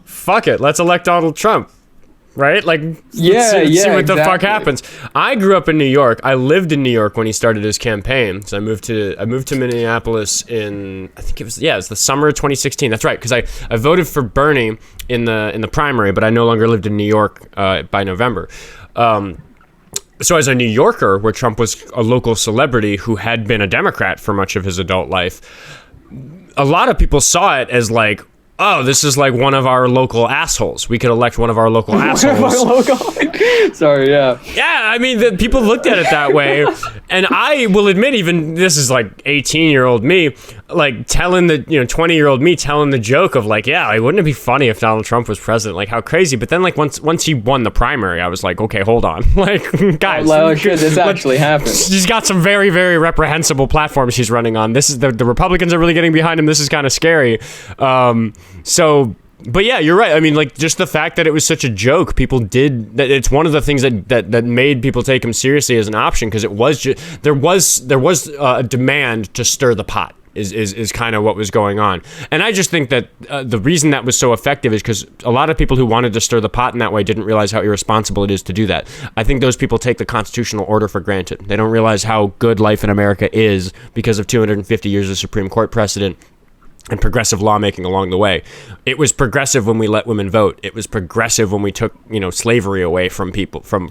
Fuck it, let's elect Donald Trump. Right? See what the fuck happens. I grew up in New York. I lived in New York when he started his campaign. So I moved to Minneapolis in, I think it was the summer of 2016. That's right, because I voted for Bernie in the primary, but I no longer lived in New York by November. So as a New Yorker, where Trump was a local celebrity who had been a Democrat for much of his adult life, a lot of people saw it as oh, this is one of our local assholes. We could elect one of our local assholes. Sorry, yeah. Yeah, I mean, people looked at it that way. And I will admit, even this is 18-year-old me, telling the, 20-year-old me telling the joke of wouldn't it be funny if Donald Trump was president? How crazy. But then once he won the primary, I was okay, hold on. Guys. Oh, shit, this actually happened. He's got some very, very reprehensible platforms he's running on. This is the Republicans are really getting behind him. This is kind of scary. But yeah, you're right. I mean, just the fact that it was such a joke, people did that. It's one of the things that made people take him seriously as an option, because it was there was a demand to stir the pot. Is kind of what was going on. And I just think that the reason that was so effective is because a lot of people who wanted to stir the pot in that way didn't realize how irresponsible it is to do that. I think those people take the constitutional order for granted. They don't realize how good life in America is because of 250 years of Supreme Court precedent and progressive lawmaking along the way. It was progressive when we let women vote. It was progressive when we took, slavery away from people, from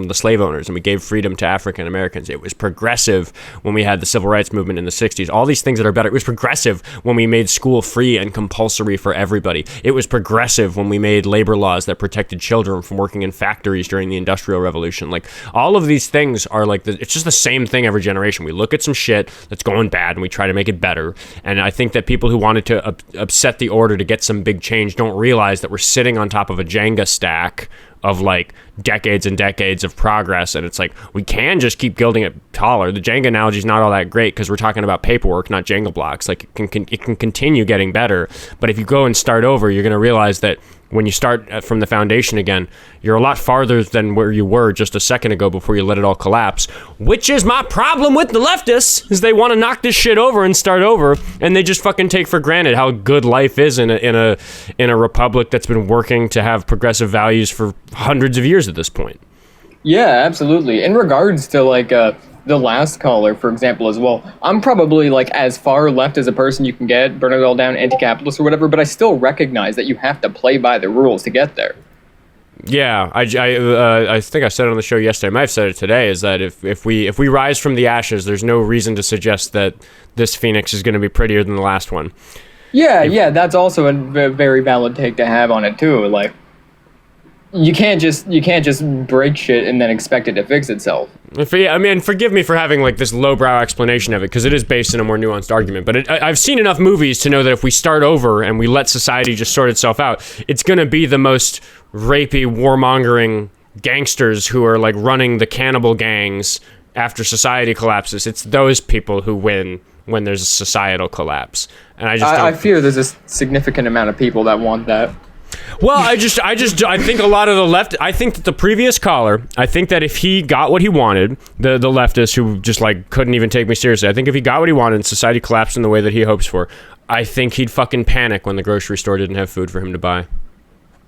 the slave owners, and we gave freedom to African Americans. It was progressive when we had the civil rights movement in the 60s. All these things that are better. It was progressive when we made school free and compulsory for everybody. It was progressive when we made labor laws that protected children from working in factories during the Industrial Revolution. All of these things are it's just the same thing every generation. We look at some shit that's going bad and we try to make it better. And I think that people who wanted to upset the order to get some big change don't realize that we're sitting on top of a Jenga stack of decades and decades of progress, and it's we can just keep building it taller. The Jenga analogy is not all that great because we're talking about paperwork, not Jenga blocks. It can continue getting better, but if you go and start over, you're going to realize that when you start from the foundation again, you're a lot farther than where you were just a second ago before you let it all collapse, which is my problem with the leftists, is they want to knock this shit over and start over, and they just fucking take for granted how good life is in a republic that's been working to have progressive values for hundreds of years at this point. Yeah, absolutely. In regards to like the last caller, for example, as well, I'm probably like as far left as a person you can get, burn it all down, anti-capitalist or whatever, but I still recognize that you have to play by the rules to get there. Yeah, I think I said it on the show yesterday, I might have said it today, is that if we rise from the ashes, there's no reason to suggest that this phoenix is going to be prettier than the last one. Yeah, that's also a very valid take to have on it too. Like, you can't just break shit and then expect it to fix itself. I mean, forgive me for having like this lowbrow explanation of it, because it is based in a more nuanced argument. But I've seen enough movies to know that if we start over and we let society just sort itself out, it's going to be the most rapey, warmongering gangsters who are like running the cannibal gangs after society collapses. It's those people who win when there's a societal collapse. And I fear there's a significant amount of people that want that. Well, I think a lot of the left, I think that the previous caller, I think that if he got what he wanted, the leftist who just like couldn't even take me seriously, I think if he got what he wanted and society collapsed in the way that he hopes for, I think he'd fucking panic when the grocery store didn't have food for him to buy.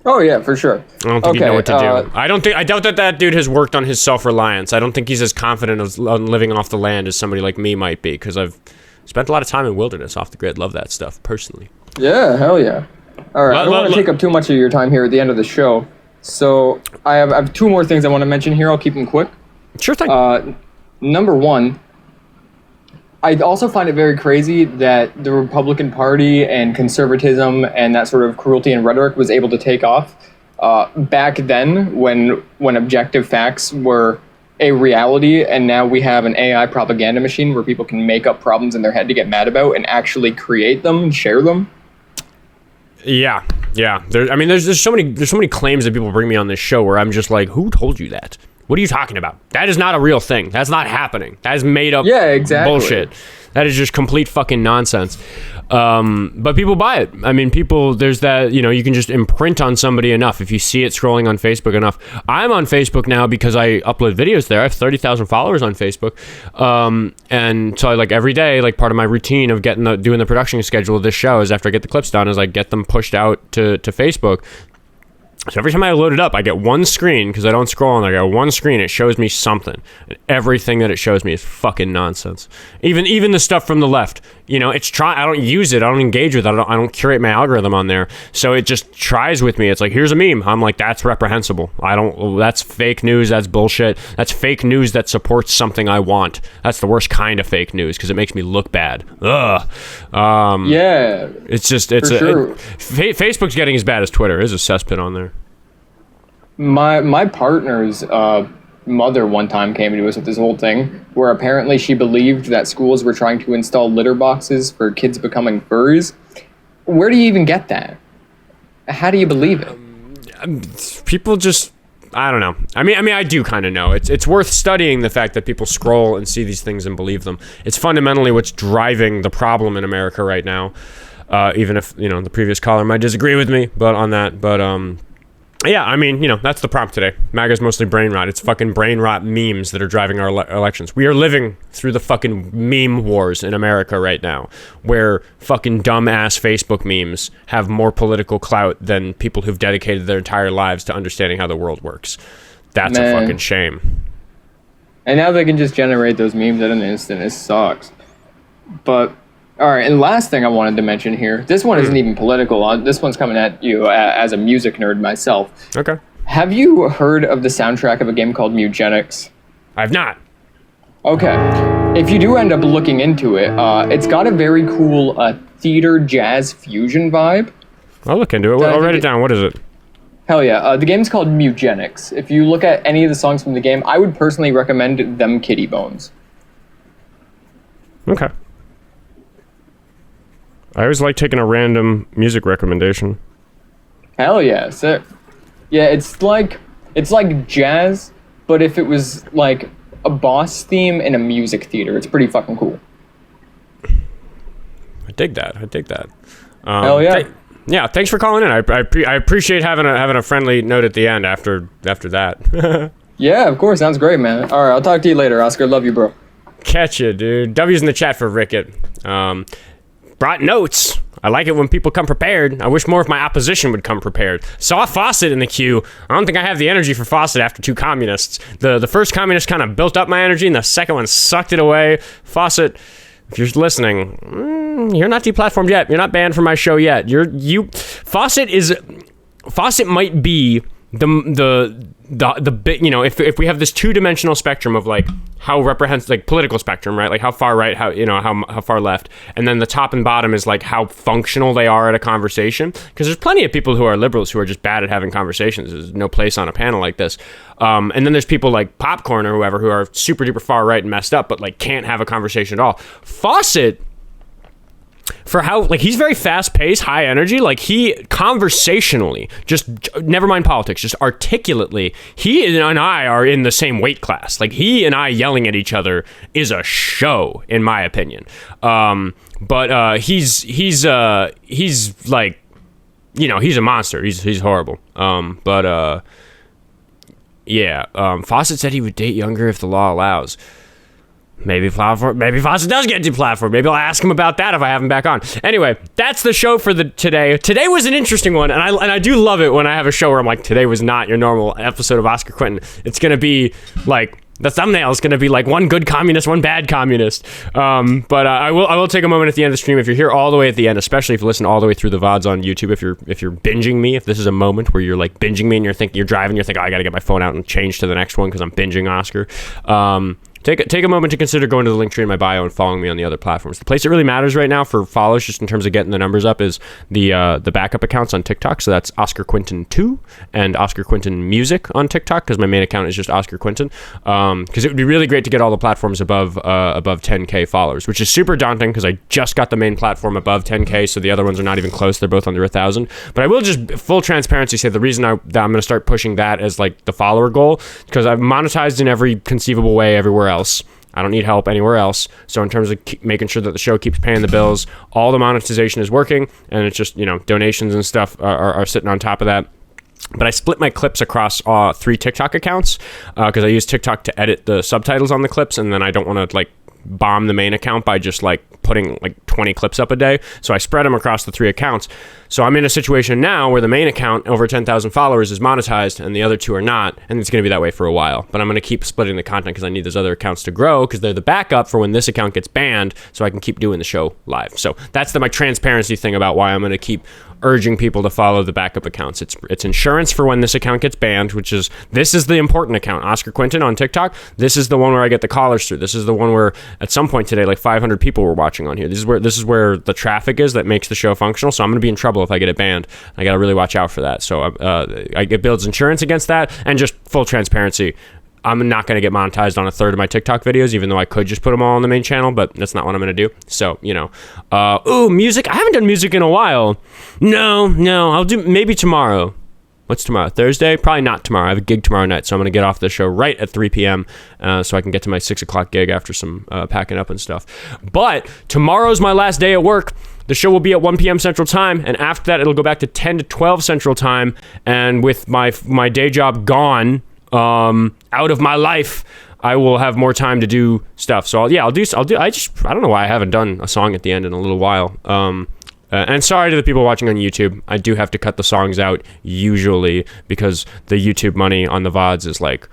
Oh yeah, for sure. I don't think he'd know what to do. I doubt that dude has worked on his self-reliance. I don't think he's as confident on living off the land as somebody like me might be, because I've spent a lot of time in wilderness off the grid. Love that stuff personally. Yeah, hell yeah. All right, I don't want to take up too much of your time here at the end of the show. So I have two more things I want to mention here. I'll keep them quick. Sure thing. Number one, I also find it very crazy that the Republican Party and conservatism and that sort of cruelty and rhetoric was able to take off back then when objective facts were a reality, and now we have an AI propaganda machine where people can make up problems in their head to get mad about and actually create them and share them. Yeah. There's so many claims that people bring me on this show where I'm just like, who told you that? What are you talking about? That is not a real thing. That's not happening. That is made up bullshit. That is just complete fucking nonsense. But people buy it. I mean, there's that, you can just imprint on somebody enough if you see it scrolling on Facebook enough. I'm on Facebook now because I upload videos there. I have 30,000 followers on Facebook. And so every day, part of my routine of doing the production schedule of this show is after I get the clips done is I get them pushed out to Facebook. So every time I load it up, I get one screen, because I don't scroll, and I get one screen. It shows me something. And everything that it shows me is fucking nonsense. Even the stuff from the left. I don't use it. I don't engage with it. I don't curate my algorithm on there. So it just tries with me. It's like, here's a meme. I'm like, that's reprehensible. That's fake news. That's bullshit. That's fake news that supports something I want. That's the worst kind of fake news, because it makes me look bad. Ugh. Yeah. Facebook's getting as bad as Twitter. There's a cesspit on there. My partner's mother one time came to us with this whole thing where apparently she believed that schools were trying to install litter boxes for kids becoming furries. Where do you even get that? How do you believe it? People just, I don't know. I mean, I do kind of know. It's worth studying the fact that people scroll and see these things and believe them. It's fundamentally what's driving the problem in America right now. Even if, the previous caller might disagree with me, yeah, that's the prompt today. MAGA's mostly brain rot. It's fucking brain rot memes that are driving our elections. We are living through the fucking meme wars in America right now, where fucking dumbass Facebook memes have more political clout than people who've dedicated their entire lives to understanding how the world works. That's a fucking shame. And now they can just generate those memes at an instant. It sucks. But all right, and last thing I wanted to mention here, this one isn't even political. This one's coming at you as a music nerd myself. Okay. Have you heard of the soundtrack of a game called Mugenics? I've not. Okay. If you do end up looking into it, it's got a very cool theater jazz fusion vibe. I'll look into it. I'll write it down. What is it? Hell yeah. The game's called Mugenics. If you look at any of the songs from the game, I would personally recommend Them Kitty Bones. Okay. I always like taking a random music recommendation. Hell yeah, sick. Yeah, it's like jazz, but if it was like a boss theme in a music theater, it's pretty fucking cool. I dig that. Hell yeah. Yeah, thanks for calling in. I appreciate having a friendly note at the end after that. Yeah, of course. Sounds great, man. All right, I'll talk to you later, Oscar. Love you, bro. Catch you, dude. W's in the chat for Rickett. Brought notes. I like it when people come prepared. I wish more of my opposition would come prepared. Saw Fawcett in the queue. I don't think I have the energy for Fawcett after 2 communists. The first communist kind of built up my energy, and the second one sucked it away. Fawcett, if you're listening, you're not deplatformed yet. You're not banned from my show yet. Fawcett might be the bit, you know, if we have this 2-dimensional spectrum of like how represents like political spectrum, right? Like how far right, how far left, and then the top and bottom is like how functional they are at a conversation. Because there's plenty of people who are liberals who are just bad at having conversations. There's no place on a panel like this. And then there's people like Popcorn or whoever who are super duper far right and messed up, but like can't have a conversation at all. Fawcett, for how, like, he's very fast-paced, high energy. Like, he conversationally, just never mind politics, just articulately, he and I are in the same weight class. Like, he and I yelling at each other is a show, in my opinion. But he's like, you know, he's a monster. He's horrible. Fawcett said he would date younger if the law allows. Maybe Fawcett does get deplatformed. Maybe I'll ask him about that if I have him back on. Anyway, that's the show for today. Today was an interesting one, and I do love it when I have a show where I'm like, today was not your normal episode of Oskar Quentin. It's gonna be like, the thumbnail is going to be like one good communist, one bad communist. But I will take a moment at the end of the stream. If you're here all the way at the end, especially if you listen all the way through the VODs on YouTube, if you're binging me, if this is a moment where you're like binging me and you're driving, you're thinking, oh, I got to get my phone out and change to the next one because I'm binging Oscar. Take a moment to consider going to the link tree in my bio and following me on the other platforms. The place that really matters right now for follows, just in terms of getting the numbers up, is the backup accounts on TikTok. So that's Oskar Quentin 2 and Oskar Quentin Music on TikTok, because my main account is just Oskar Quentin. Because it would be really great to get all the platforms above 10K followers, which is super daunting because I just got the main platform above 10K, so the other ones are not even close. They're both under 1,000. But I will just, full transparency, say the reason that I'm going to start pushing that as like the follower goal, because I've monetized in every conceivable way everywhere else. I don't need help anywhere else. So in terms of making sure that the show keeps paying the bills, all the monetization is working, and it's just, you know, donations and stuff are sitting on top of that. But I split my clips across 3 TikTok accounts because I use TikTok to edit the subtitles on the clips, and then I don't want to like bomb the main account by just like putting like 20 clips up a day. So I spread them across the 3 accounts. So I'm in a situation now where the main account, over 10,000 followers, is monetized and the other 2 are not, and it's going to be that way for a while. But I'm going to keep splitting the content because I need those other accounts to grow, because they're the backup for when this account gets banned, so I can keep doing the show live. So that's my transparency thing about why I'm going to keep urging people to follow the backup accounts. It's insurance for when this account gets banned, this is the important account, Oskar Quentin on TikTok. This is the one where I get the callers through. This is the one where at some point today like 500 people were watching on here. This is where the traffic is that makes the show functional. So I'm going to be in trouble if I get it banned. I got to really watch out for that. So it builds insurance against that. And just full transparency, I'm not going to get monetized on a third of my TikTok videos, even though I could just put them all on the main channel, but that's not what I'm going to do. So, you know, music. I haven't done music in a while. No, I'll do maybe tomorrow. What's tomorrow? Thursday? Probably not tomorrow. I have a gig tomorrow night, so I'm going to get off the show right at 3 p.m. So I can get to my 6 o'clock gig after some packing up and stuff. But tomorrow's my last day at work. The show will be at 1 p.m. Central Time, and after that, it'll go back to 10 to 12 Central Time. And with my day job gone out of my life, I will have more time to do stuff. So I'll do. I don't know why I haven't done a song at the end in a little while. And sorry to the people watching on YouTube. I do have to cut the songs out usually because the YouTube money on the VODs is like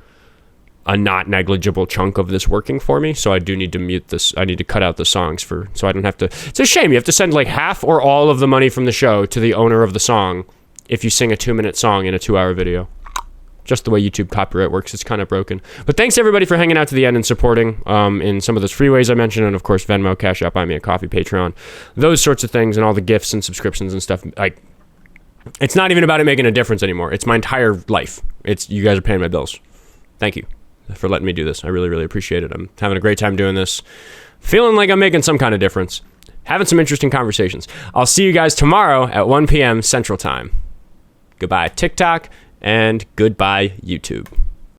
a not negligible chunk of this working for me. So I do need to mute this. I need to cut out the songs so I don't have to. It's a shame. You have to send like half or all of the money from the show to the owner of the song if you sing a 2-minute song in a 2-hour video. Just the way YouTube copyright works, it's kind of broken. But thanks everybody for hanging out to the end and supporting in some of those free ways I mentioned, and of course Venmo, Cash App, Buy Me a Coffee, Patreon, those sorts of things, and all the gifts and subscriptions and stuff. Like, it's not even about it making a difference anymore. It's my entire life. You guys are paying my bills. Thank you for letting me do this. I really, really appreciate it. I'm having a great time doing this. Feeling like I'm making some kind of difference. Having some interesting conversations. I'll see you guys tomorrow at 1 p.m. Central Time. Goodbye, TikTok. And goodbye, YouTube.